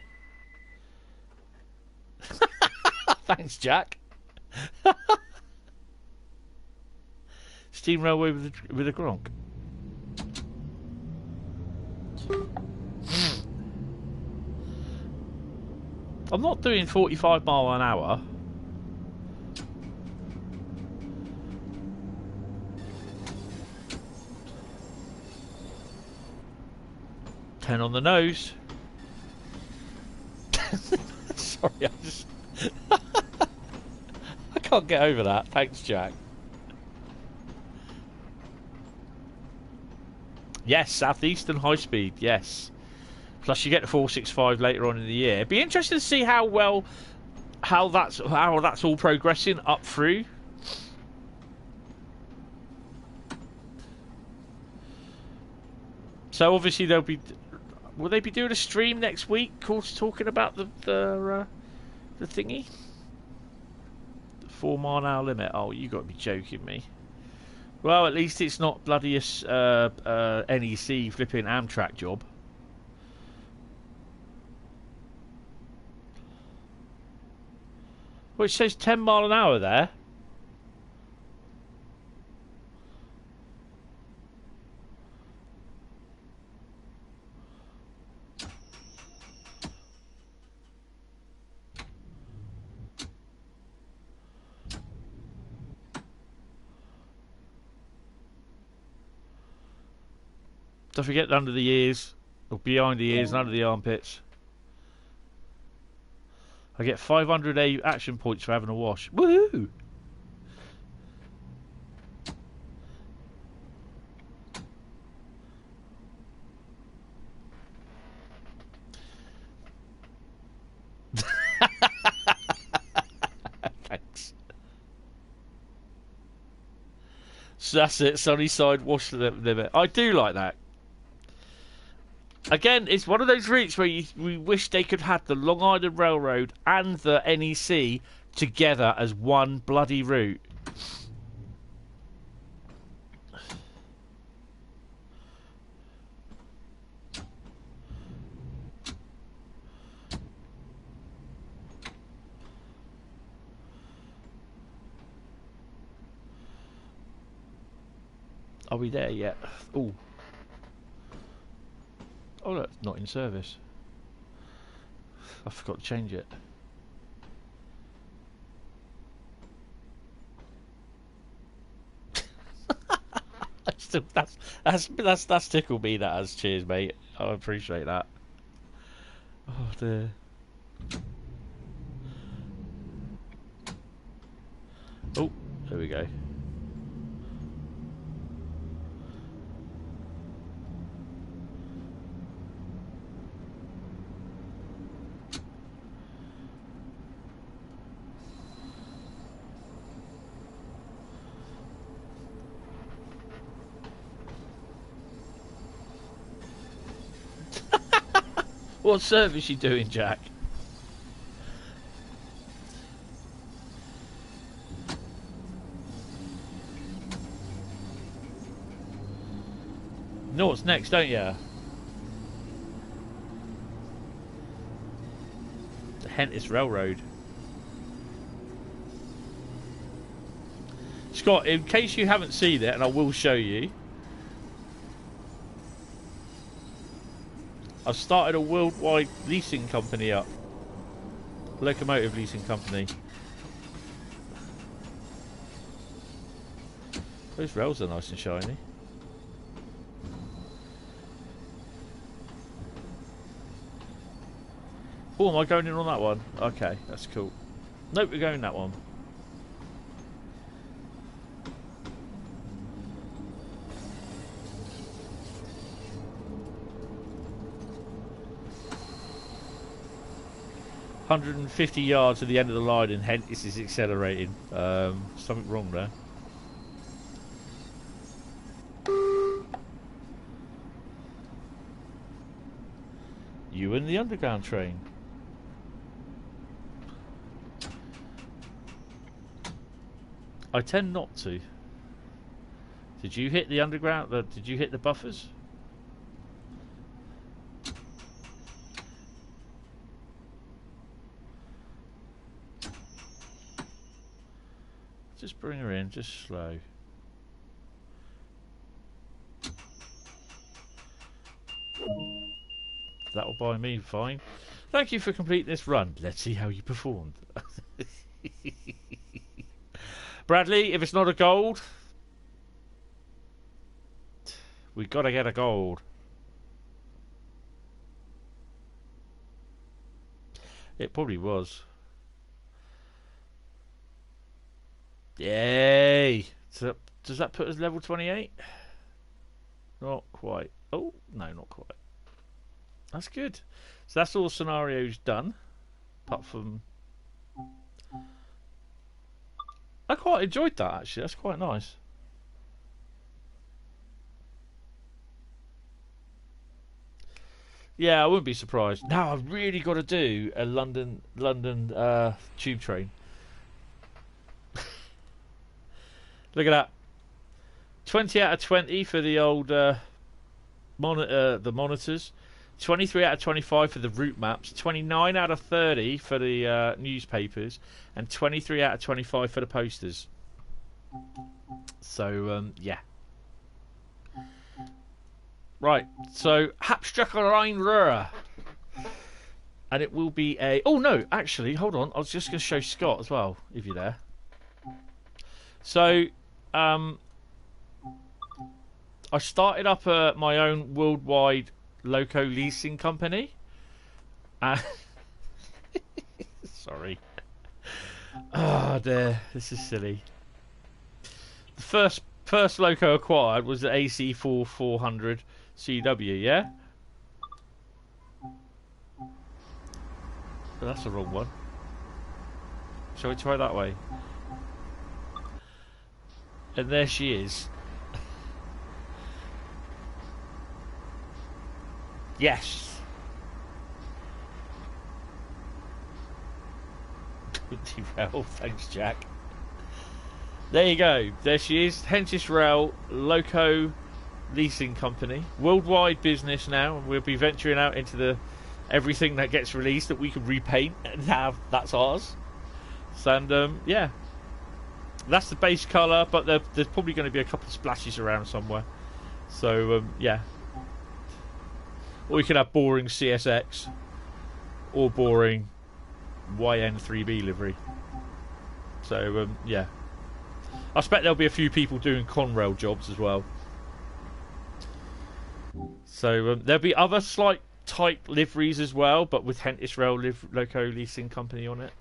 Thanks, Jack. Steam railway with a Gronk. I'm not doing 45 mile an hour. Ten on the nose. Sorry, I can't get over that. Thanks, Jack. Yes, Southeastern High Speed, yes. Plus you get the 465 later on in the year. It'd be interesting to see how that's all progressing up through. So obviously will they be doing a stream next week, of course, talking about the thingy? The 4 mile an hour limit. Oh, you got to be joking me. Well, at least it's not bloody a NEC flipping Amtrak job. Well, it says 10 mile an hour there. Don't forget under the ears, or behind the ears and under the armpits. I get 500 action points for having a wash. Woohoo! Thanks. So that's it, Sunnyside wash limit. I do like that. Again, it's one of those routes where we wish they could have the Long Island Railroad and the NEC together as one bloody route. Are we there yet? Ooh. Oh, look, it's not in service. I forgot to change it. That's tickled me, that has. Cheers, mate. I appreciate that. Oh dear. Oh, there we go. What service you doing, Jack? Know what's next, don't you? The Hentis Railroad. Scott, in case you haven't seen it, and I will show you, I've started a worldwide leasing company up. Locomotive leasing company. Those rails are nice and shiny. Oh, am I going in on that one? Okay, that's cool. Nope, we're going that one. $150 yards to the end of the line, and hence this is accelerating. Something wrong there. You and the underground train. I tend not to. Did you hit the underground? Did you hit the buffers? Just bring her in, just slow. That'll buy me fine. Thank you for completing this run. Let's see how you performed. Bradley, if it's not a gold, we gotta get a gold. It probably was. Yay! So, does that put us level 28? Not quite. Oh, no, not quite. That's good. So that's all scenarios done. Apart from... I quite enjoyed that, actually. That's quite nice. Yeah, I wouldn't be surprised. Now I've really got to do a London tube train. Look at that. 20 out of 20 for the old the monitors. 23 out of 25 for the route maps. 29 out of 30 for the newspapers. And 23 out of 25 for the posters. So, yeah. Right, so Hauptstrecke Rhur. And it will be a... Oh, no, actually, hold on. I was just going to show Scott as well, if you're there. So, I started up my own worldwide loco leasing company. Sorry. Oh, dear. This is silly. The first loco acquired was the AC4400CW, yeah? But that's the wrong one. Shall we try that way? And there she is. Yes. Derail. Thanks, Jack. There you go. There she is. Hentis Rail Loco Leasing Company. Worldwide business now. We'll be venturing out into the everything that gets released that we can repaint and have. That's ours. And yeah. That's the base colour, but there's probably going to be a couple of splashes around somewhere. So, yeah. Or you could have boring CSX. Or boring YN3B livery. So, yeah. I expect there'll be a few people doing Conrail jobs as well. So, there'll be other slight type liveries as well, but with Hentis Rail Loco Leasing Company on it.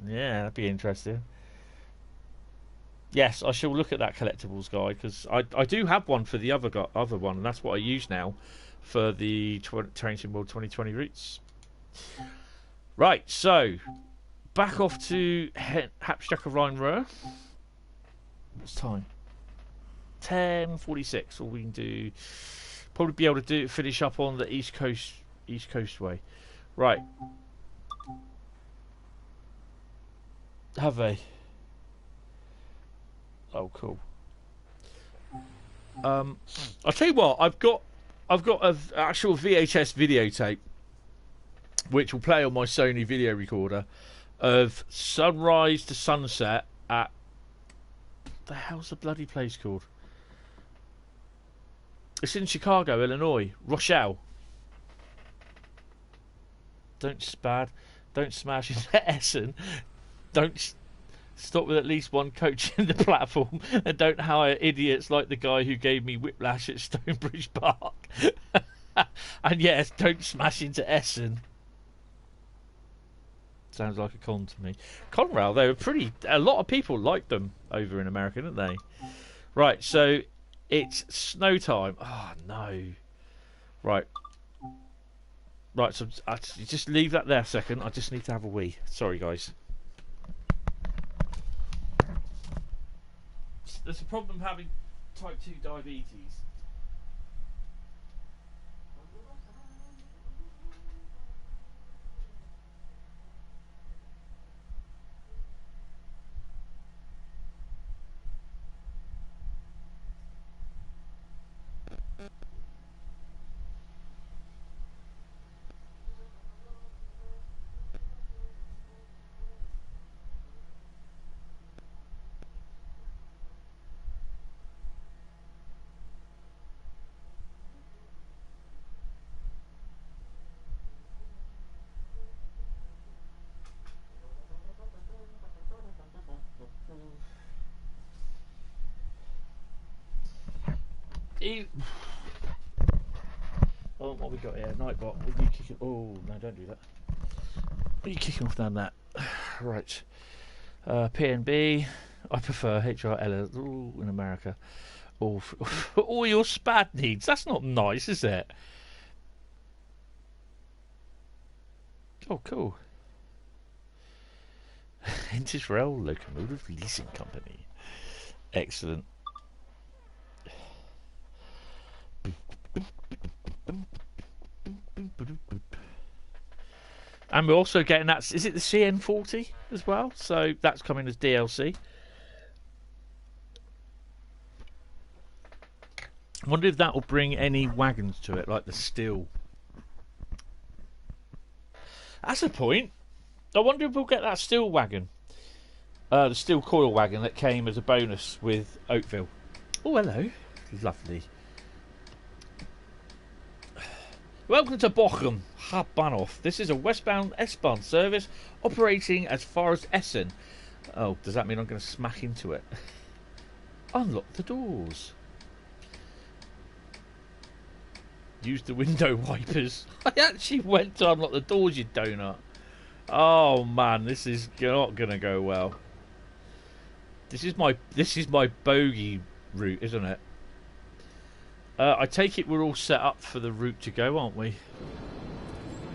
Yeah, that'd be interesting. Yes, I shall look at that collectibles guide, because I do have one for the other one, and that's what I use now for the Terrain Sim World 2020 routes. Right, so back off to Hauptstrecke Rhur. What's time? 10:46. All we can do, probably be able to finish up on the East East Coastway. Right. Have they? Oh, cool. I'll tell you what. I've got an actual VHS videotape, which will play on my Sony video recorder, of sunrise to sunset at the hell's the bloody place called? It's in Chicago, Illinois, Rochelle. Don't smash into Essen. Don't stop with at least one coach in the platform, and don't hire idiots like the guy who gave me whiplash at Stonebridge Park. And yes, don't smash into Essen. Sounds like a con to me. Conrail, they were pretty. A lot of people liked them over in America, didn't they? Right, so it's snow time. Oh no. Right. Right, so just leave that there a second. I just need to have a wee. Sorry, guys. There's a problem having type 2 diabetes. Oh, what we got here? Nightbot. What are you kicking? Oh no, don't do that. What are you kicking off down that? Right. PNB. I prefer HRL in America. Oh, for all your SPAD needs. That's not nice, is it? Oh, cool. Interrail Locomotive Leasing Company. Excellent. And we're also getting that. Is it the CN40 as well? So that's coming as DLC. I wonder if that will bring any wagons to it, like the steel. That's a point. I wonder if we'll get that steel wagon. The steel coil wagon that came as a bonus with Oakville. Oh, hello. Lovely. Welcome to Bochum, Hauptbahnhof. This is a westbound S-Bahn service operating as far as Essen. Oh, does that mean I'm going to smack into it? Unlock the doors. Use the window wipers. I actually went to unlock the doors, you donut. Oh man, this is not going to go well. This is my bogey route, isn't it? I take it we're all set up for the route to go, aren't we?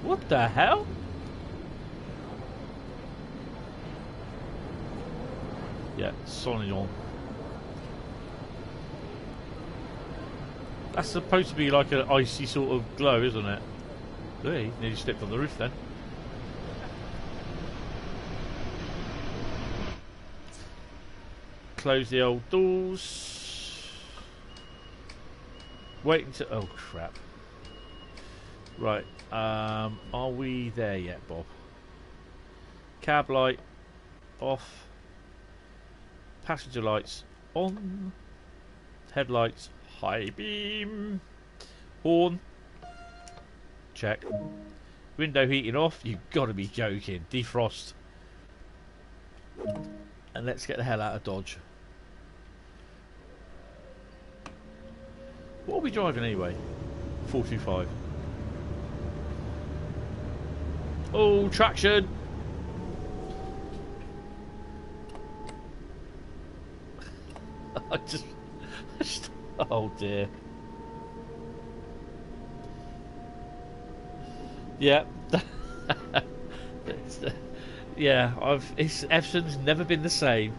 What the hell? Yeah, Sonnenjon. That's supposed to be like an icy sort of glow, isn't it? Hey, nearly slipped on the roof then. Close the old doors. Wait until... Oh, crap. Right. Are we there yet, Bob? Cab light off. Passenger lights on. Headlights high beam. Horn. Check. Window heating off. You've got to be joking. Defrost. And let's get the hell out of Dodge. What are we driving anyway? 425. Oh, traction! I just oh dear. Yeah. Yeah, Epsom's never been the same.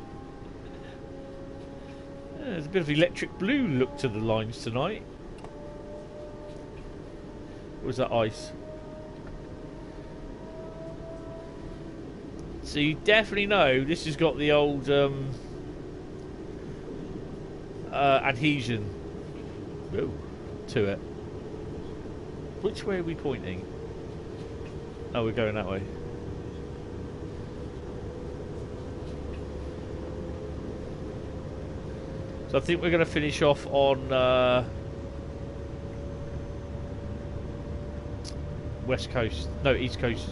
There's a bit of electric blue look to the lines tonight. Or is that ice? So you definitely know this has got the old adhesion to it. Which way are we pointing? Oh, we're going that way. So I think we're going to finish off on West Coast. No, East Coast.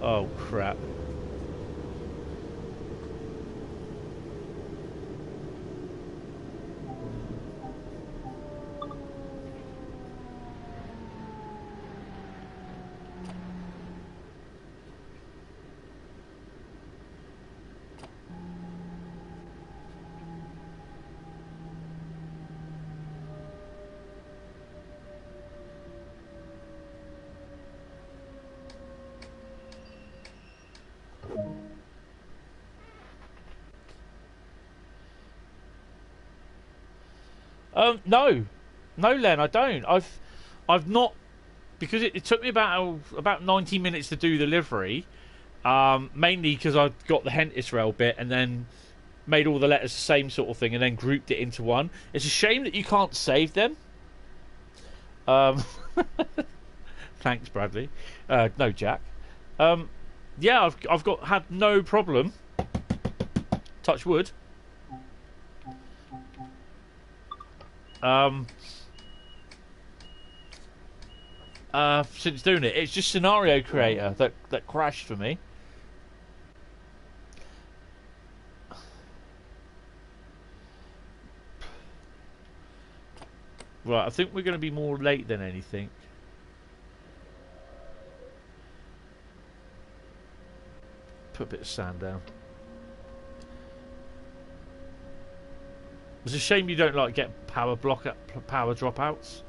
Oh, crap. No, Len, I don't. I've not, because it took me about 90 minutes to do the livery. Mainly because I got the Hentis rail bit and then made all the letters the same sort of thing and then grouped it into one. It's a shame that you can't save them. Thanks, Bradley. No, Jack. Yeah, I've had no problem. Touch wood. Since doing it, it's just Scenario Creator that crashed for me. Right, I think we're going to be more late than anything. Put a bit of sand down. It's a shame you don't like get power dropouts.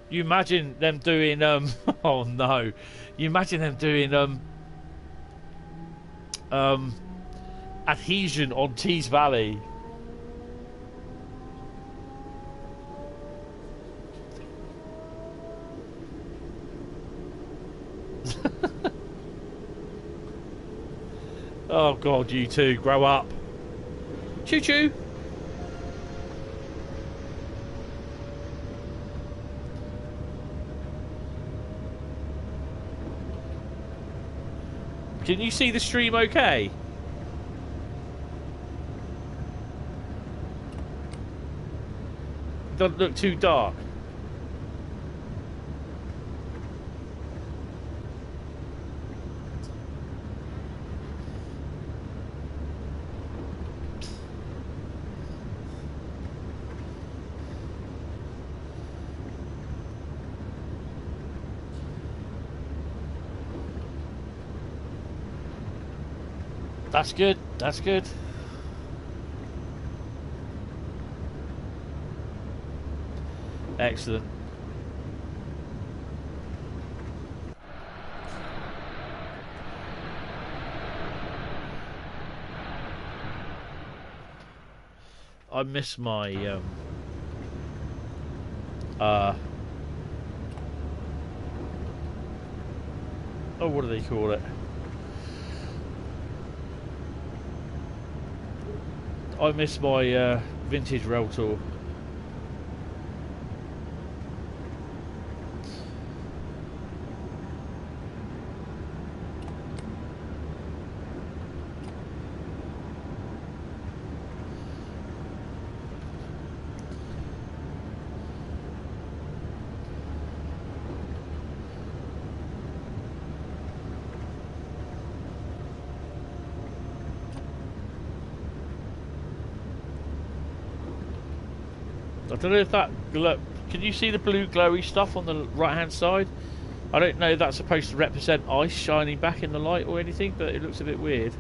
You imagine them doing oh no. You imagine them doing adhesion on Tees Valley. Oh god, you two, grow up. Choo choo. Can you see the stream okay? Doesn't look too dark. That's good. That's good. Excellent. I miss my oh, what do they call it? I miss my vintage rail tour. I don't know if that can you see the blue glowy stuff on the right hand side? I don't know if that's supposed to represent ice shining back in the light or anything, but it looks a bit weird.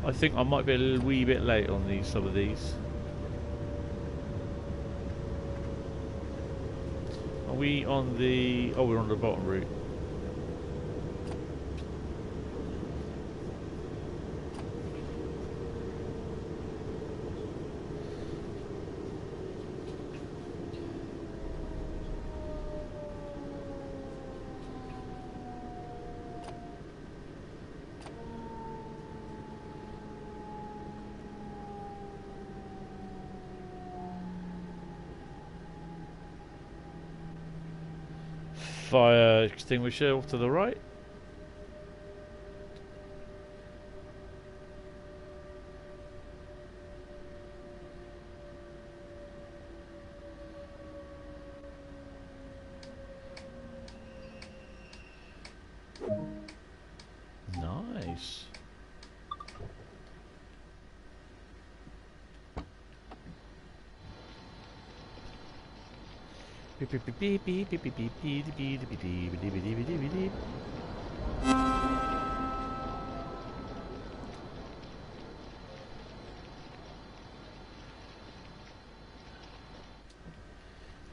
I think I might be a wee bit late on some of these. Are we on the... oh, we're on the bottom route. fire extinguisher off to the right. Nice.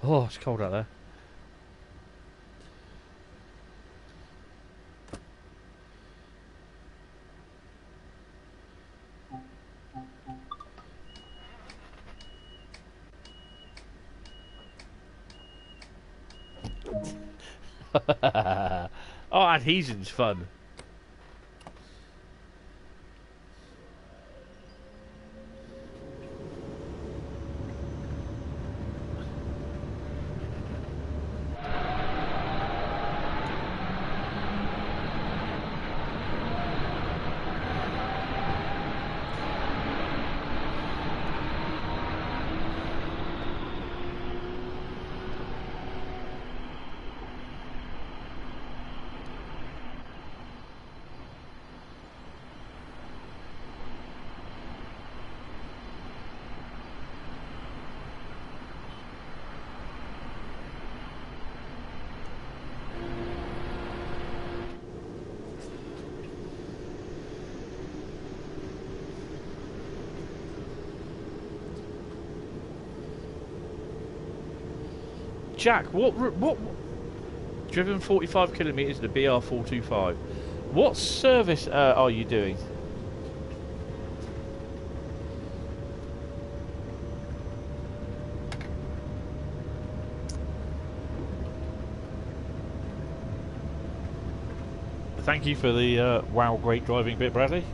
Oh, it's cold out there. Oh, adhesion's fun. Jack, what driven 45 kilometres to BR425. What service are you doing? Thank you for the wow, great driving bit, Bradley.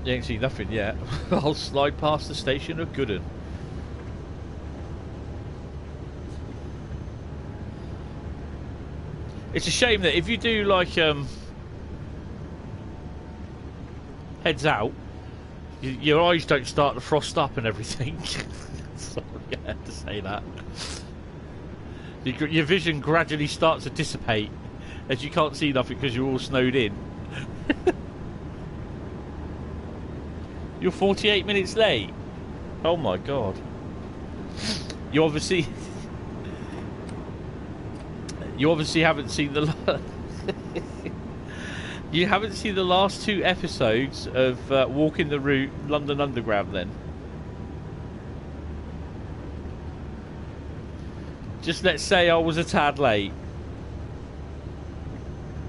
You ain't seen nothing yet. I'll slide past the station of Gooden. It's a shame that if you do like heads out, your eyes don't start to frost up and everything. Sorry, I had to say that. Your vision gradually starts to dissipate as you can't see nothing because you're all snowed in. You're 48 minutes late. Oh my god. You obviously haven't seen the you haven't seen the last two episodes of Walking the Route London Underground then. Just let's say I was a tad late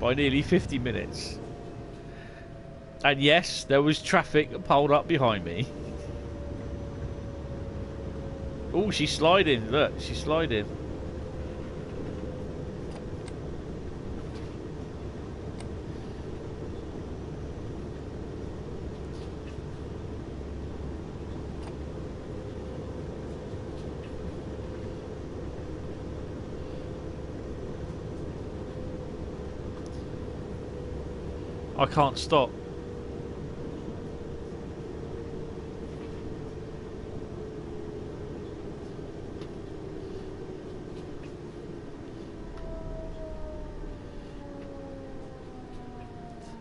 by nearly 50 minutes. And yes, there was traffic piled up behind me. Oh, she's sliding. Look, she's sliding. I can't stop.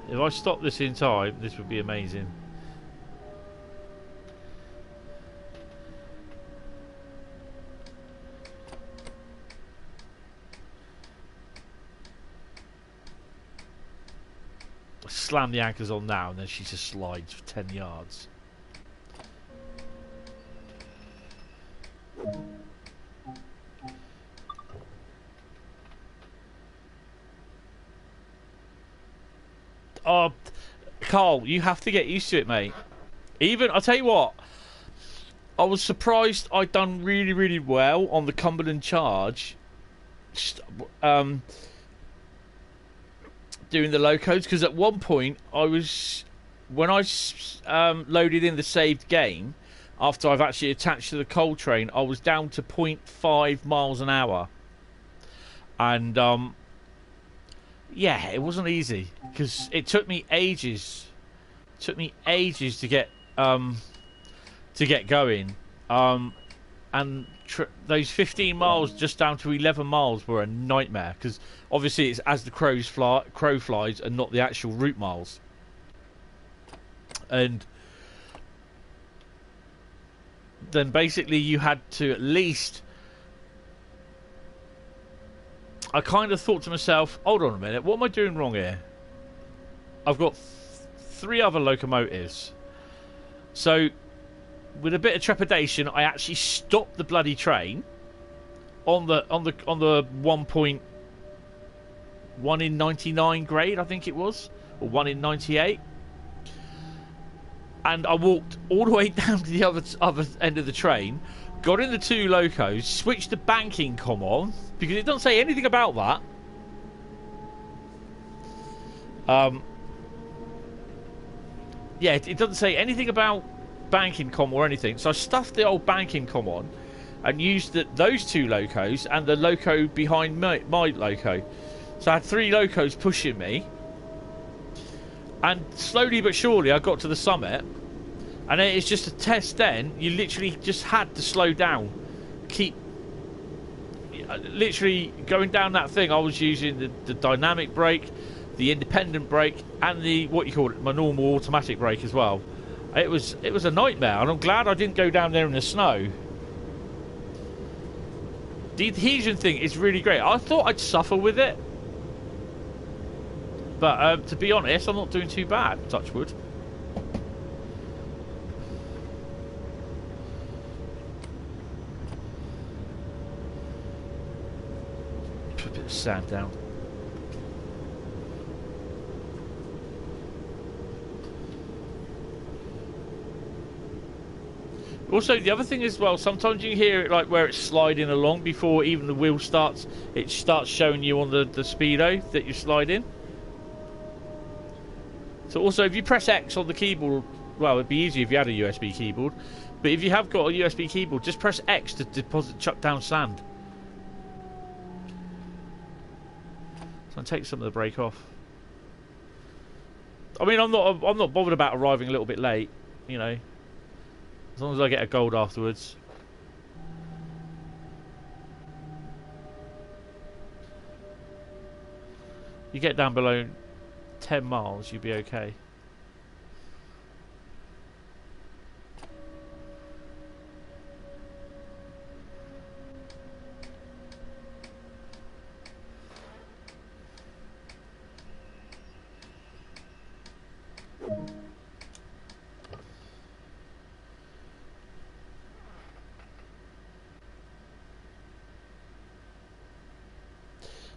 If I stop this in time, this would be amazing. Slam the anchors on now and then she just slides for 10 yards. Oh, Carl, you have to get used to it, mate. Even, I'll tell you what, I was surprised I'd done really, really well on the Cumberland charge. Doing the locos, because at one point when I loaded in the saved game after I've actually attached to the coal train, I was down to 0.5 miles an hour And yeah, it wasn't easy because it took me ages. To get going. And those 15 miles just down to 11 miles were a nightmare because obviously it's as the crow flies and not the actual route miles. And then basically you had to at least... I kind of thought to myself, hold on a minute, what am I doing wrong here? I've got 3 other locomotives. So with a bit of trepidation, I actually stopped the bloody train on the 1.1 in 99 grade, I think it was, or 1 in 98. And I walked all the way down to the other end of the train, got in the 2 locos, switched the banking comm on, because it doesn't say anything about that. Yeah, it doesn't say anything about banking comm or anything. So I stuffed the old banking comm on and used those 2 locos and the loco behind my loco. So I had 3 locos pushing me. And slowly but surely I got to the summit. And it's just a test then. You literally just had to slow down. Keep... Literally going down that thing, I was using the dynamic brake, the independent brake, and the, what you call it, my normal automatic brake as well. It was a nightmare, and I'm glad I didn't go down there in the snow. The adhesion thing is really great. I thought I'd suffer with it, but to be honest, I'm not doing too bad. Touch wood. Put a bit of sand down. Also, the other thing as well, sometimes you hear it like where it's sliding along before even the wheel starts. It starts showing you on the speedo that you're sliding. So also, if you press X on the keyboard, well, it'd be easier if you had a USB keyboard. But if you have got a USB keyboard, just press X to chuck down sand. So I'll take some of the brake off. I mean, I'm not bothered about arriving a little bit late, you know. As long as I get a gold afterwards. You get down below 10 miles, you'll be okay.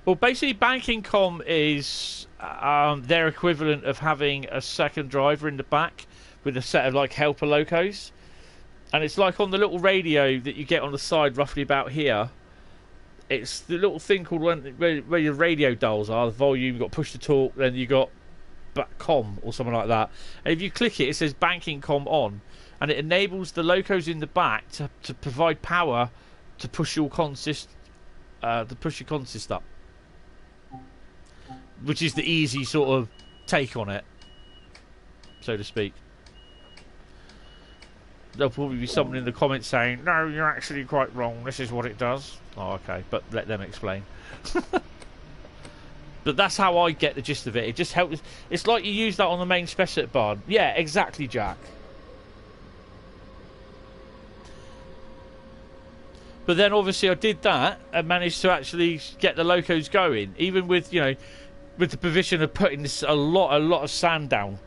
Well, basically, banking comm is their equivalent of having a second driver in the back with a set of like helper locos, and it's like on the little radio that you get on the side, roughly about here. It's the little thing called where your radio dials are, the volume. You got push to talk, then you got comm or something like that. And if you click it, it says banking comm on, and it enables the locos in the back to provide power to push your consist up. Which is the easy sort of take on it, so to speak. There'll probably be someone in the comments saying, no, you're actually quite wrong, this is what it does. Oh, okay, but let them explain. But that's how I get the gist of it. It just helps. It's like you use that on the main specific bar. Yeah, exactly, Jack. But then obviously I did that and managed to actually get the locos going, even with, you know, with the provision of putting this a lot of sand down.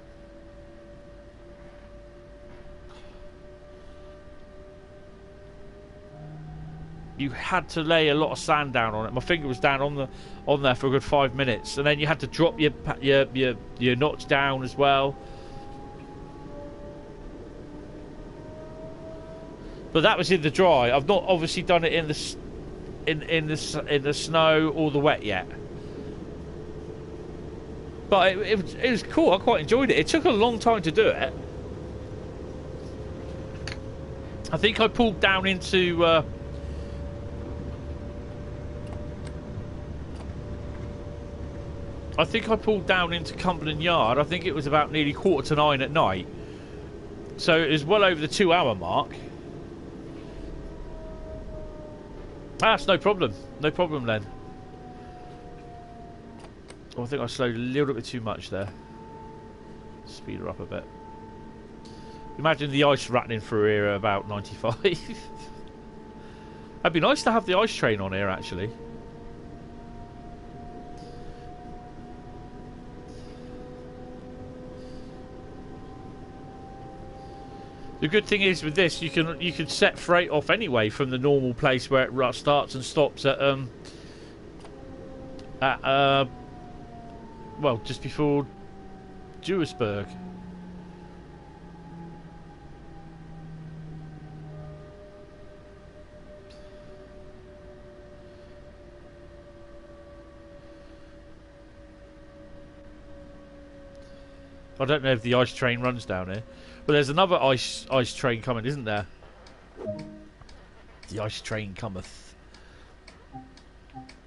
You had to lay a lot of sand down on it. My finger was down on there for a good 5 minutes, and then you had to drop your notch down as well. But that was in the dry. I've not obviously done it in the snow or the wet yet. But it was cool. I quite enjoyed it. It took a long time to do it. I think I pulled down into I think I pulled down into Cumberland Yard. I think it was about nearly 8:45 at night. So it was well over the 2-hour mark. That's no problem. No problem then. Oh, I think I slowed a little bit too much there. Speed her up a bit. Imagine the ice rattling through here at about 95. It'd be nice to have the ice train on here, actually. The good thing is with this, you can set freight off anyway from the normal place where it starts and stops at well, just before Duisburg. I don't know if the ice train runs down here, but there's another ice train coming, isn't there? The ice train cometh.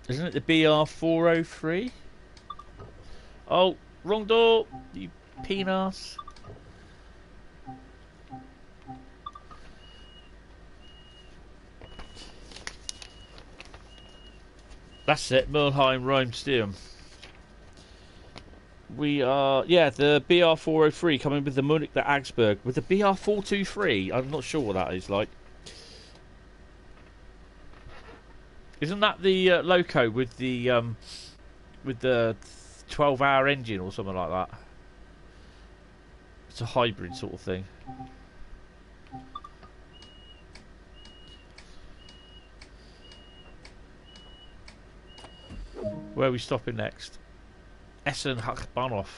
Isn't it the BR403? Oh, wrong door, you penis. That's it, Mulheim, Rhine, Steam. We are, yeah, the BR403 coming with the Munich, the Augsburg, with the BR423. I'm not sure what that is like. Isn't that the loco with the 12-hour engine or something like that? It's a hybrid sort of thing. Where are we stopping next? Essen Hauptbahnhof.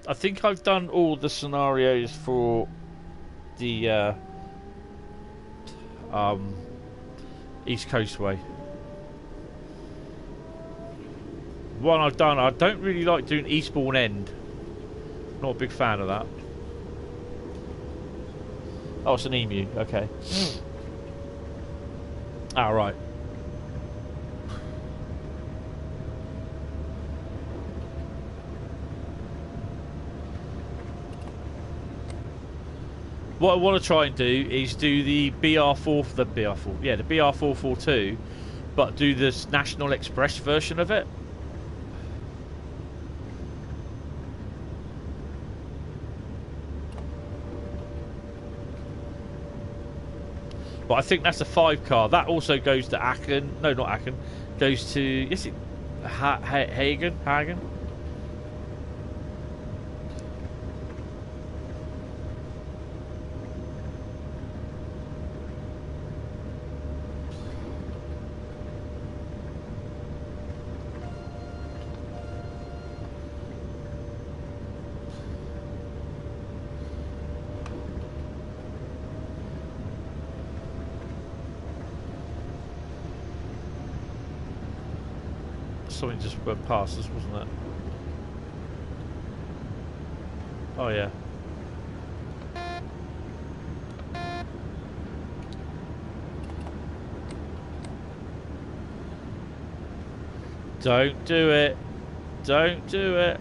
I think I've done all the scenarios for the East Coastway. One I've done, I don't really like doing Eastbourne End. Not a big fan of that. Oh, it's an emu, okay. Ah, right. What I want to try and do is do the BR442, but do this National Express version of it. But I think that's a 5-car. That also goes to Aachen. No, not Aachen. Goes to, yes, it Hagen. Something just went past us, wasn't it? Oh yeah. Don't do it. Don't do it.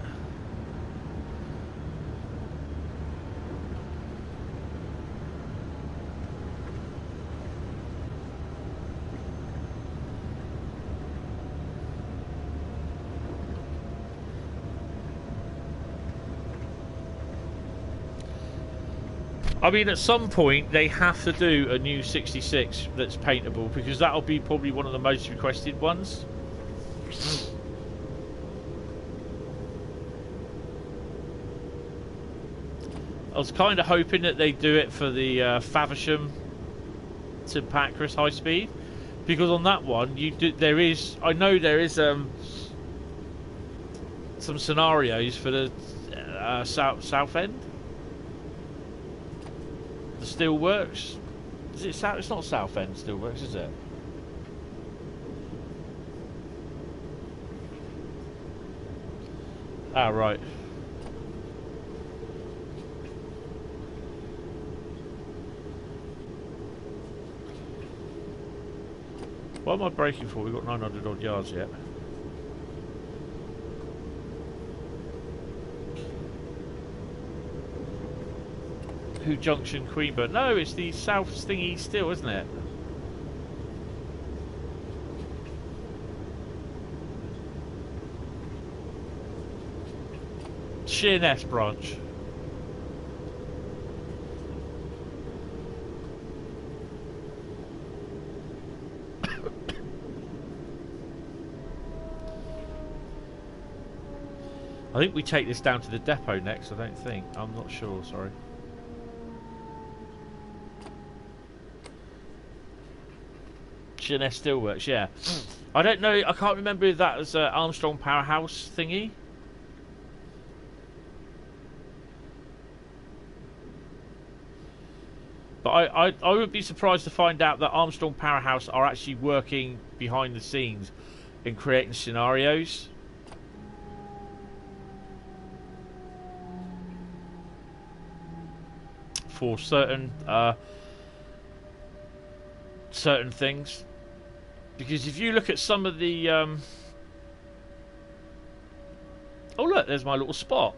I mean, at some point they have to do a new 66 that's paintable, because that'll be probably one of the most requested ones. I was kind of hoping that they'd do it for the Faversham to Pancras high speed, because on that one I know there is some scenarios for the south end. The Steelworks. Is it south? It's not South End Steelworks, is it? Ah, right. What am I braking for? We've got 900 odd yards yet. Who Junction, Queenborough? No, it's the South Stingy still, isn't it? Sheerness branch. I think we take this down to the depot next, I don't think. I'm not sure, sorry. Sheerness Steelworks, yeah. I don't know, I can't remember if that was Armstrong Powerhouse thingy. But I would be surprised to find out that Armstrong Powerhouse are actually working behind the scenes in creating scenarios. For certain things, because if you look at some of the oh look, there's my little spot.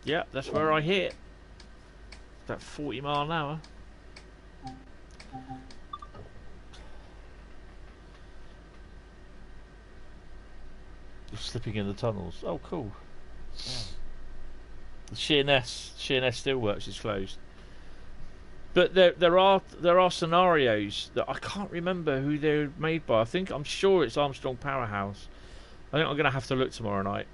Yeah, that's where I hit that 40 mile an hour. Slipping in the tunnels. Oh, cool. The Sheerness Steelworks is closed, but there are scenarios that I can't remember who they're made by. I'm sure it's Armstrong Powerhouse. I think I'm going to have to look tomorrow night.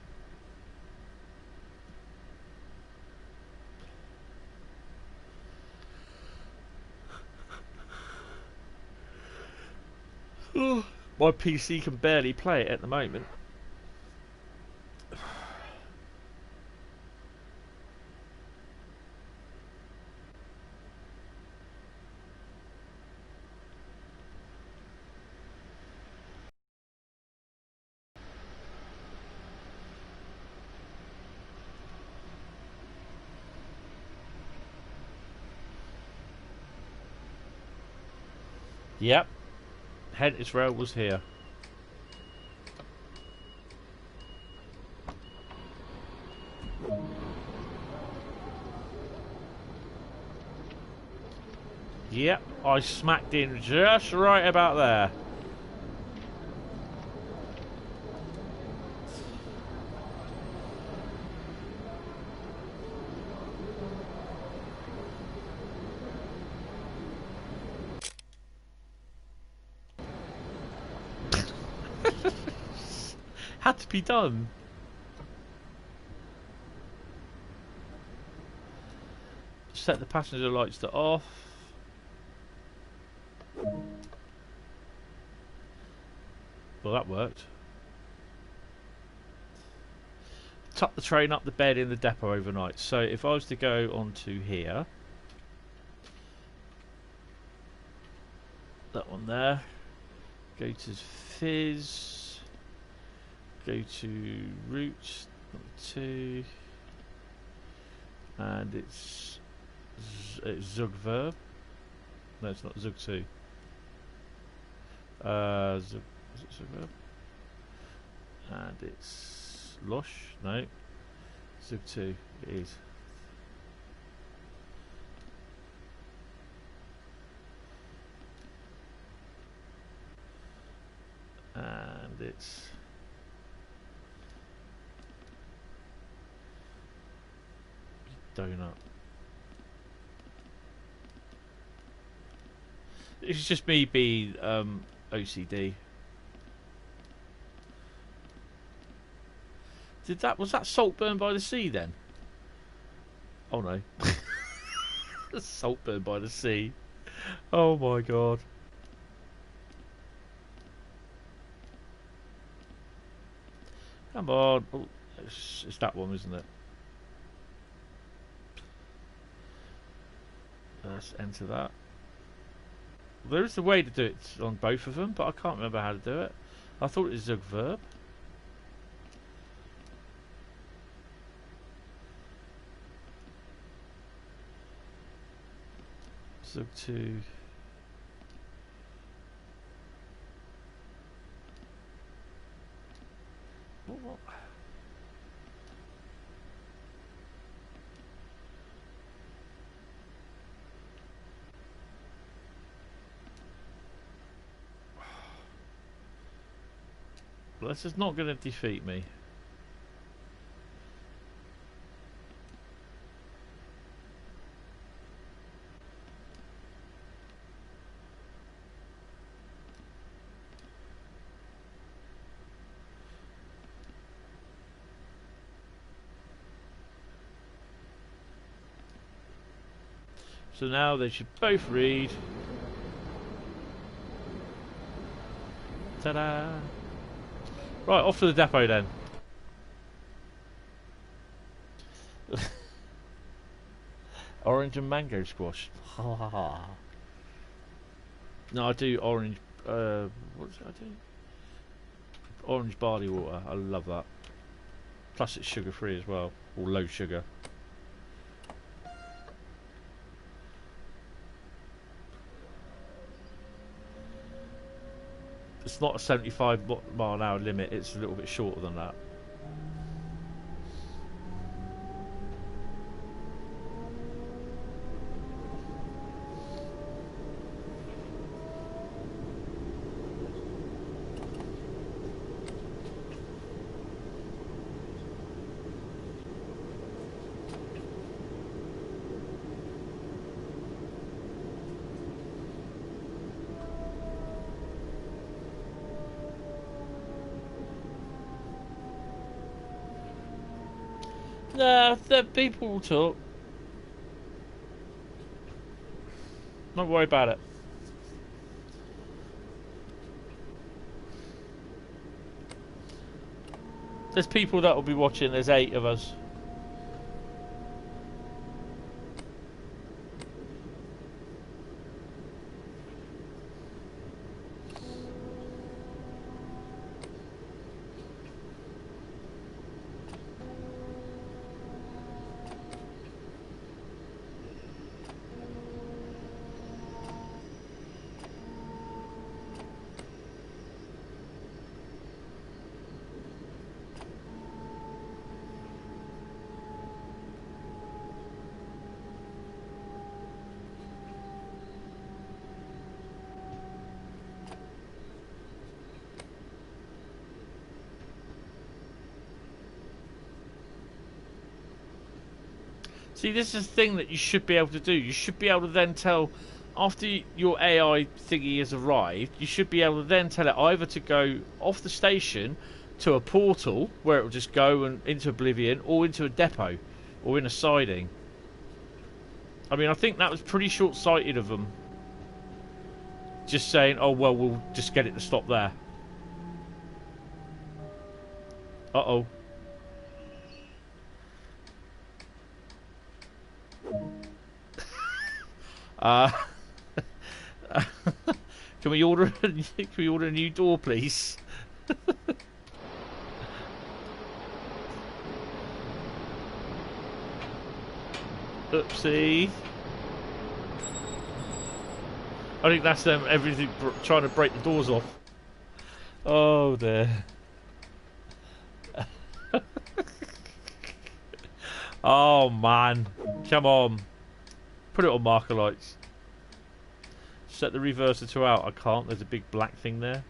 My PC can barely play it at the moment. Yep. Hentice Rail was here. Yep, I smacked in just right about there. Had to be done. Set the passenger lights to off. Well, that worked. Tuck the train up the bed in the depot overnight. So if I was to go onto here, that one there, go to Fizz, go to route number 2, and it's Zug verb. No, it's not Zug 2. Zug, is it Zug verb? And it's Losh. No, Zug 2. It is. And it's donut. It's just me being OCD. Was that Saltburn by the Sea then? Oh no. Saltburn by the Sea. Oh my god. Come on. Oh, it's that one, isn't it? Let's enter that. There is a way to do it on both of them, but I can't remember how to do it. I thought it was Zug verb. Zug 2. Well, this is not going to defeat me. So now they should both read. Ta-da! Right, off to the depot then. Orange and mango squash. Ha ha ha. No, I do orange. What did I do? Orange barley water. I love that. Plus, it's sugar free as well, or low sugar. It's not a 75 mph limit, it's a little bit shorter than that. Nah, the people will talk. Don't worry about it. There's people that will be watching. There's 8 of us. See, this is the thing that you should be able to do. You should be able to then tell, after your AI thingy has arrived, you should be able to then tell it either to go off the station to a portal where it will just go and into oblivion, or into a depot, or in a siding. I mean, I think that was pretty short-sighted of them. Just saying, oh well, we'll just get it to stop there. Uh-oh. Can we order a new door, please? Oopsie. I think that's them. Everything trying to break the doors off. Oh dear. Oh man, come on. Put it on marker lights. Set the reverser to out. I can't. There's a big black thing there.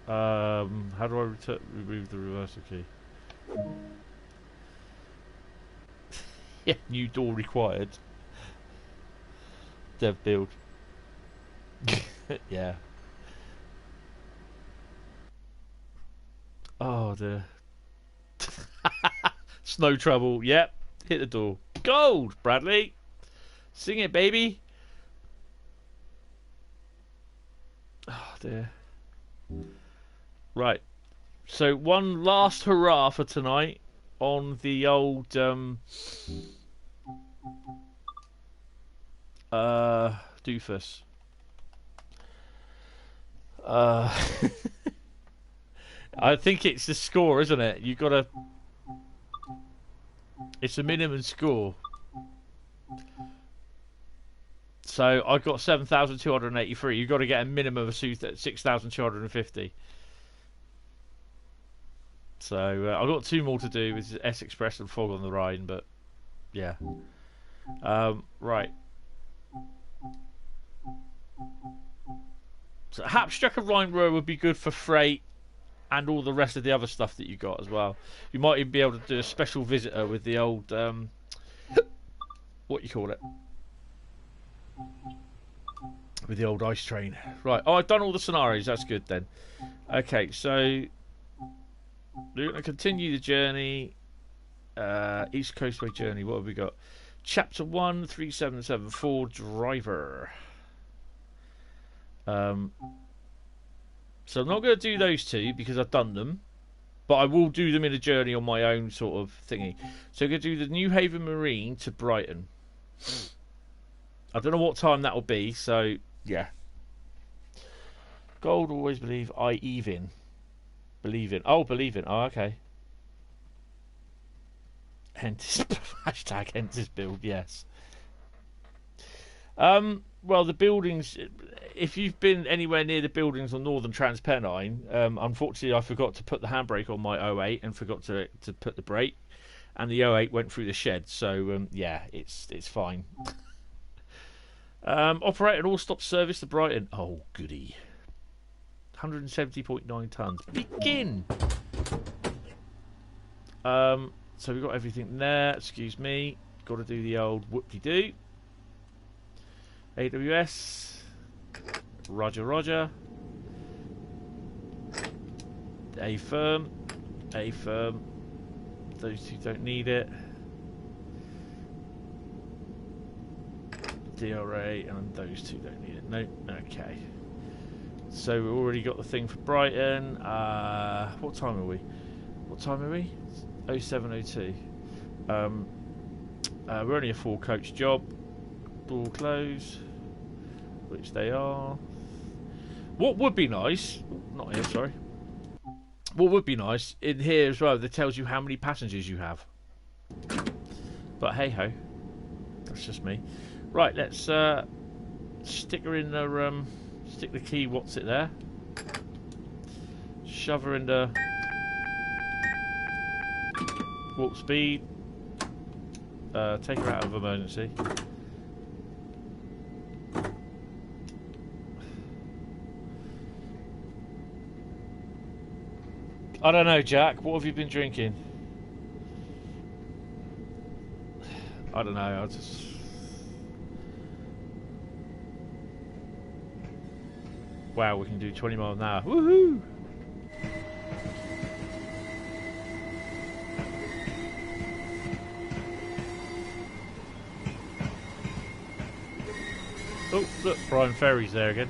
How do I remove the reverser key? Yeah, new door required. Dev build. Yeah. Oh dear. Snow trouble. Yep. Hit the door. Gold, Bradley. Sing it, baby. Oh dear. Right. So one last hurrah for tonight on the old doofus. I think it's the score, isn't it? You gotta. It's a minimum score. So I got 7,283. You've got to get a minimum of 6,250. So I've got 2 more to do, which is S Express and Fog on the Rhine. But yeah, right. So Hauptstrecke Rhur would be good for freight and all the rest of the other stuff that you got as well. You might even be able to do a special visitor with the old what you call it, with the old ice train. Right. Oh, I've done all the scenarios. That's good then. Okay, so we're going to continue the journey. East Coastway journey. What have we got? Chapter 1, 3774 driver. So I'm not going to do those 2 because I've done them, but I will do them in a journey on my own sort of thingy. So I'm going to do the New Haven Marine to Brighton. I don't know what time that will be, so yeah. Gold, always believe, I even. Believe in. Oh, believe in. Oh, okay. Hence, hashtag hence build, yes. Well, the buildings, if you've been anywhere near the buildings on Northern Transpennine, unfortunately I forgot to put the handbrake on my 08 and forgot to put the brake, and the 08 went through the shed, so yeah, it's fine. Operate an all-stop service to Brighton. Oh, goody. 170.9 tonnes. Begin! So we've got everything there. Excuse me. Got to do the old whoop-de-doo. AWS. Roger, roger. A firm. A firm. Those 2 don't need it. DRA, and those 2 don't need it. No. Okay. So we've already got the thing for Brighton. What time are we? What time are we? 0702. We're only a 4-coach job. Door close, which they are. What would be nice, not here, sorry. What would be nice in here as well, that tells you how many passengers you have. But hey ho, that's just me. Right, let's stick her in the stick the key. What's it there? Shove her into warp speed. Take her out of emergency. I don't know, Jack. What have you been drinking? I don't know. I just. Wow, we can do 20 miles an hour. Woohoo! Oh, look, Brian Ferry's there again.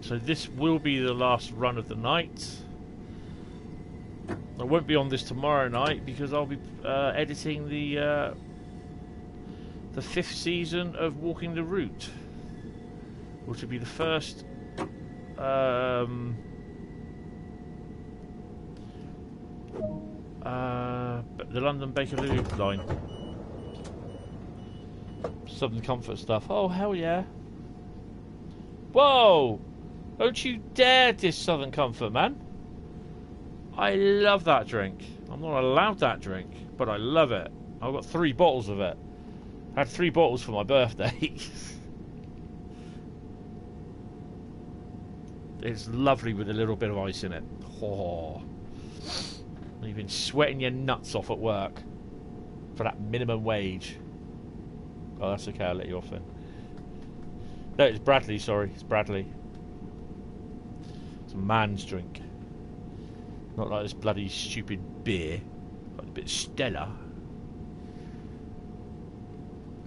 So this will be the last run of the night. I won't be on this tomorrow night because I'll be editing the 5th season of Walking the Route, which will be the first the London Bakerloo line. Southern Comfort stuff. Oh, hell yeah. Whoa! Don't you dare diss Southern Comfort, man. I love that drink. I'm not allowed that drink, but I love it. I've got 3 bottles of it. I had 3 bottles for my birthday. It's lovely with a little bit of ice in it. Oh. You've been sweating your nuts off at work for that minimum wage. Oh, that's okay, I'll let you off then. No, it's Bradley, sorry. It's Bradley. It's a man's drink. Not like this bloody stupid beer. Like a bit of Stella.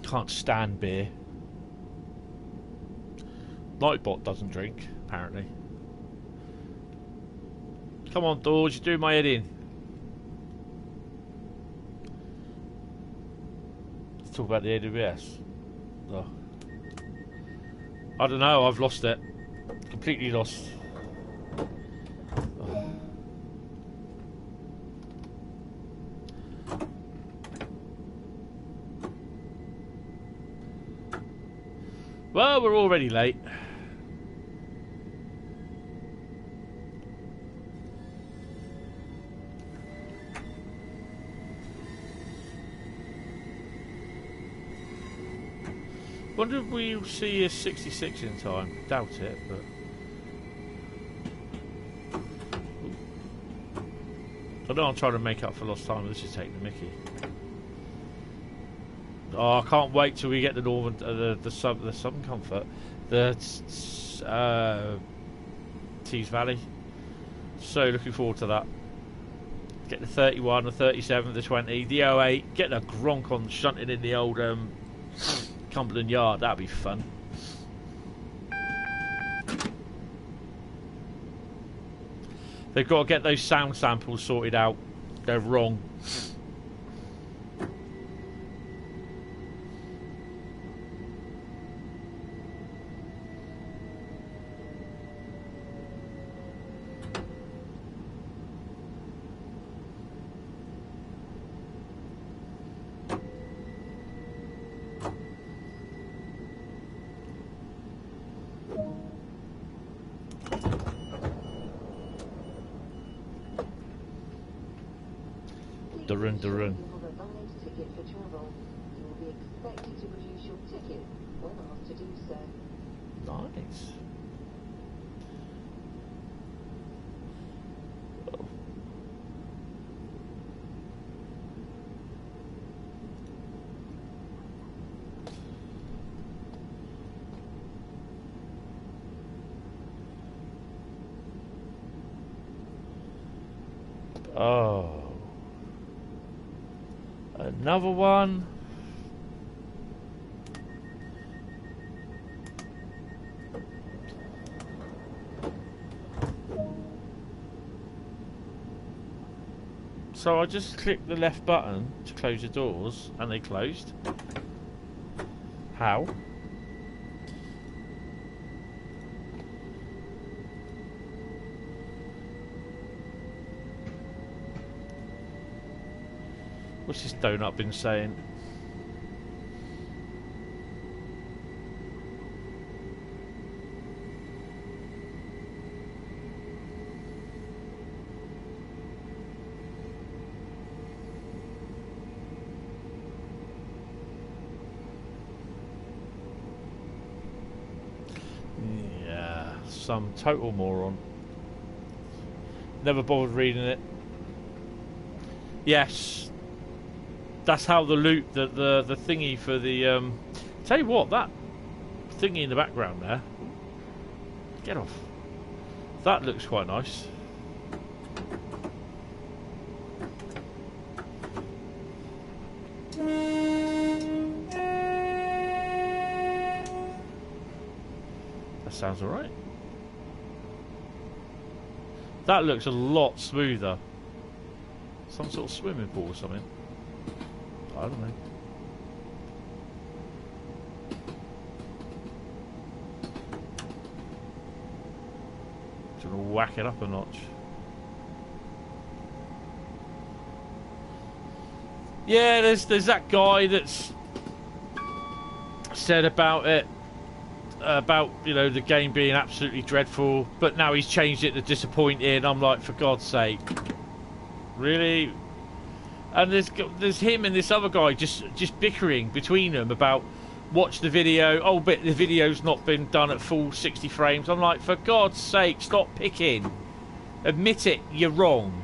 Can't stand beer. Nightbot doesn't drink, apparently. Come on, Dodge, you're doing my head in. Talk about the AWS. Oh. I don't know, I've lost it. Completely lost. Oh. Well, we're already late. Wonder if we'll see a 66 in time. Doubt it, but... I know I'm trying to make up for lost time. Let's just take the mickey. Oh, I can't wait till we get the Northern, the Southern Comfort, the Tees Valley. So looking forward to that. Get the 31, the 37, the 20, the 08. Get a Gronk on shunting in the old Cumberland Yard. That'd be fun. They've got to get those sound samples sorted out. They're wrong. Run. You have a valid ticket for travel. You will be expected to produce your ticket when asked to do so. Nice. Oh. Another one. So I just clicked the left button to close the doors and they closed. How? What's this donut been saying? Yeah, some total moron. Never bothered reading it. Yes. That's how the loop, the thingy for the tell you what, that thingy in the background there, get off, that looks quite nice. That sounds alright. That looks a lot smoother. Some sort of swimming pool or something. I don't know. Just gonna whack it up a notch. Yeah, there's that guy that's said about it, about, you know, the game being absolutely dreadful, but now he's changed it to disappointing. I'm like, for God's sake, really? And there's him and this other guy just bickering between them about watch the video. Oh, but the video's not been done at full 60 frames. I'm like, for God's sake, stop picking. Admit it, you're wrong.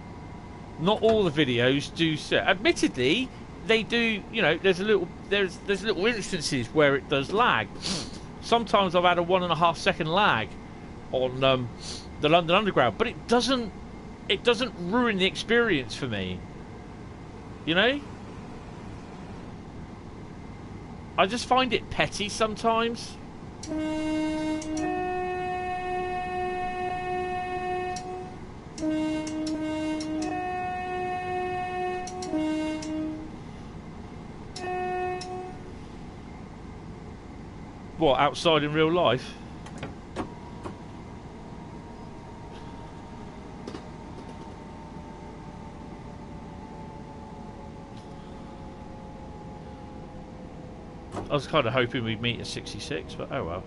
Not all the videos do. Admittedly, they do. You know, there's little instances where it does lag. Sometimes I've had a 1.5 second lag on the London Underground, but it doesn't ruin the experience for me. You know? I just find it petty sometimes. What, outside in real life? I was kind of hoping we'd meet at 66, but oh well.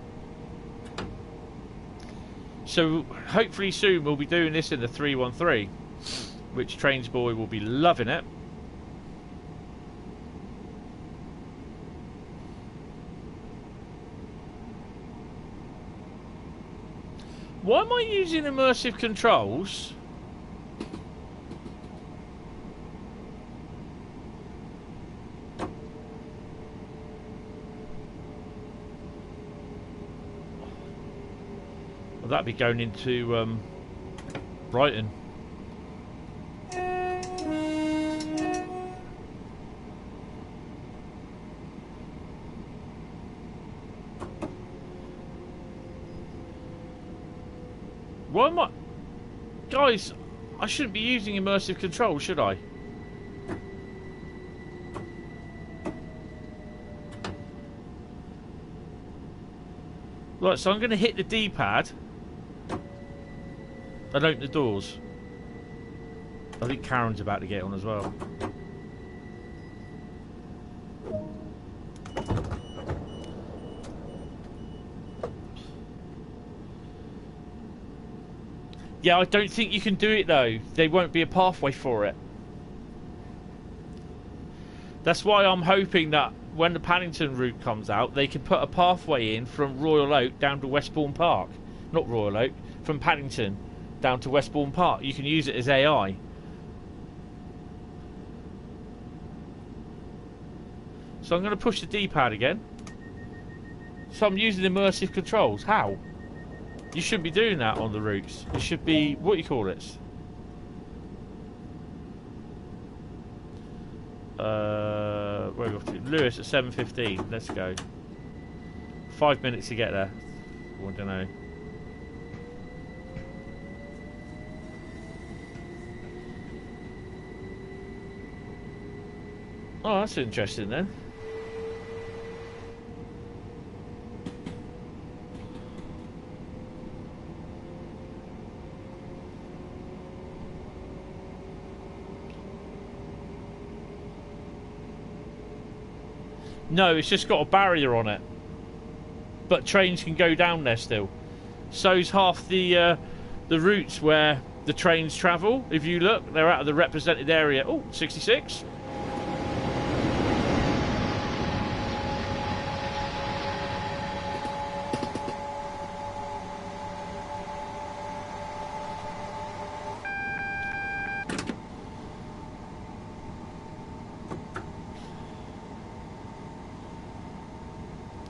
So hopefully soon we'll be doing this in the 313, which Trains Boy will be loving it. Why am I using immersive controls? Well, that'd be going into Brighton. Why am I... Guys, I shouldn't be using immersive control, should I? Right, so I'm going to hit the D-pad and open the doors. I think Karen's about to get on as well. Yeah, I don't think you can do it though. There won't be a pathway for it. That's why I'm hoping that when the Paddington route comes out, they can put a pathway in from Royal Oak down to Westbourne Park. Not Royal Oak, from Paddington down to Westbourne Park. You can use it as AI. So I'm going to push the D-pad again. So I'm using immersive controls. How? You shouldn't be doing that on the routes. It should be, what do you call it? Where are we off to? Lewis at 7:15. Let's go. 5 minutes to get there. I don't know. Oh, that's interesting then. No, it's just got a barrier on it. But trains can go down there still. So's half the routes where the trains travel. If you look, they're out of the represented area. Oh, 66.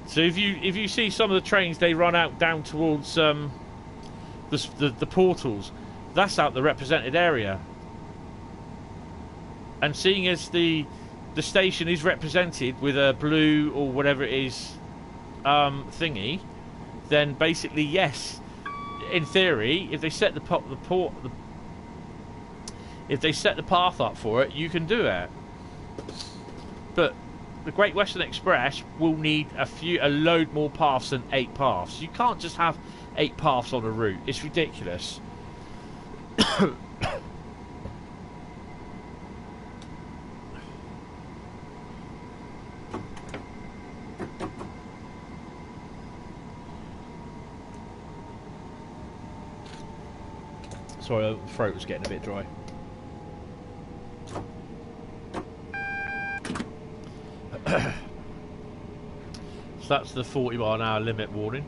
So if you see some of the trains, they run out down towards the portals. That's out the represented area. And seeing as the station is represented with a blue or whatever it is thingy, then basically yes, in theory, if they set if they set the path up for it, you can do it. But the Great Western Express will need a load more paths than 8 paths. You can't just have 8 paths on a route. It's ridiculous. Sorry, the throat was getting a bit dry. So that's the 40-mile-an-hour limit warning.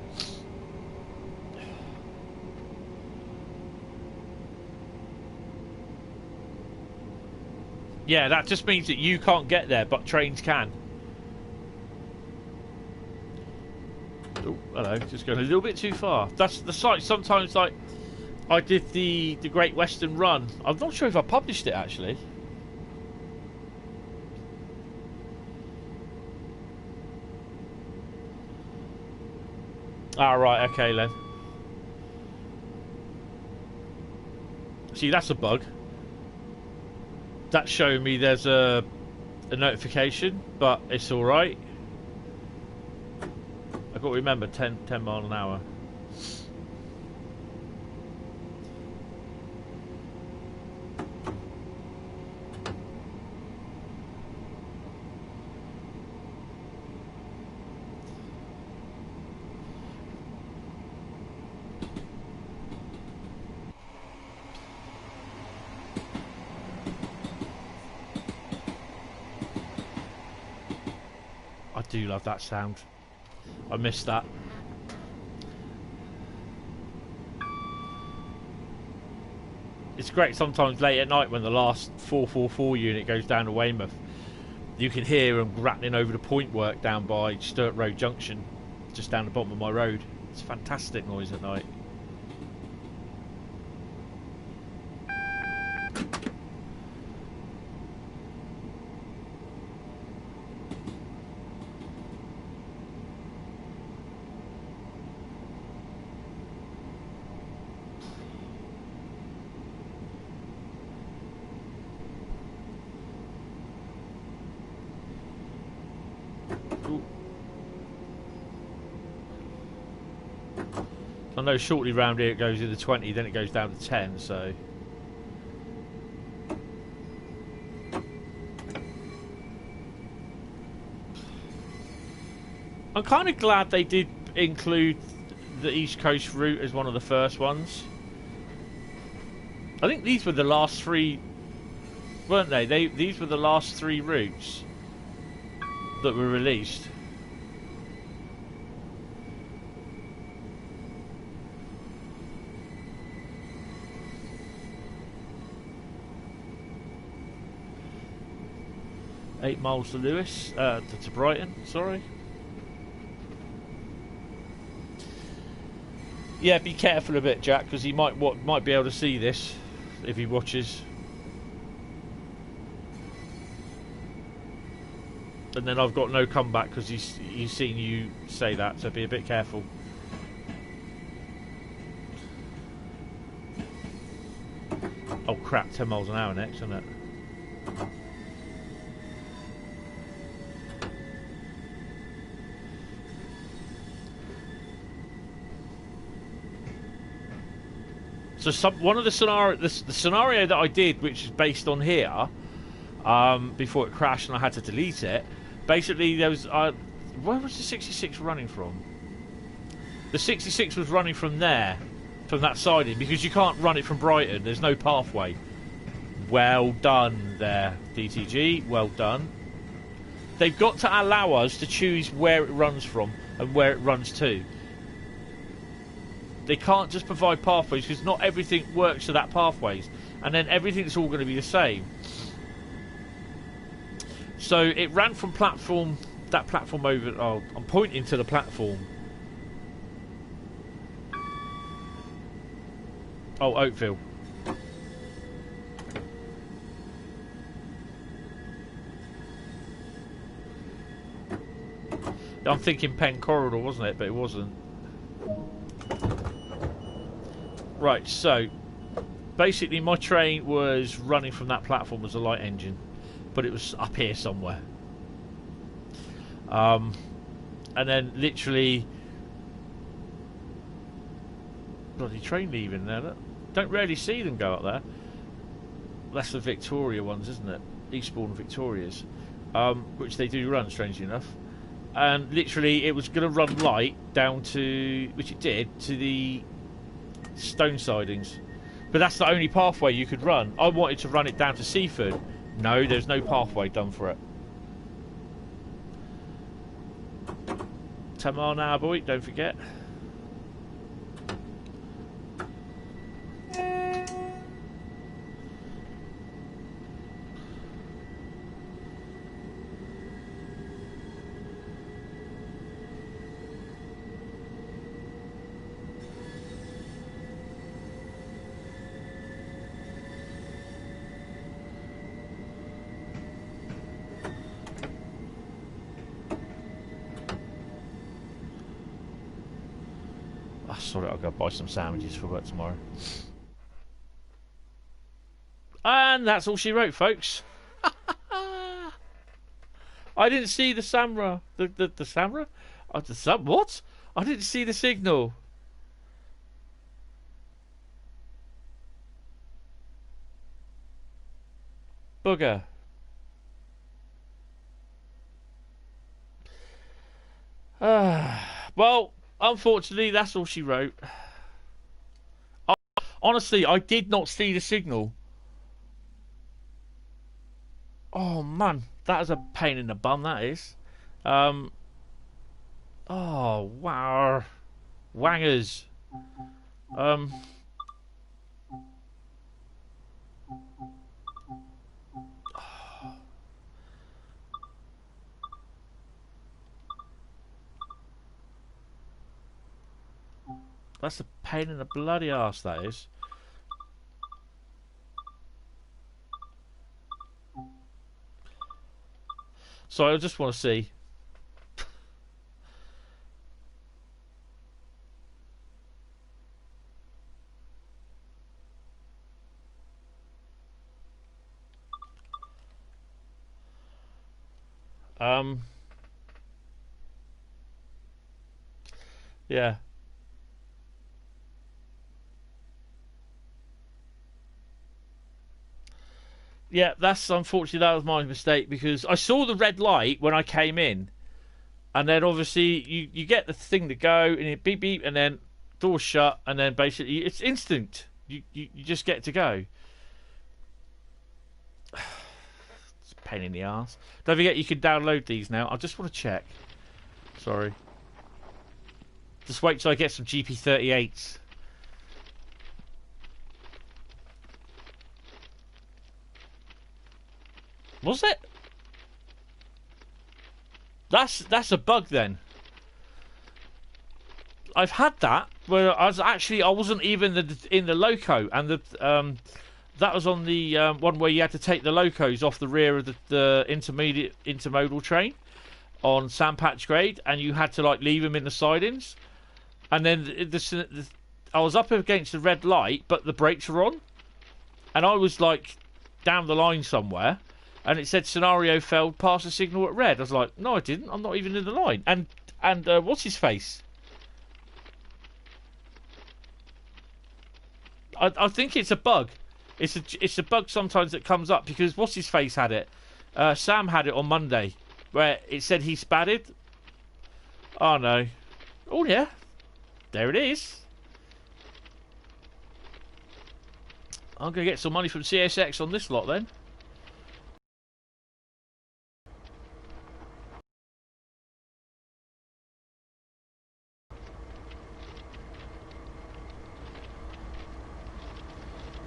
Yeah, that just means that you can't get there, but trains can. Oh, hello, just going a little bit too far. That's the site. Sometimes, like, I did the Great Western Run. I'm not sure if I published it, actually. Ah, right, okay then. See, that's a bug. That's showing me there's a notification, but it's alright. I've got to remember 10 mile an hour. I do love that sound. I missed that. It's great sometimes late at night when the last 444 unit goes down to Weymouth. You can hear them rattling over the point work down by Sturt Road Junction, just down the bottom of my road. It's a fantastic noise at night. I know shortly round here it goes into 20, then it goes down to 10, so... I'm kind of glad they did include the East Coast route as one of the first ones. I think these were the last three, weren't they? These were the last three routes that were released. Eight miles to Lewis, to Brighton, sorry. Yeah, be careful a bit, Jack, because he might be able to see this if he watches. And then I've got no comeback because he's seen you say that, so be a bit careful. Oh crap, 10 miles an hour next, isn't it? So one of the scenario that I did, which is based on here, before it crashed and I had to delete it. Basically, there was where was the 66 running from? The 66 was running from there, from that siding, because you can't run it from Brighton. There's no pathway. Well done there, DTG. Well done. They've got to allow us to choose where it runs from and where it runs to. They can't just provide pathways because not everything works to that pathways, and then everything's all going to be the same. So it ran from that platform over. Oh, I'm pointing to the platform. Oh, Oakville. I'm thinking Penn Corridor, wasn't it? But it wasn't. Right, so basically my train was running from that platform as a light engine, but it was up here somewhere. And then literally, bloody train leaving there. Look. Don't rarely see them go up there. That's the Victoria ones, isn't it? Eastbourne Victorias, which they do run, strangely enough. And literally, it was going to run light down to, which it did, to the stone sidings, but that's the only pathway you could run. I wanted to run it down to Seaford. No, there's no pathway done for it. 10 mile an hour, boy, don't forget. Sorry, I'll go buy some sandwiches for work tomorrow. And that's all she wrote, folks. I didn't see the Samra. The Samra? What? I didn't see the signal. Bugger. Well, unfortunately, that's all she wrote. Honestly, I did not see the signal. Oh man, that is a pain in the bum. That is. Oh wow, wangers. That's a pain in the bloody arse. That is. So I just want to see. Yeah. Yeah, that's unfortunately that was my mistake because I saw the red light when I came in, and then obviously you get the thing to go and it beep beep and then doors shut and then basically it's instant. You just get to go. It's a pain in the arse. Don't forget you can download these now. I just want to check. Sorry. Just wait till I get some GP38s. Was it? That's a bug then. I've had that where I wasn't even in the loco, and that was on the one where you had to take the locos off the rear of the intermodal train on Sandpatch grade, and you had to like leave them in the sidings, and then I was up against the red light, but the brakes were on, and I was like down the line somewhere. And it said scenario failed, pass the signal at red. I was like, no, I didn't. I'm not even in the line. And what's his face? I think it's a bug. It's a bug sometimes that comes up because what's his face had it. Sam had it on Monday, where it said he spadded. Oh no. Oh yeah. There it is. I'm gonna get some money from CSX on this lot then.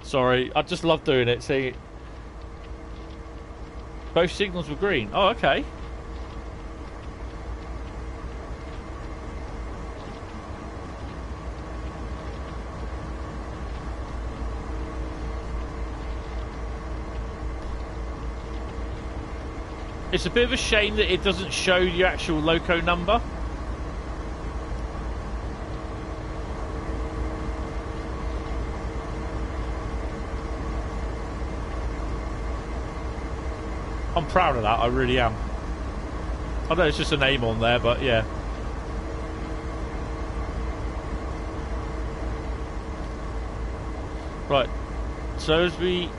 Sorry, I just love doing it. See, both signals were green. Oh, okay. It's a bit of a shame that it doesn't show your actual loco number. I'm proud of that, I really am. I know it's just a name on there, but yeah. Right, so as we...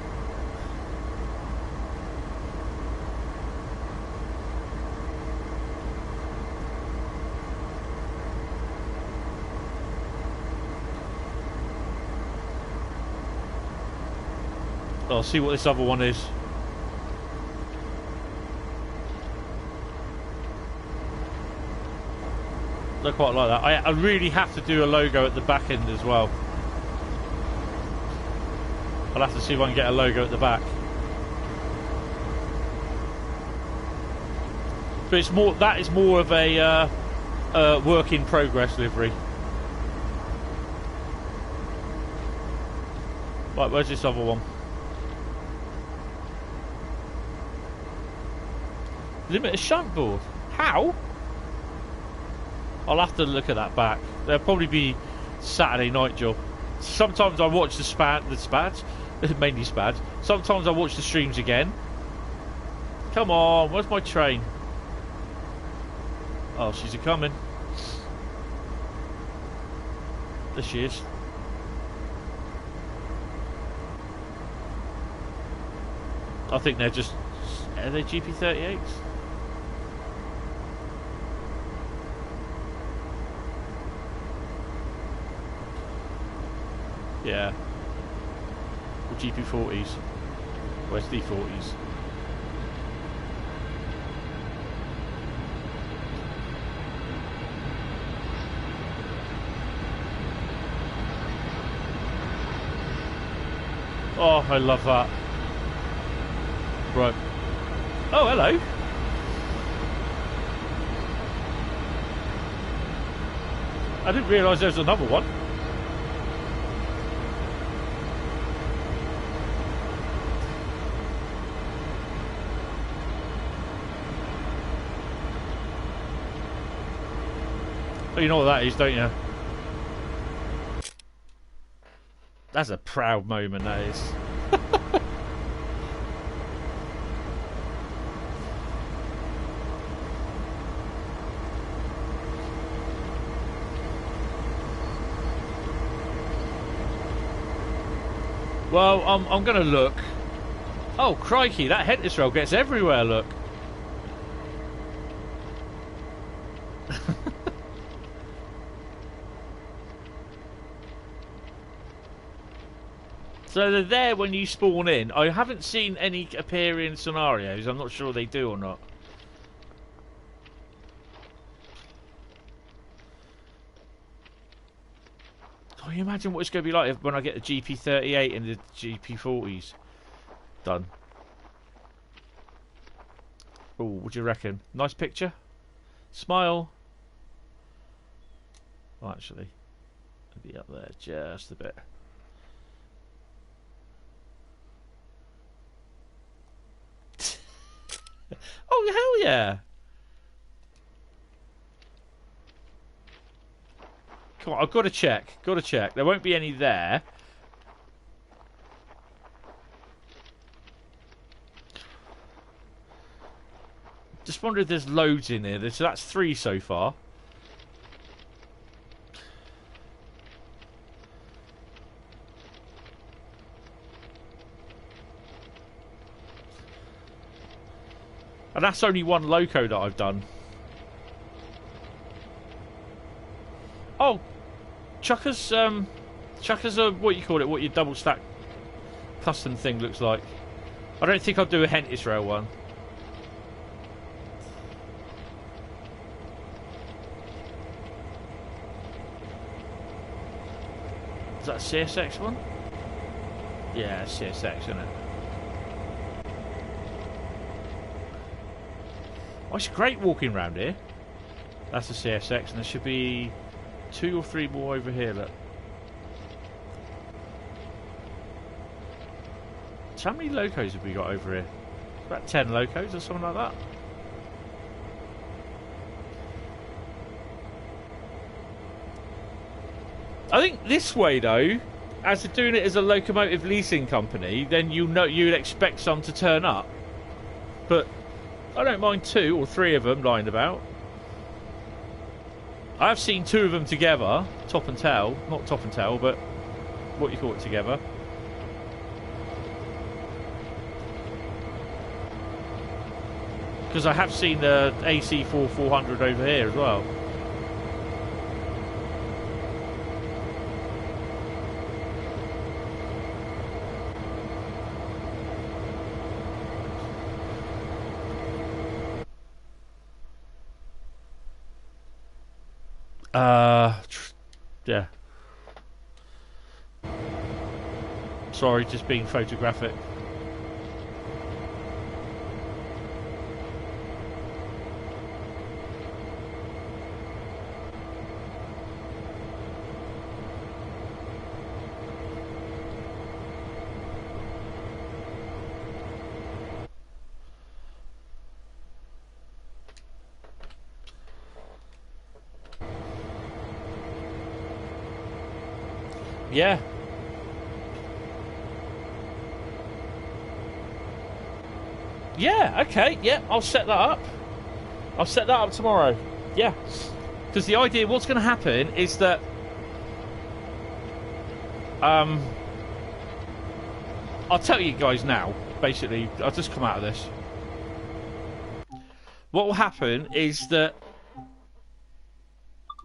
I'll see what this other one is. I quite like that. I really have to do a logo at the back end as well. I'll have to see if I can get a logo at the back. But it's more. That is more of a work in progress livery. Right, where's this other one? Limited shunt board. How? I'll have to look at that back. There'll probably be Saturday night job. Sometimes I watch the spads, mainly spads. Sometimes I watch the streams again. Come on, where's my train? Oh, she's a-coming. There she is. I think they're just... Are they GP38s? Yeah. Or GP40s. Or SD40s. Oh, I love that. Right. Oh, hello. I didn't realise there was another one. Oh, you know what that is, don't you? That's a proud moment, that is. Well, I'm going to look. Oh, crikey, that Hentis roll gets everywhere, look. So they're there when you spawn in. I haven't seen any appear in scenarios. I'm not sure they do or not. Can you imagine what it's going to be like when I get the GP38 and the GP40s done? Oh, what do you reckon? Nice picture? Smile. Oh, actually, maybe up there just a bit. Oh, hell yeah! Come on, I've got to check. Got to check. There won't be any there. Just wonder if there's loads in here. So that's 3 so far. And that's only one loco that I've done. Oh, chuckers. Chuckers are what you call it. What your double stack custom thing looks like. I don't think I'll do a Hentis rail one. Is that a CSX one? Yeah, CSX, isn't it? Oh, it's great walking around here. That's a CSX, and there should be 2 or 3 more over here, look. So how many locos have we got over here? About 10 locos or something like that. I think this way, though, as they're doing it as a locomotive leasing company, then you'd expect some to turn up. But I don't mind 2 or 3 of them lying about. I've seen 2 of them together, top and tail. Not top and tail, but what you call it together. Because I have seen the AC4400 over here as well. Yeah. Sorry, just being photographic. Yeah. Yeah, okay, yeah, I'll set that up. I'll set that up tomorrow. Yeah, because the idea, what's going to happen is that I'll tell you guys now. Basically, I'll just come out of this. What will happen is that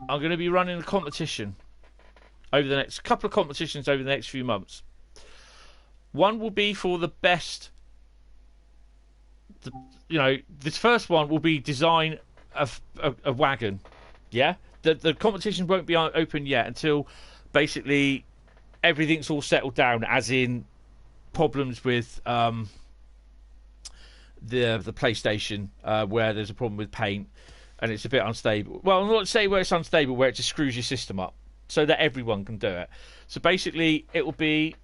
I'm going to be running a competition over the next couple of competitions over the next few months. One will be for the best. This first one will be design a wagon. Yeah, the competition won't be open yet until basically everything's all settled down, as in problems with the PlayStation, where there's a problem with paint and it's a bit unstable. Well, I'm not say where it's unstable, where it just screws your system up, so that everyone can do it. So basically, it will be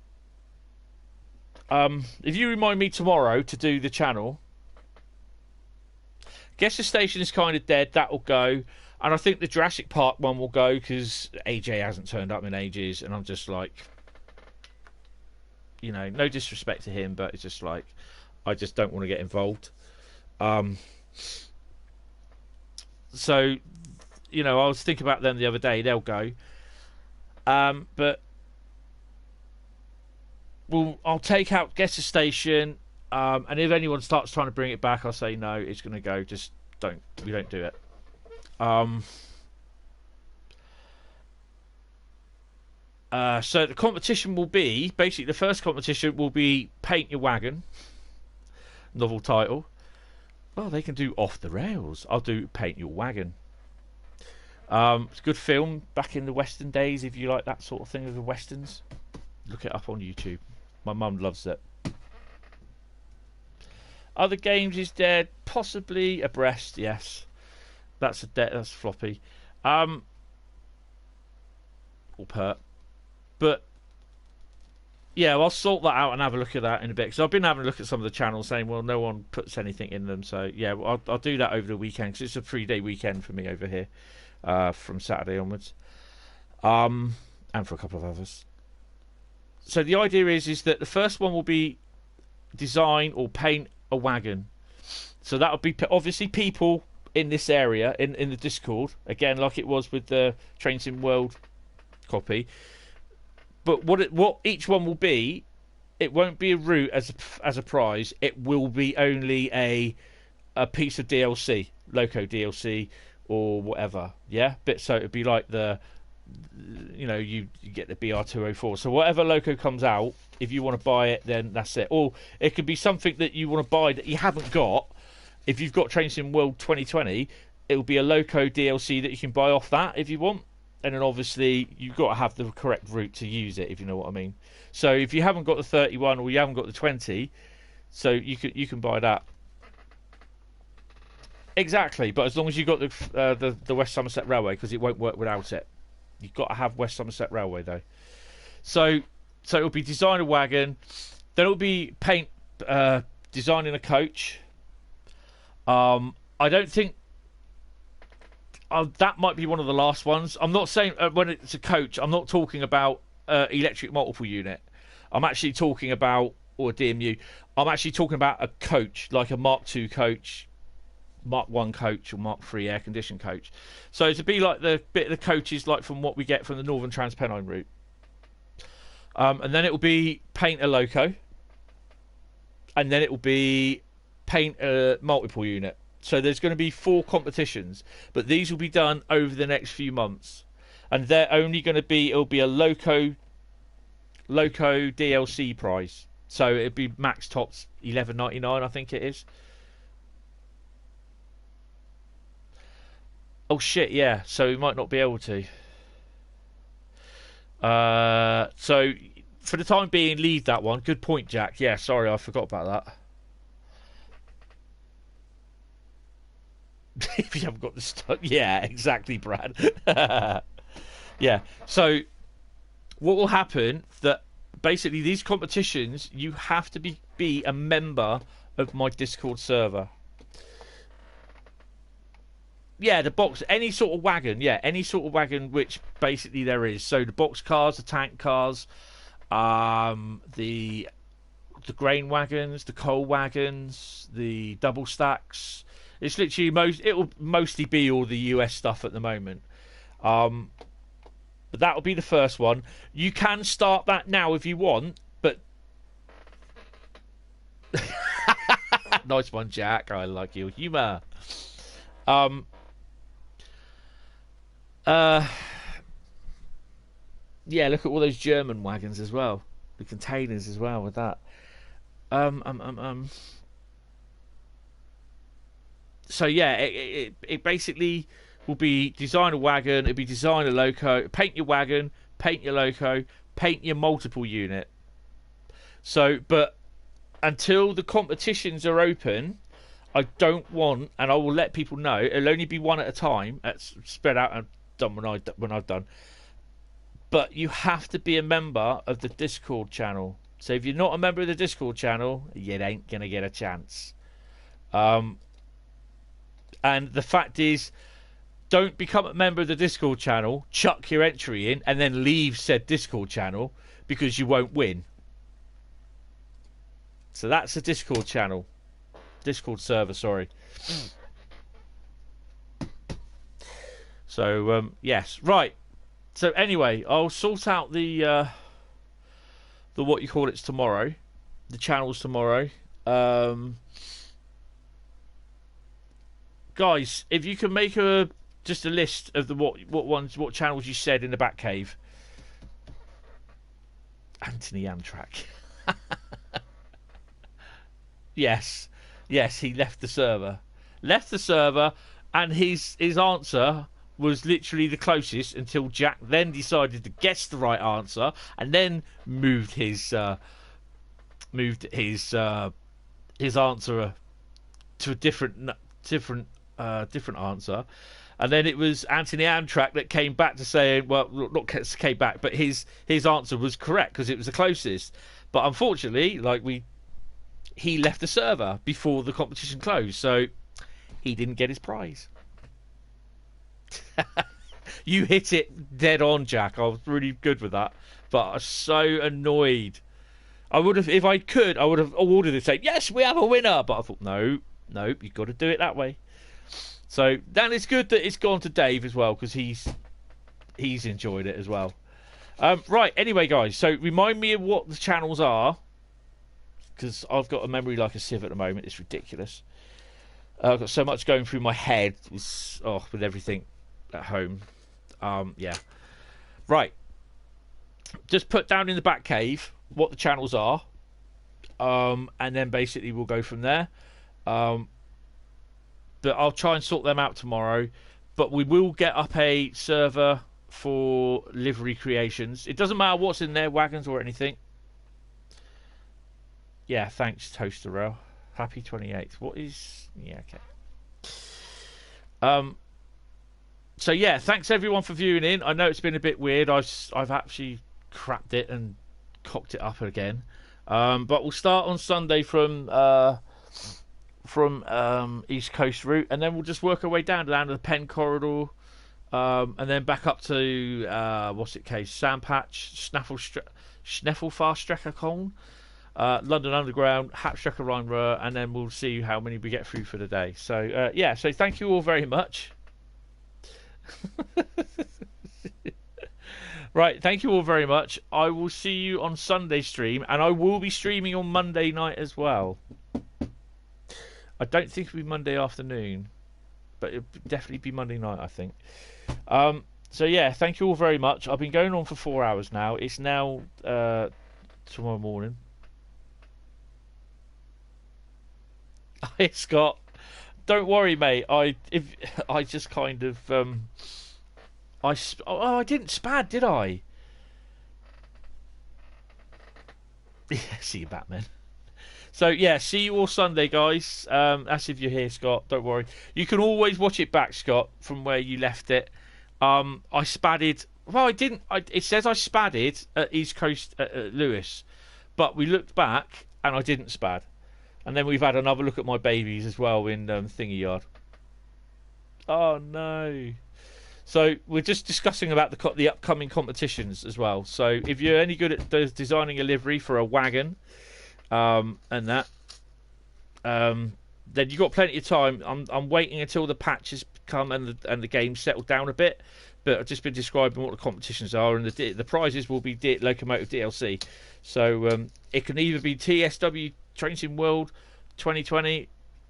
if you remind me tomorrow to do the channel. Guess the station is kind of dead. That will go. And I think the Jurassic Park one will go because AJ hasn't turned up in ages. And I'm just like, no disrespect to him, but it's just like, I just don't want to get involved. So, I was thinking about them the other day. They'll go. But I'll take out Guess the Station. And if anyone starts trying to bring it back, I'll say no, it's going to go. Just we don't do it. So the competition will be, basically the first competition will be Paint Your Wagon. Novel title. Oh, they can do Off the Rails. I'll do Paint Your Wagon. It's a good film back in the Western days, if you like that sort of thing of the Westerns. Look it up on YouTube. My mum loves it. Other games is dead, possibly Abreast, yes. That's floppy. Or pert. But yeah, I'll sort that out and have a look at that in a bit. Because I've been having a look at some of the channels saying, well, no one puts anything in them. So yeah, I'll do that over the weekend, because it's a 3-day weekend for me over here, from Saturday onwards. And for a couple of others. So the idea is that the first one will be design or paint a wagon. So that'll be obviously people in this area in the Discord, again like it was with the Train Sim World copy. But what each one will be, it won't be a route as a prize. It will be only a piece of DLC, Loco DLC or whatever. Yeah, so it'd be like you get the BR204. So whatever Loco comes out, if you want to buy it, then that's it. Or it could be something that you want to buy that you haven't got. If you've got Train Sim World 2020, it will be a Loco DLC that you can buy off that if you want. And then obviously you've got to have the correct route to use it, if you know what I mean. So if you haven't got the 31 or you haven't got the 20, so you can buy that. Exactly, but as long as you've got the West Somerset Railway, because it won't work without it. You've got to have West Somerset Railway though. So it'll be design a wagon, then it'll be designing a coach. I don't think that might be one of the last ones. I'm not saying when it's a coach, I'm not talking about electric multiple unit. I'm actually talking about, or a DMU. I'm actually talking about a coach, like a Mark II coach, Mark 1 coach, or Mark 3 air conditioned coach. So to be like the bit of the coaches like from what we get from the Northern Transpennine route. And then it will be paint a Loco. And then it will be paint a multiple unit. So there's going to be 4 competitions, but these will be done over the next few months. And they're only going to be, it'll be a Loco DLC prize. So it'll be max tops $11.99, I think it is. Oh shit, yeah. So we might not be able to. So for the time being, leave that one. Good point, Jack. Yeah, sorry, I forgot about that. If you haven't got the stuff, yeah, exactly, Brad. Yeah. So what will happen? That basically these competitions, you have to be a member of my Discord server. Yeah, the box, any sort of wagon. Yeah, any sort of wagon which basically there is. So the box cars, the tank cars, the grain wagons, the coal wagons, the double stacks. It's literally it'll mostly be all the US stuff at the moment. But that'll be the first one. You can start that now if you want, but nice one, Jack. I like your humour. Yeah, look at all those German wagons as well, the containers as well with that. So yeah, it basically will be design a wagon, it'll be design a loco, paint your wagon, paint your loco, paint your multiple unit. So, but until the competitions are open, I don't want, and I will let people know, it'll only be one at a time, that's spread out and done when I've done. But you have to be a member of the Discord channel. So if you're not a member of the Discord channel, you ain't gonna get a chance. And the fact is, don't become a member of the Discord channel, chuck your entry in, and then leave said Discord channel, because you won't win. So that's a Discord channel. Discord server, sorry. So, yes. Right. So anyway, I'll sort out the what you call it's tomorrow. The channels tomorrow. Guys, if you can make just a list of the what channels you said in the back cave. Anthony Amtrak. Yes, he left the server. And his answer was literally the closest until Jack then decided to guess the right answer and then moved his answer to a different answer. And then it was Anthony Amtrak that came back to saying, well, not came back, but his answer was correct because it was the closest. But unfortunately, he left the server before the competition closed, so he didn't get his prize. You hit it dead on, Jack. I was really good with that, but I was so annoyed. I would have, if I could, I would have awarded it, saying, yes, we have a winner. But I thought, nope, you've got to do it that way. So then it's good that it's gone to Dave as well, because he's enjoyed it as well. Right, anyway, guys, so remind me of what the channels are, because I've got a memory like a sieve at the moment. It's ridiculous. I've got so much going through my head with everything at home. Yeah. Right. Just put down in the back cave what the channels are, and then basically we'll go from there. But I'll try and sort them out tomorrow. But we will get up a server for livery creations. It doesn't matter what's in there, wagons or anything. Yeah, thanks, Toaster Rail. Happy 28th. What is... Yeah, okay. So, yeah, thanks everyone for viewing in. I know it's been a bit weird. I've actually crapped it and cocked it up again. But we'll start on Sunday from East Coast route, and then we'll just work our way down to the Penn Corridor, and then back up to Sandpatch, Hauptstrecke Koln, London Underground, Hauptstrecke Rhien, Rhur, and then we'll see how many we get through for the day. So yeah, so thank you all very much. Right, thank you all very much. I will see you on Sunday stream, and I will be streaming on Monday night as well. I don't think it'll be Monday afternoon, but it'll definitely be Monday night, I think. So yeah, thank you all very much. I've been going on for 4 hours now. It's now tomorrow morning. Hey Scott, don't worry, mate. I just kind of I didn't spad, did I? Yeah, see you, Batman. So yeah, see you all Sunday, guys. That's if you're here, Scott. Don't worry. You can always watch it back, Scott, from where you left it. I spadded. Well, I didn't. It says I spadded at East Coast at Lewis, but we looked back and I didn't spad. And then we've had another look at my babies as well in Thingy Yard. Oh no! So we're just discussing about the upcoming competitions as well. So if you're any good at designing a livery for a wagon, and that, then you've got plenty of time. I'm waiting until the patches come and the game settle down a bit. But I've just been describing what the competitions are, and the prizes will be Locomotive DLC. So it can either be TSW Train Sim World 2020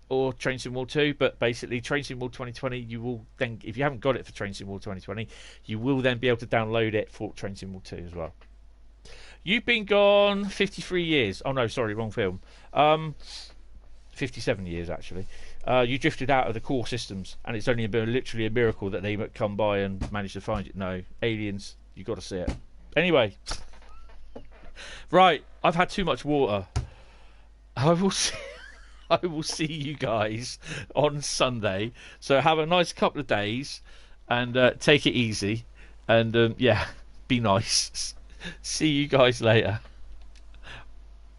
or Train Sim World 2. But basically, Train Sim World 2020, you will then, if you haven't got it for Train Sim World 2020, you will then be able to download it for Train Sim World 2 as well. You've been gone 53 years. Oh no, sorry, wrong film. 57 years actually. You drifted out of the core systems, and it's only been literally a miracle that they come by and managed to find it. No, aliens, you got to see it. Anyway, right, I've had too much water. I will see you guys on Sunday. So have a nice couple of days, and take it easy, and yeah, be nice. See you guys later.